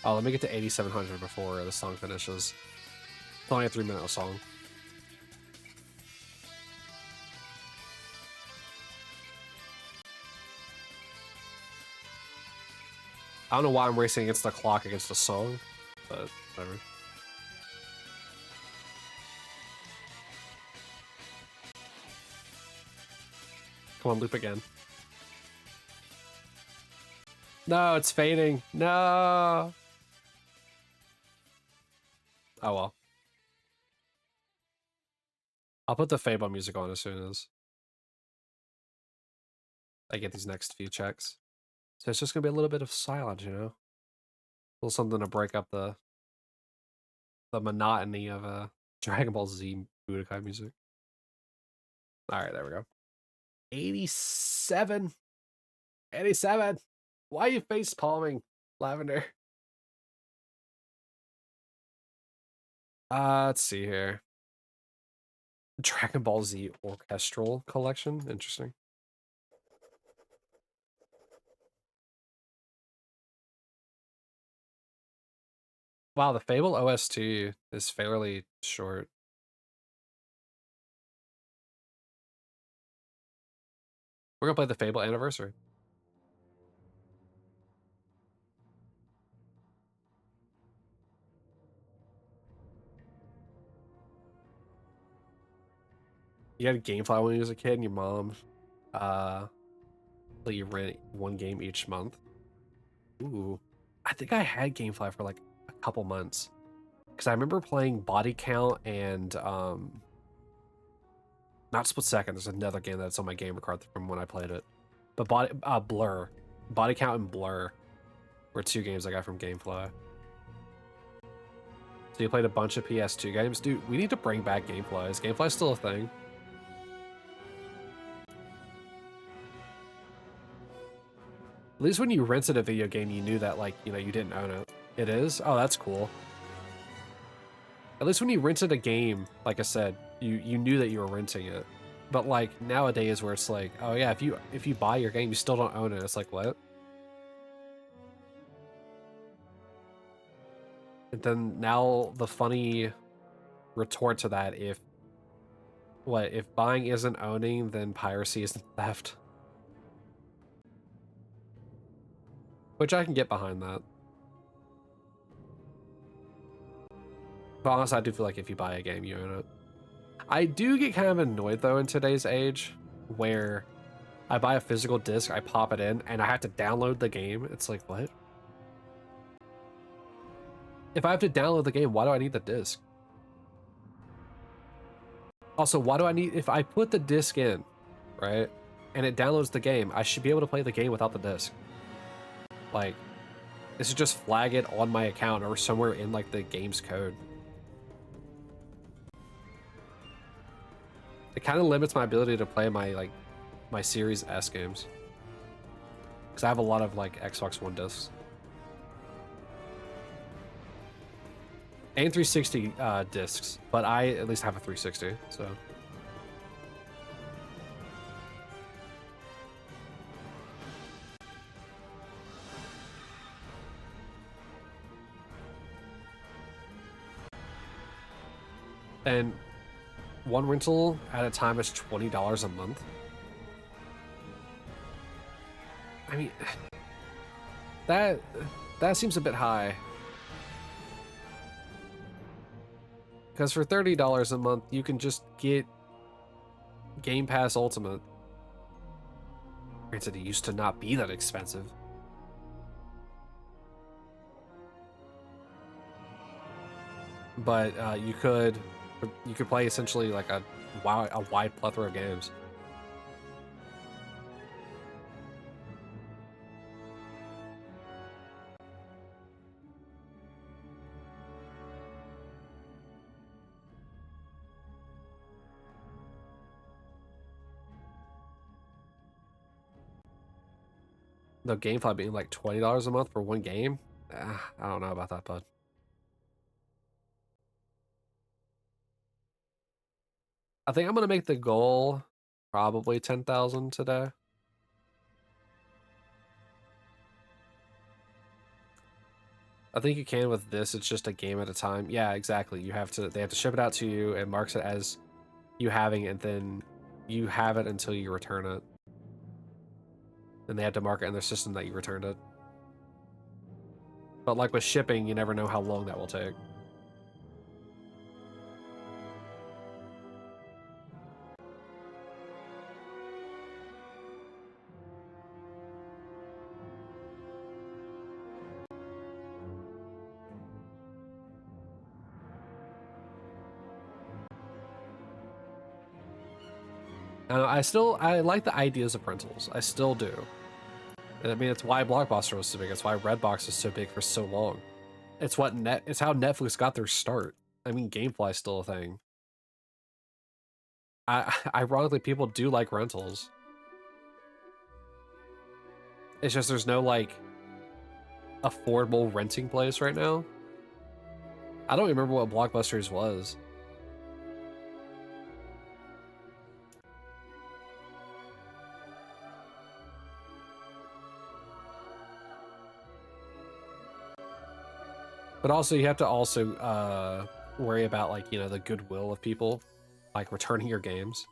Oh, let me get to 8,700 before the song finishes. It's only a 3-minute song. I don't know why I'm racing against the clock against the song, but whatever. Come on, loop again. No, it's fading. No. Oh well. I'll put the Fable music on as soon as I get these next few checks. So it's just gonna be a little bit of silence, you know? A little something to break up the monotony of Dragon Ball Z Budokai music. Alright, there we go. 87. 87. Why are you face palming, Lavender? Let's see here. Dragon Ball Z Orchestral Collection. Interesting. Wow, the Fable OST is fairly short. We're gonna play the Fable Anniversary. You had a GameFly when you was a kid, and your mom let you rent 1 game each month. Ooh, I think I had GameFly for like a couple months, because I remember playing Body Count and not Split Second. There's another game that's on my gamer card from when I played it, but Blur, Body Count and Blur were 2 games I got from GameFly. So you played a bunch of PS2 games, dude. We need to bring back GameFly. Is GameFly still a thing? At least when you rented a video game, you knew that, like, you know, you didn't own it. It is? Oh, that's cool. At least when you rented a game, like I said, you knew that you were renting it. But like nowadays where it's like, oh yeah, if you buy your game, you still don't own it. It's like, what? And then now the funny retort to that, if buying isn't owning, then piracy isn't theft. Which I can get behind that. But honestly, I do feel like if you buy a game, you own it. I do get kind of annoyed though in today's age, where I buy a physical disc, I pop it in, and I have to download the game. It's like, what? If I have to download the game, why do I need the disc? Also, why do I need, if I put the disc in, right, and it downloads the game, I should be able to play the game without the disc. Like, is to just flag it on my account or somewhere in like the game's code. It kind of limits my ability to play my Series S games, because I have a lot of like Xbox One discs and 360 discs, but I at least have a 360, so. And one rental at a time is $20 a month. I mean, that seems a bit high. Because for $30 a month, you can just get Game Pass Ultimate. Granted, it used to not be that expensive. But you could play essentially like a wide plethora of games. The GameFly being like $20 a month for one game, I don't know about that, bud. I think I'm gonna make the goal probably 10,000 today. I think you can with this. It's just a game at a time. Yeah, exactly. They have to ship it out to you. It marks it as you having it, and then you have it until you return it. And they have to mark it in their system that you returned it. But like with shipping, you never know how long that will take. I like the ideas of rentals. I still do. I mean, it's why Blockbuster was so big. It's why Redbox was so big for so long. It's how Netflix got their start. I mean, GameFly is still a thing. Ironically, people do like rentals. It's just there's no like affordable renting place right now. I don't remember what Blockbusters was. But also, you have to also worry about like, you know, the goodwill of people like returning your games.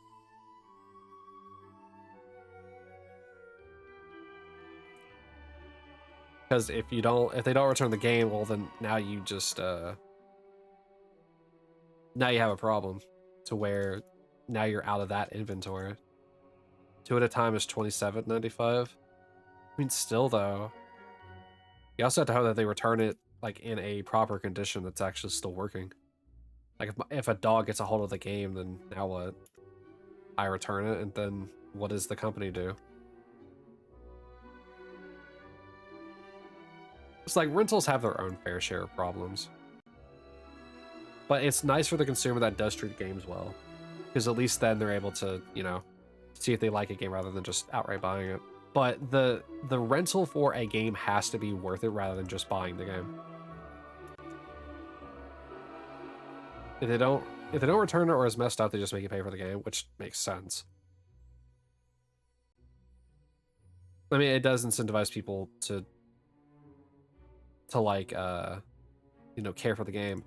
Because if they don't return the game, well then now you just now you have a problem to where now you're out of that inventory. 2 at a time is $27.95. I mean, still though, you also have to hope that they return it like in a proper condition that's actually still working. Like if a dog gets a hold of the game, then now what? I return it, and then what does the company do? It's like rentals have their own fair share of problems. But it's nice for the consumer that does treat games well. Because at least then they're able to, you know, see if they like a game rather than just outright buying it. But the rental for a game has to be worth it rather than just buying the game. If they don't return it or is messed up, they just make you pay for the game, which makes sense. I mean, it does incentivize people to like you know, care for the game.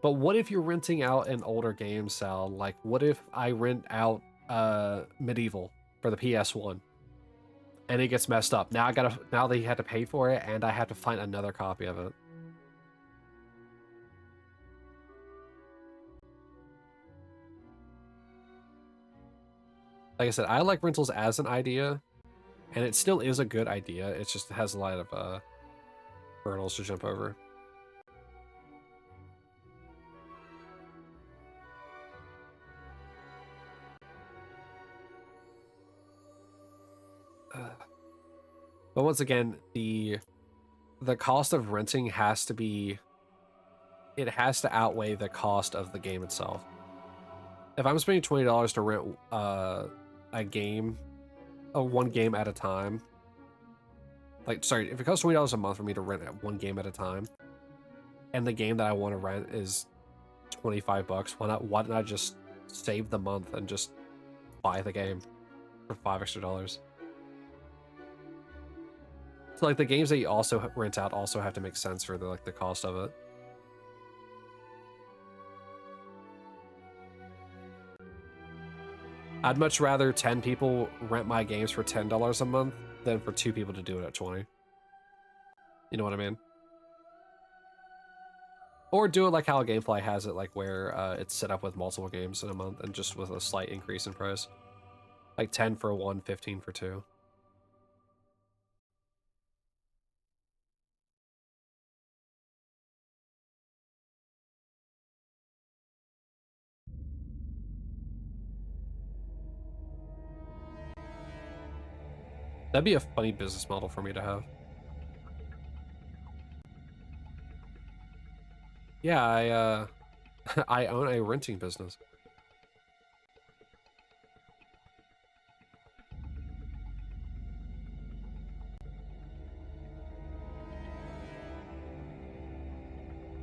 But what if you're renting out an older game, Sal? Like, what if I rent out Medieval for the PS1 and it gets messed up? Now they had to pay for it, and I have to find another copy of it. Like I said, I like rentals as an idea, and it still is a good idea. It just has a lot of hurdles to jump over. But once again, the the cost of renting has to be, it has to outweigh the cost of the game itself. If I'm spending $20 to rent a game, one game at a time, like, sorry, if it costs $20 a month for me to rent one game at a time, and the game that I want to rent is $25, why don't I just save the month and just buy the game for $5 extra? So like the games that you also rent out also have to make sense for the cost of it. I'd much rather 10 people rent my games for $10 a month than for 2 people to do it at 20. You know what I mean? Or do it like how Gamefly has it, like where it's set up with multiple games in a month and just with a slight increase in price. Like 10 for one, 15 for two. That'd be a funny business model for me to have. Yeah, I I own a renting business.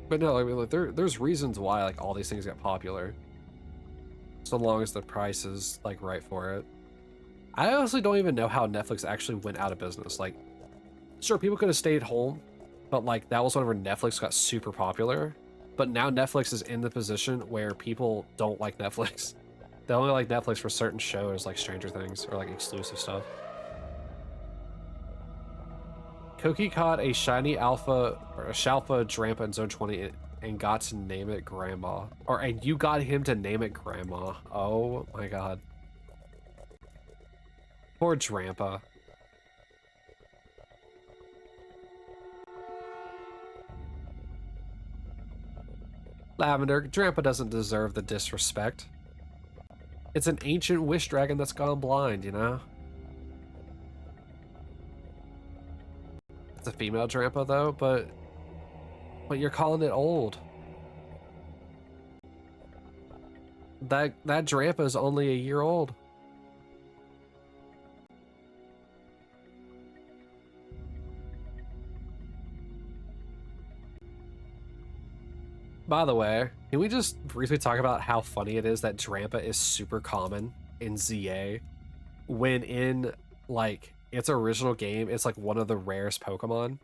But no, I mean, like, there's reasons why like all these things get popular. So long as the price is like right for it. I honestly don't even know how Netflix actually went out of business. Like, sure, people could have stayed home, but like that was whenever Netflix got super popular. But now Netflix is in the position where people don't like Netflix. They only like Netflix for certain shows like Stranger Things or like exclusive stuff. Koki caught a shiny alpha or a Shalfa Drampa in Zone 20 and got to name it Grandma. And you got him to name it Grandma. Oh my god. Poor Drampa. Lavender, Drampa doesn't deserve the disrespect. It's an ancient wish dragon that's gone blind, you know? It's a female Drampa though, but you're calling it old. That Drampa is only a year old. By the way, can we just briefly talk about how funny it is that Drampa is super common in ZA when in like its original game it's like one of the rarest Pokemon?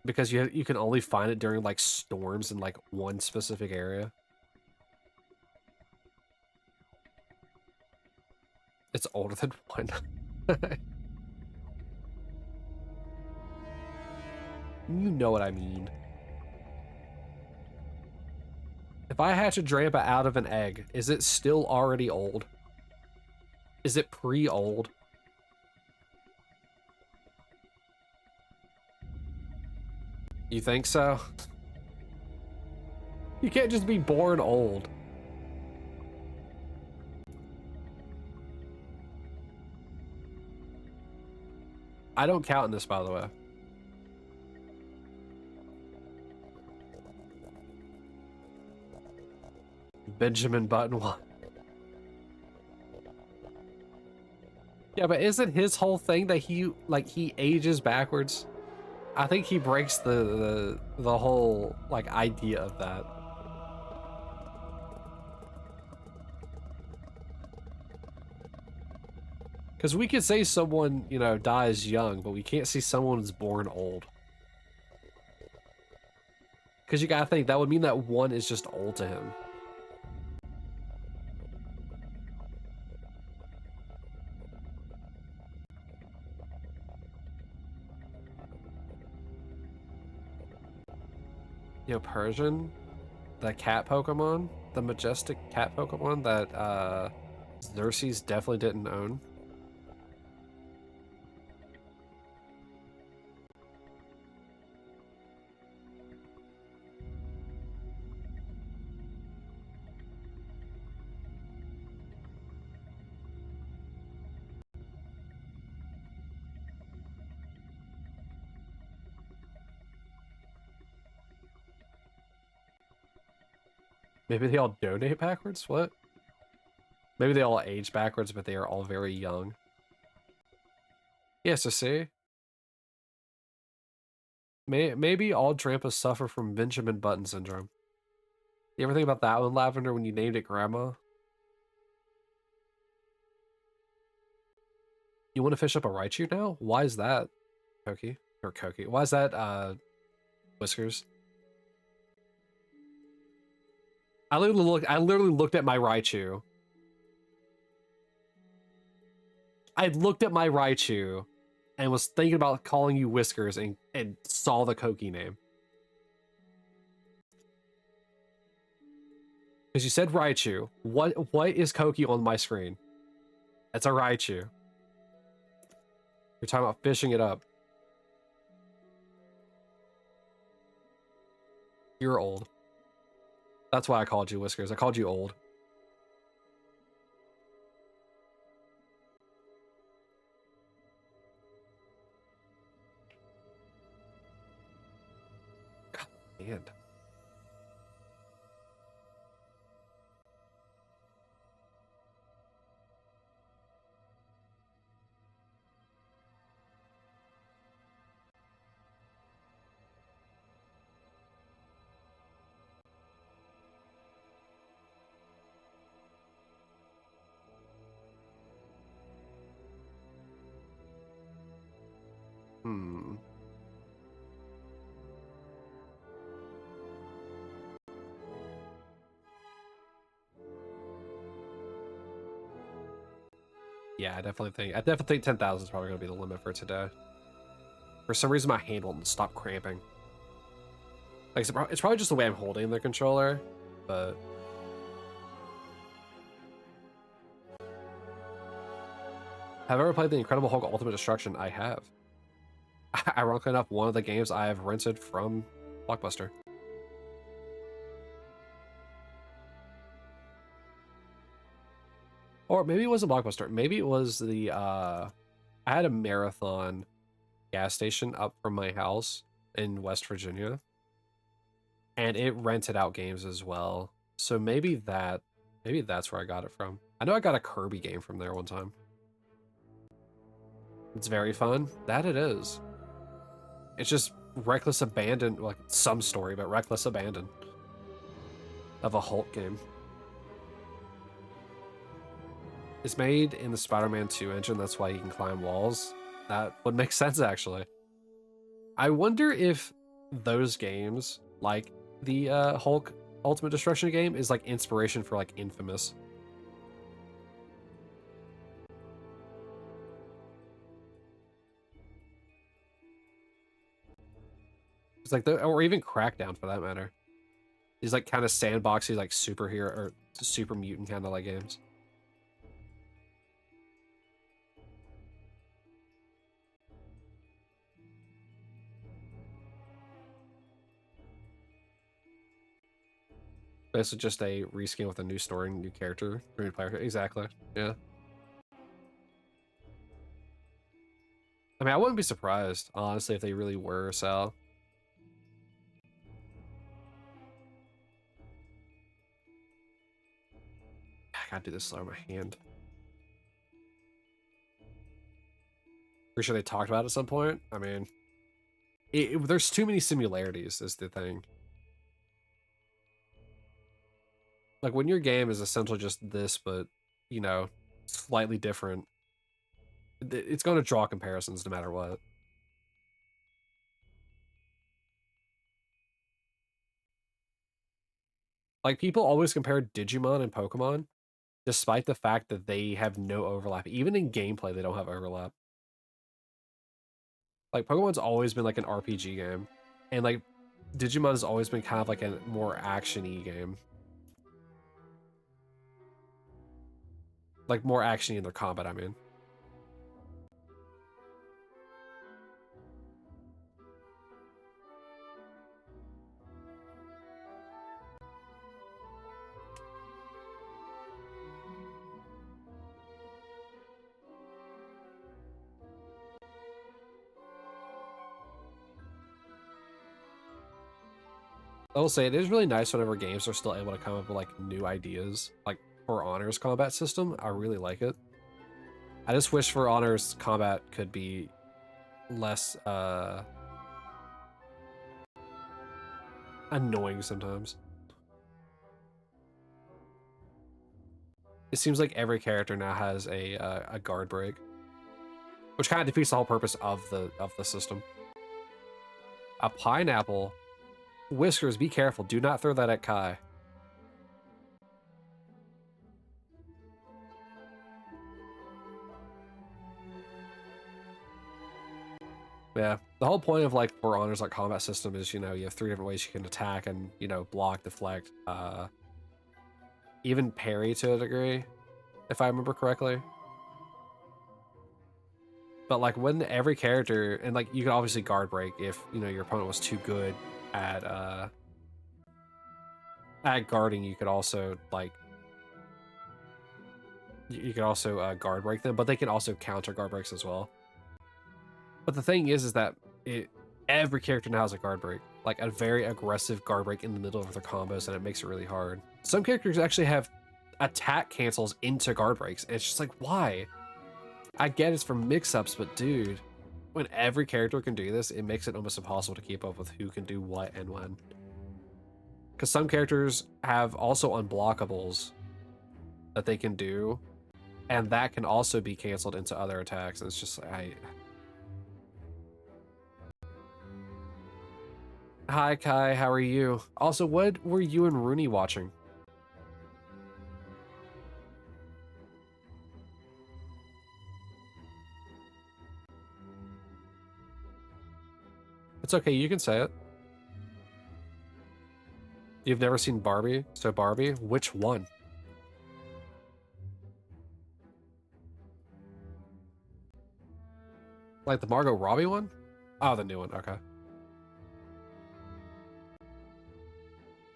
Because you can only find it during like storms in like one specific area. It's older than one. You know what I mean. If I hatch a Drampa out of an egg, is it still already old? Is it pre-old? You think so? You can't just be born old. I don't count in this, by the way. Benjamin Button one. Yeah, but isn't his whole thing that he ages backwards? I think he breaks the whole like idea of that. Because we could say someone, you know, dies young, but we can't say someone's born old. Because you gotta think, that would mean that one is just old to him. You know, Persian, the cat Pokemon, the majestic cat Pokemon that Xerxes definitely didn't own. Maybe they all donate backwards? What? Maybe they all age backwards, but they are all very young. Yeah, so see? Maybe all Drampas suffer from Benjamin Button syndrome. You ever think about that one, Lavender, when you named it Grandma? You want to fish up a Raichu now? Why is that, Koki? Or Koki? Why is that, Whiskers? I literally looked at my Raichu. I looked at my Raichu and was thinking about calling you Whiskers and saw the Koki name. Because you said Raichu. What is Koki on my screen? It's a Raichu. You're talking about fishing it up. You're old. That's why I called you Whiskers. I called you old. God, man. Hmm. Yeah, I definitely think 10,000 is probably gonna be the limit for today. For some reason, my hand won't stop cramping. Like, it's probably just the way I'm holding the controller, but have I ever played the Incredible Hulk Ultimate Destruction? I have. Ironically enough, one of the games I have rented from Blockbuster. Or maybe it wasn't Blockbuster. Maybe it was the, I had a Marathon gas station up from my house in West Virginia. And it rented out games as well. So maybe that's where I got it from. I know I got a Kirby game from there one time. It's very fun. That it is. It's just reckless abandon, like some story, but reckless abandon of a Hulk game. It's made in the Spider-Man 2 engine, that's why you can climb walls. That would make sense, actually. I wonder if those games, like the Hulk Ultimate Destruction game, is like inspiration for like Infamous. It's like or even Crackdown for that matter. These like kind of sandboxy, like superhero or super mutant kind of like games. This is just a reskin with a new story and new character, new player. Exactly. Yeah. I mean, I wouldn't be surprised, honestly, if they really were, Sal. I gotta do this slow, my hand. Pretty sure they talked about it at some point. I mean, there's too many similarities, is the thing. Like, when your game is essentially just this, but, you know, slightly different, it's going to draw comparisons no matter what. Like, people always compare Digimon and Pokemon, despite the fact that they have no overlap. Even in gameplay, they don't have overlap. Like, Pokemon's always been, like, an RPG game. And, like, Digimon has always been kind of, like, a more action-y game. Like, more action-y in their combat, I mean. I will say it is really nice whenever games are still able to come up with like new ideas, like For Honor's combat system. I really like it. I just wish For Honor's combat could be less annoying sometimes. It seems like every character now has a guard break, which kind of defeats the whole purpose of the system. A pineapple. Whiskers, be careful. Do not throw that at Kai. Yeah, the whole point of like For Honor's like combat system is, you know, you have 3 different ways you can attack and, you know, block, deflect, even parry to a degree, if I remember correctly. But like when every character, and like you can obviously guard break if, you know, your opponent was too good at guarding. You could also like you could also guard break them, but they can also counter guard breaks as well. But the thing is that every character now has a guard break, like a very aggressive guard break in the middle of their combos, and it makes it really hard. Some characters actually have attack cancels into guard breaks, and it's just like, why? I get it's for mix-ups, but dude, when every character can do this, it makes it almost impossible to keep up with who can do what and when. Because some characters have also unblockables that they can do, and that can also be canceled into other attacks, and it's just like, Hi Kai, how are you? Also, what were you and Rooney watching? It's okay, you can say it. You've never seen Barbie? So Barbie, which one? Like the Margot Robbie one? Oh, the new one, okay.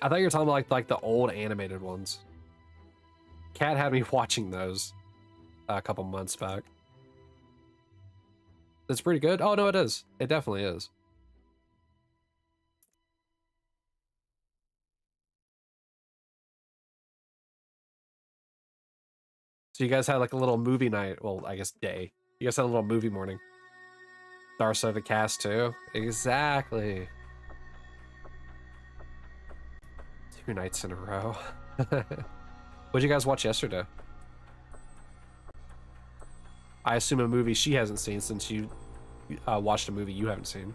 I thought you were talking about like the old animated ones. Kat had me watching those a couple months back. It's pretty good. Oh no, it is. It definitely is. So you guys had like a little movie night. Well, I guess day. You guys had a little movie morning. Darso the cast too. Exactly. 2 nights in a row. What'd you guys watch yesterday? I assume a movie she hasn't seen since you watched a movie you haven't seen.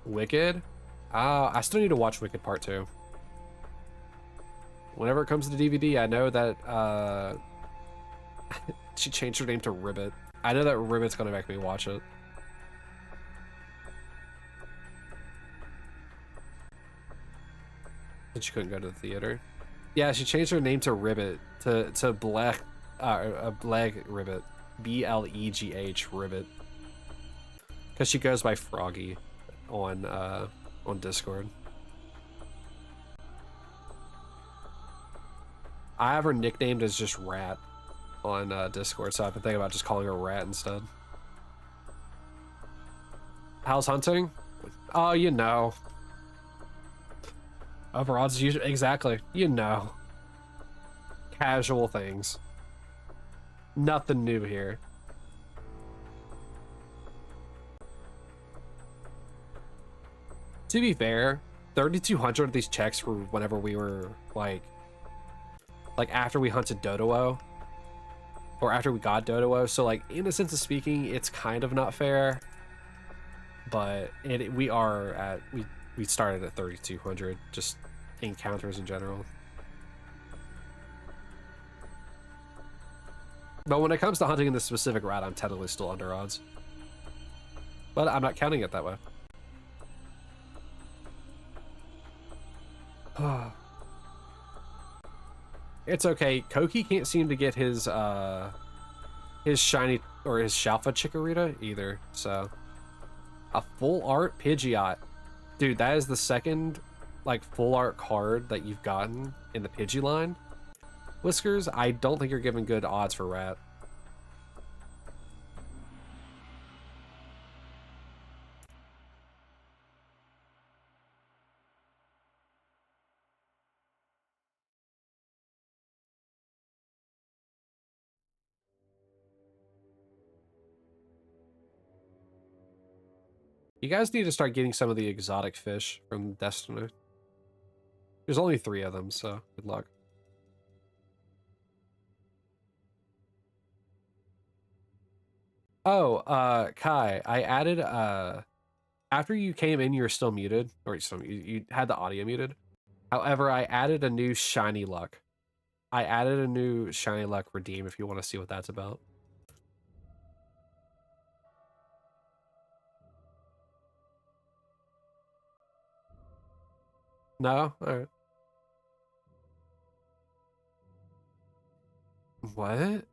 Wicked? I still need to watch Wicked Part 2. Whenever it comes to the DVD, I know that she changed her name to Ribbit. I know that Ribbit's gonna make me watch it. But she couldn't go to the theater. Yeah, she changed her name to Ribbit to Black Bleg Ribbit. BLEGH Ribbit. Because she goes by Froggy on Discord. I have her nicknamed as just Rat on Discord, so I've been thinking about just calling her Rat instead. How's hunting? Oh, you know. Overodds usually exactly. You know. Casual things. Nothing new here. To be fair, 3,200 of these checks were whenever we were like after we hunted Dodo, or after we got Dodo. So like in a sense of speaking, it's kind of not fair, but we started at 3,200 just encounters in general. But when it comes to hunting in this specific route, I'm technically still under odds, but I'm not counting it that way. It's okay. Koki can't seem to get his shiny or his Shalfa Chikorita either. So a full art Pidgeot, dude. That is the second like full art card that you've gotten in the Pidgey line. Whiskers, I don't think you're giving good odds for Rat. You guys need to start getting some of the exotic fish from Destiny. There's only 3 of them, so good luck. Oh, Kai, I added, after you came in, you were still muted, or you had the audio muted. However, I added a new Shiny Luck. I added a new Shiny Luck redeem if you want to see what that's about. No? Alright. What?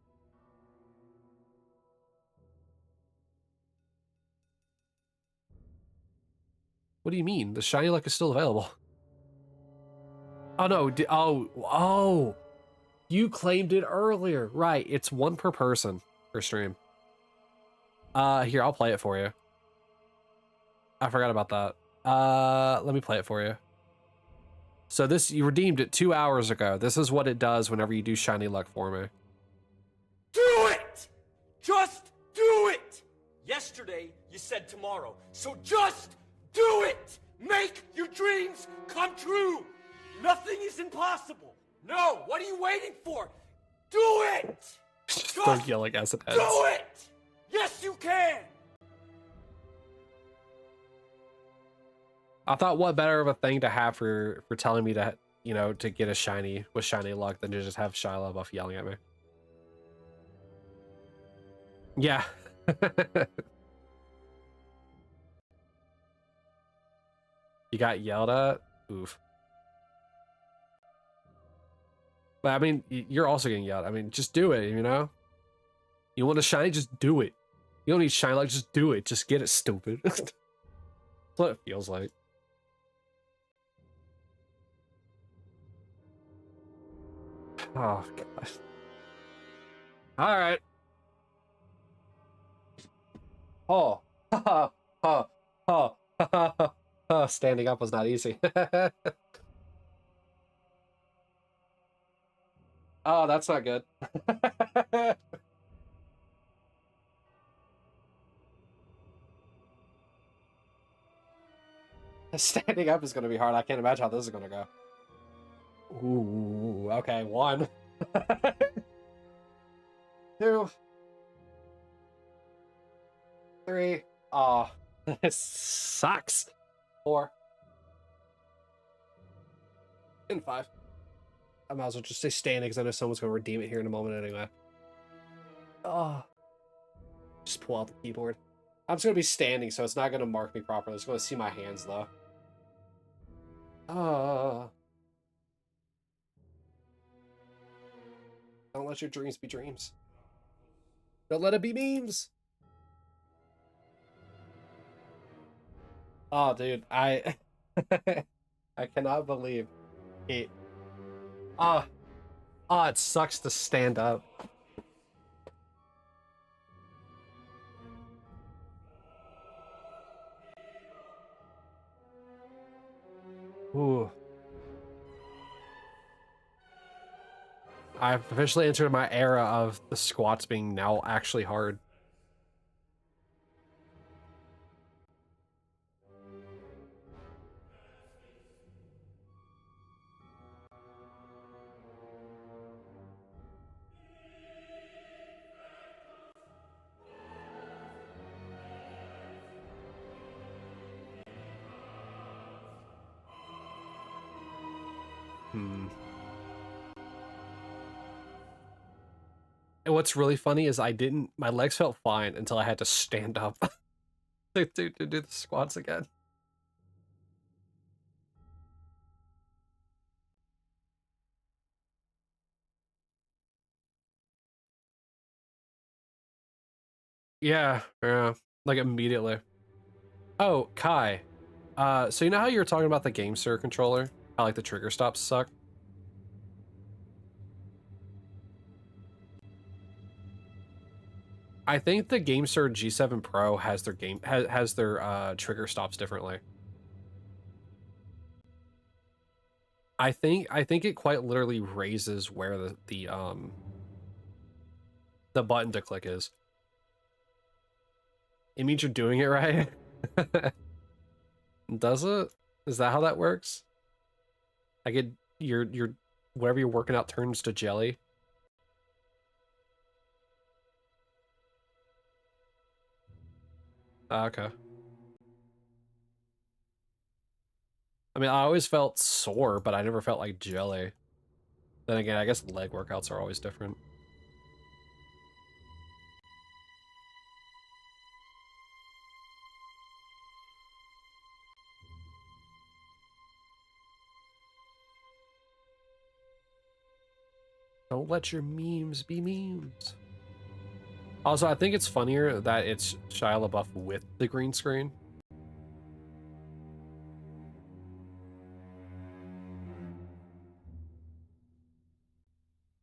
What do you mean? The Shiny Luck is still available. Oh no, oh! You claimed it earlier. Right, it's 1 per person per stream. Here, I'll play it for you. I forgot about that. Let me play it for you. So this, you redeemed it 2 hours ago. This is what it does whenever you do Shiny Luck for me. Do it! Just do it! Yesterday, you said tomorrow, so just do it! Make your dreams come true! Nothing is impossible! No, what are you waiting for? Do it! Don't yell like as it ends. Do it! Yes, you can! I thought, what better of a thing to have for telling me to, you know, to get a shiny with Shiny Luck than to just have Shia LaBeouf yelling at me. Yeah. You got yelled at? Oof. But I mean, you're also getting yelled. I mean, just do it, you know? You want a shiny? Just do it. You don't need Shiny Luck, just do it. Just get it, stupid. That's what it feels like. Oh, gosh. All right. Oh. Standing up was not easy. Oh, that's not good. Standing up is going to be hard. I can't imagine how this is going to go. Ooh, okay. 1. 2. 3. Oh, this sucks. 4. And 5. I might as well just stay standing because I know someone's going to redeem it here in a moment anyway. Oh. Just pull out the keyboard. I'm just going to be standing, so it's not going to mark me properly. It's going to see my hands, though. Don't let your dreams be dreams. Don't let it be memes. Oh, dude, I cannot believe it. It sucks to stand up. Ooh. I've officially entered my era of the squats being now actually hard. And what's really funny is my legs felt fine until I had to stand up to do the squats again. Yeah, like immediately. Oh, Kai. So you know how you were talking about the GameStop controller? How like the trigger stops suck? I think the GameStop G7 Pro has their trigger stops differently. I think it quite literally raises where the button to click is. It means you're doing it right. Does it? Is that how that works? I get your whatever you're working out turns to jelly. Okay. I mean, I always felt sore, but I never felt like jelly. Then again, I guess leg workouts are always different. Don't let your memes be memes. Also, I think it's funnier that it's Shia LaBeouf with the green screen.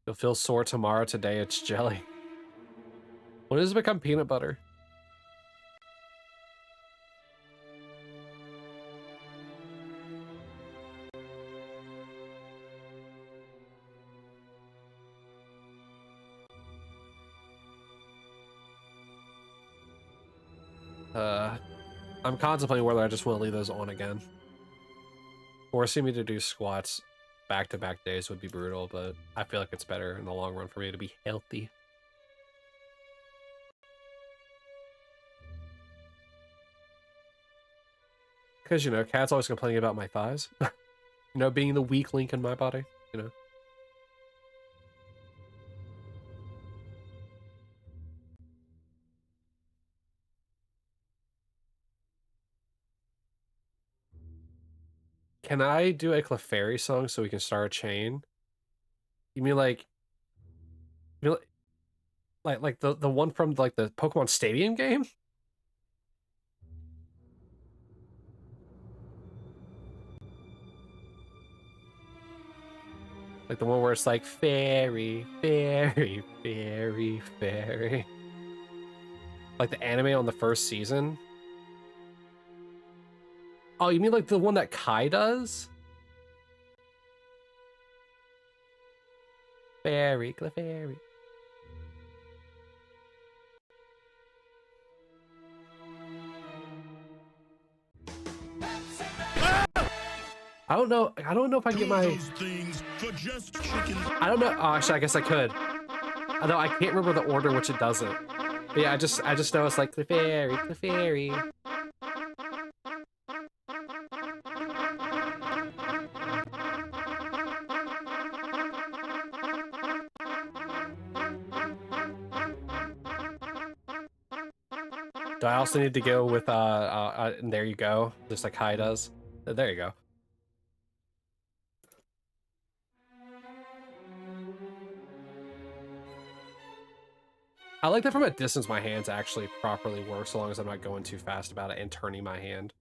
You'll feel sore tomorrow. Today it's jelly. When does it become peanut butter? I'm contemplating whether I just want to leave those on again. Forcing me to do squats back-to-back days would be brutal, but I feel like it's better in the long run for me to be healthy. Because, you know, Cat's always complaining about my thighs. You know, being the weak link in my body, you know. Can I do a Clefairy song so we can start a chain? You mean like... You mean like the one from like the Pokemon Stadium game? Like the one where it's like fairy, fairy, fairy, fairy. Like the anime on the first season? Oh, you mean like the one that Kai does? Fairy, Clefairy. I don't know if I can get my... Those things for just chicken. I don't know. Oh, actually, I guess I could. Although I can't remember the order in which it does it. But yeah, I just know it's like Clefairy, Clefairy. Do I also need to go with and there you go, just like Kai does? There you go. I like that from a distance my hands actually properly work, so long as I'm not going too fast about it and turning my hand.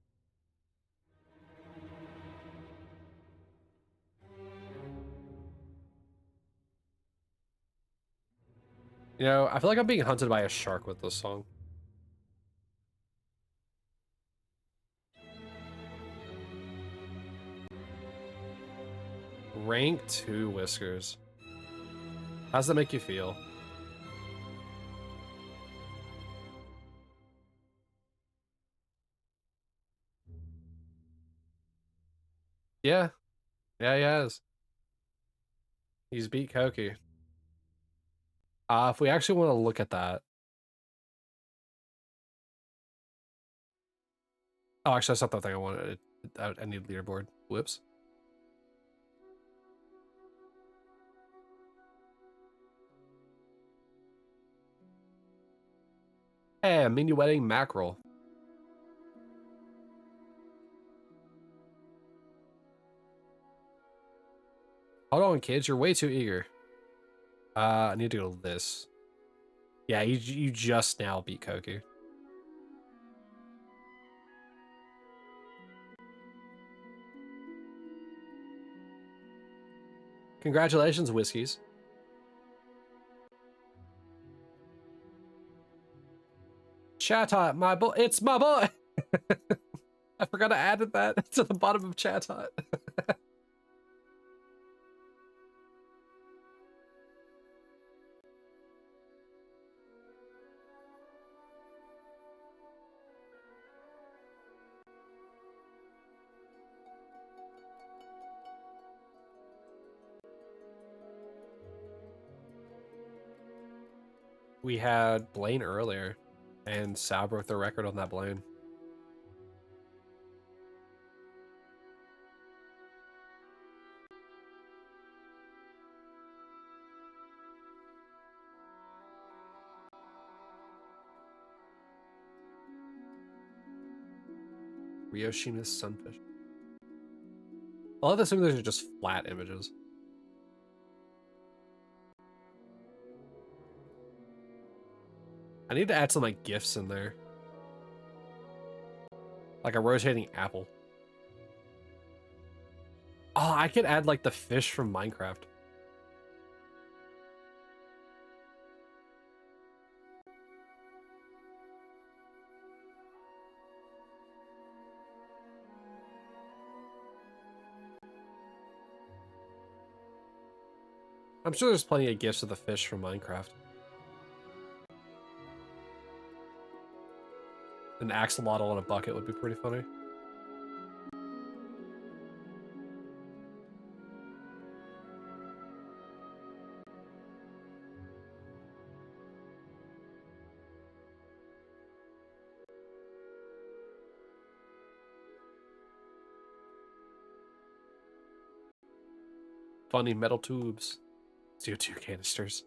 You know, I feel like I'm being hunted by a shark with this song. Rank 2 Whiskers. How does that make you feel? Yeah. Yeah, he has. He's beat Koki. If we actually want to look at that. Oh, actually, that's not the thing I wanted. I need leaderboard. Whoops. Hey, a minuetting mackerel. Hold on, kids. You're way too eager. I need to go to this. Yeah, you just now beat Koki. Congratulations, Whiskies. Chatot, my boy. It's my boy. I forgot I added that to the bottom of Chatot. We had Blaine earlier, and Sal broke the record on that Blaine. Ryoshina's Sunfish. A lot of the simulators are just flat images. I need to add some like GIFs in there. Like a rotating apple. Oh, I could add like the fish from Minecraft. I'm sure there's plenty of GIFs of the fish from Minecraft. An axolotl in a bucket would be pretty funny. Funny metal tubes. CO2 canisters.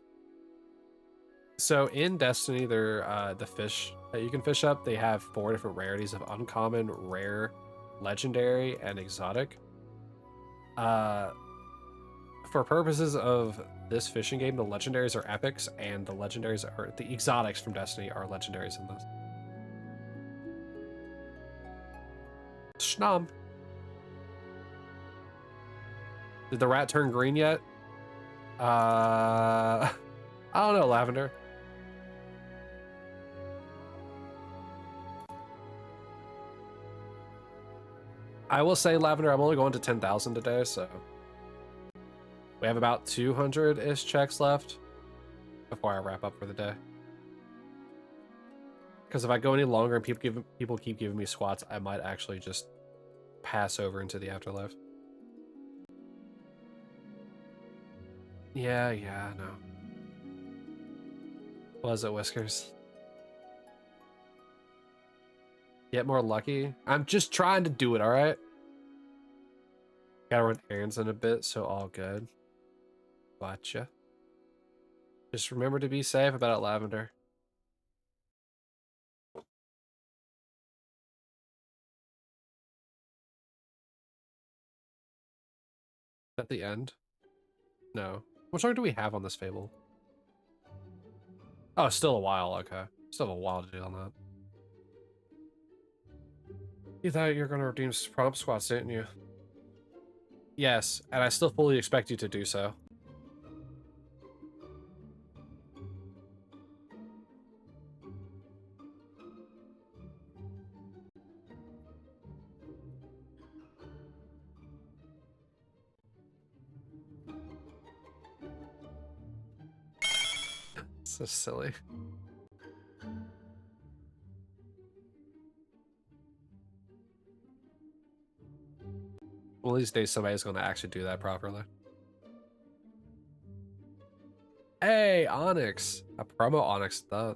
So in Destiny, they're the fish that you can fish up. They have 4 different rarities of uncommon, rare, legendary, and exotic. For purposes of this fishing game, the legendaries are epics, and the legendaries are the exotics from Destiny are legendaries in this. Schnom. Did the rat turn green yet? I don't know, Lavender. I will say, Lavender, I'm only going to 10,000 today, so we have about 200-ish checks left before I wrap up for the day. Because if I go any longer and people keep giving me squats, I might actually just pass over into the afterlife. Yeah, I know. Was it, Whiskers? Get more lucky? I'm just trying to do it, alright? Gotta run errands in a bit, so all good. Gotcha. Just remember to be safe about it, Lavender. At the end? No. How much longer do we have on this Fable? Oh, still a while, okay. Still have a while to do on that. You thought you were going to redeem prompt squats, didn't you? Yes, and I still fully expect you to do so. So silly. One of these days, somebody's going to actually do that properly. Hey, Onyx! A promo Onyx, that.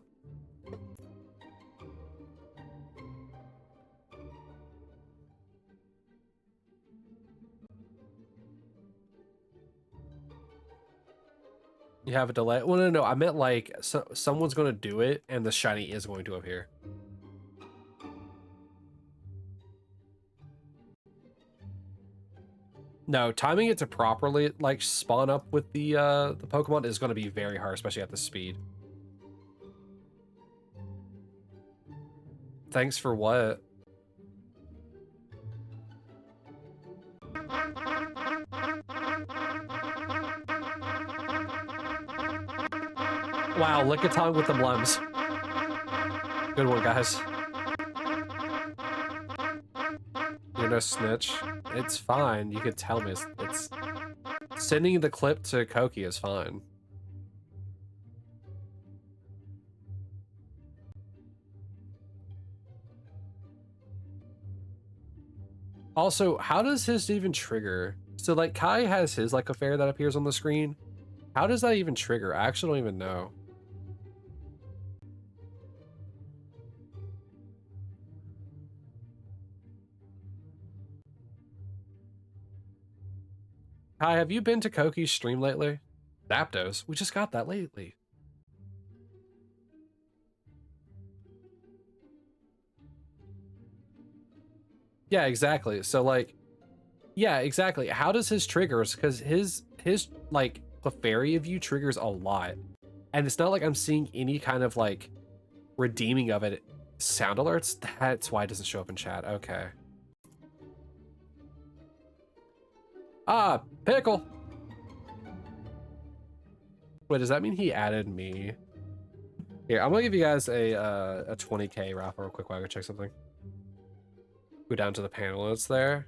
You have a delay? Well, no, I meant like someone's going to do it and the shiny is going to appear. No, timing it to properly like spawn up with the Pokemon is going to be very hard, especially at the speed. Thanks for what? Wow, lick a tongue with the blems. Good one, guys. You're no snitch. It's fine. You could tell me. It's sending the clip to Koki is fine. Also, how does his even trigger? So, like, Kai has his, like, affair that appears on the screen. How does that even trigger? I actually don't even know. Kai, have you been to Koki's stream lately? Zapdos? We just got that lately. Yeah, exactly. So like, yeah, exactly. How does his triggers? Because his like Clefairy view triggers a lot, and it's not like I'm seeing any kind of like redeeming of it. Sound alerts. That's why it doesn't show up in chat. Okay. Ah, pickle. Wait, does that mean he added me? Here, I'm gonna give you guys a 20k raffle real quick while I go check something. Go down to the panel. It's there.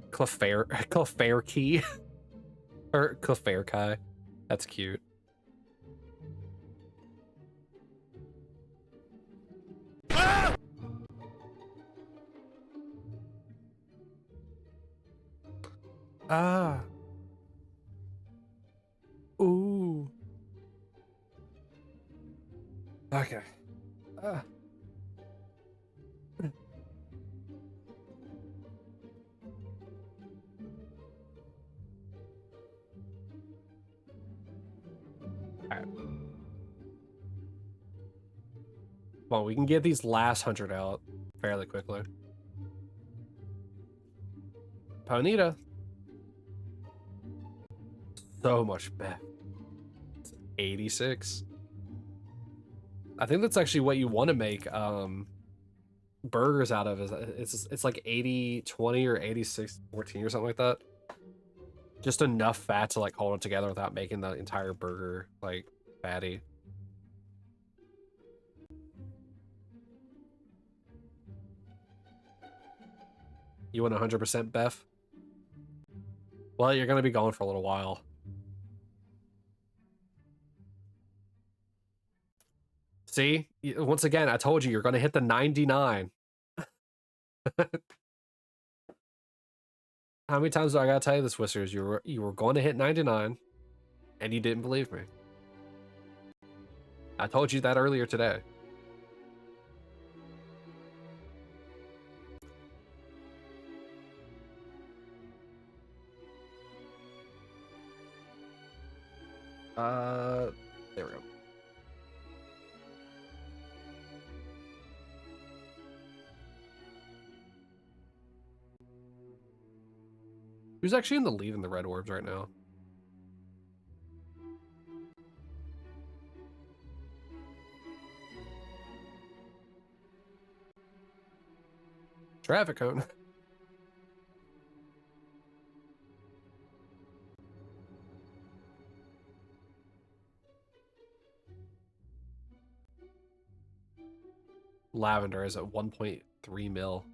Clefairy key. Or Clefairy Kai. That's cute. Ah! Ah. Ooh. Okay. Ah. Alright. Well, we can get these last 100 out fairly quickly. Ponyta. So much better. 86. I think that's actually what you want to make burgers out of. Is it's like 80-20 or 86-14 or something like that. Just enough fat to like hold it together without making the entire burger like fatty. You want 100% Beth? Well, you're gonna be gone for a little while. See? Once again, I told you, you're gonna hit the 99. How many times do I gotta tell you this, Whiskers? You were going to hit 99, and you didn't believe me. I told you that earlier today. There we go. Who's actually in the lead in the red orbs right now? Traffic cone. Lavender is at 1.3 mil.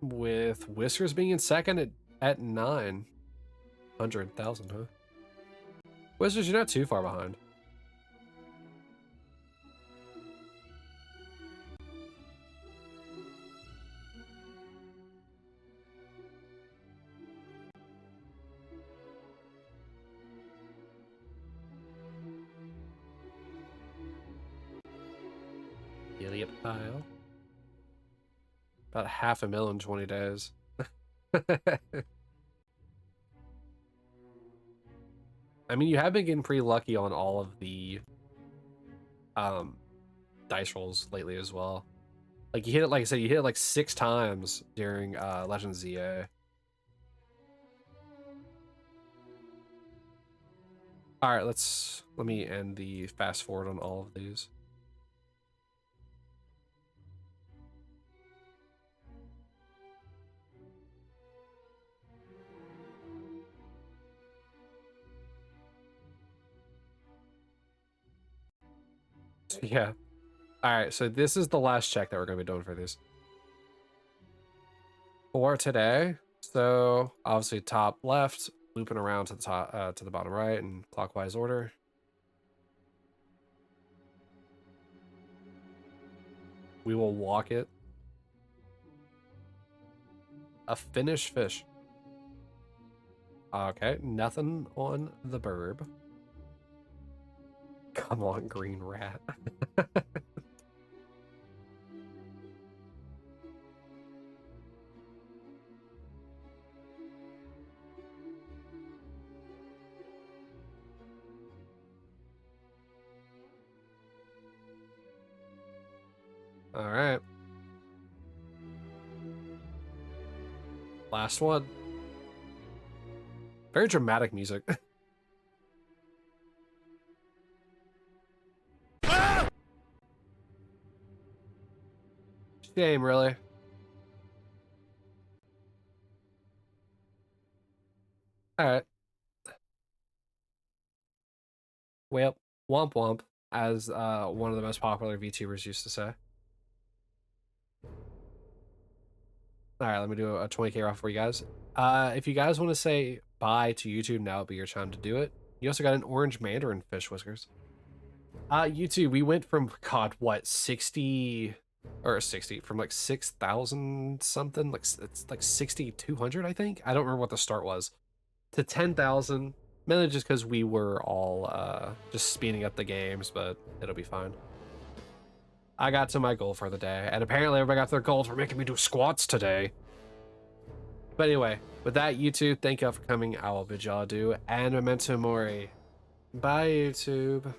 With Whiskers being in second at 900,000, huh? Whiskers, you're not too far behind. Helium pile. About 500,000 in 20 days. I mean, you have been getting pretty lucky on all of the dice rolls lately as well. Like you hit it, like I said, you hit it like 6 times during Legend ZA. All right, let me end the fast forward on all of these. Yeah. All right, so this is the last check that we're going to be doing for these. For today, so obviously top left, looping around to the top to the bottom right in clockwise order. We will walk it. A finished fish. Okay, nothing on the burb. Come on, green rat. All right. Last one. Very dramatic music. Shame, really. All right. Well, womp womp, as one of the most popular VTubers used to say. All right, let me do a 20K round for you guys. If you guys want to say bye to YouTube, now would be your time to do it. You also got an orange mandarin fish, Whiskers. YouTube, we went from, God, what, 60, or 60, from like 6,000 something, like it's like 6,200, I think. I don't remember what the start was, to 10,000, mainly just because we were all just speeding up the games, but it'll be fine. I got to my goal for the day, and apparently everybody got their goals for making me do squats today. But anyway, with that, YouTube, thank y'all for coming. I will bid y'all adieu, and memento mori. Bye, YouTube.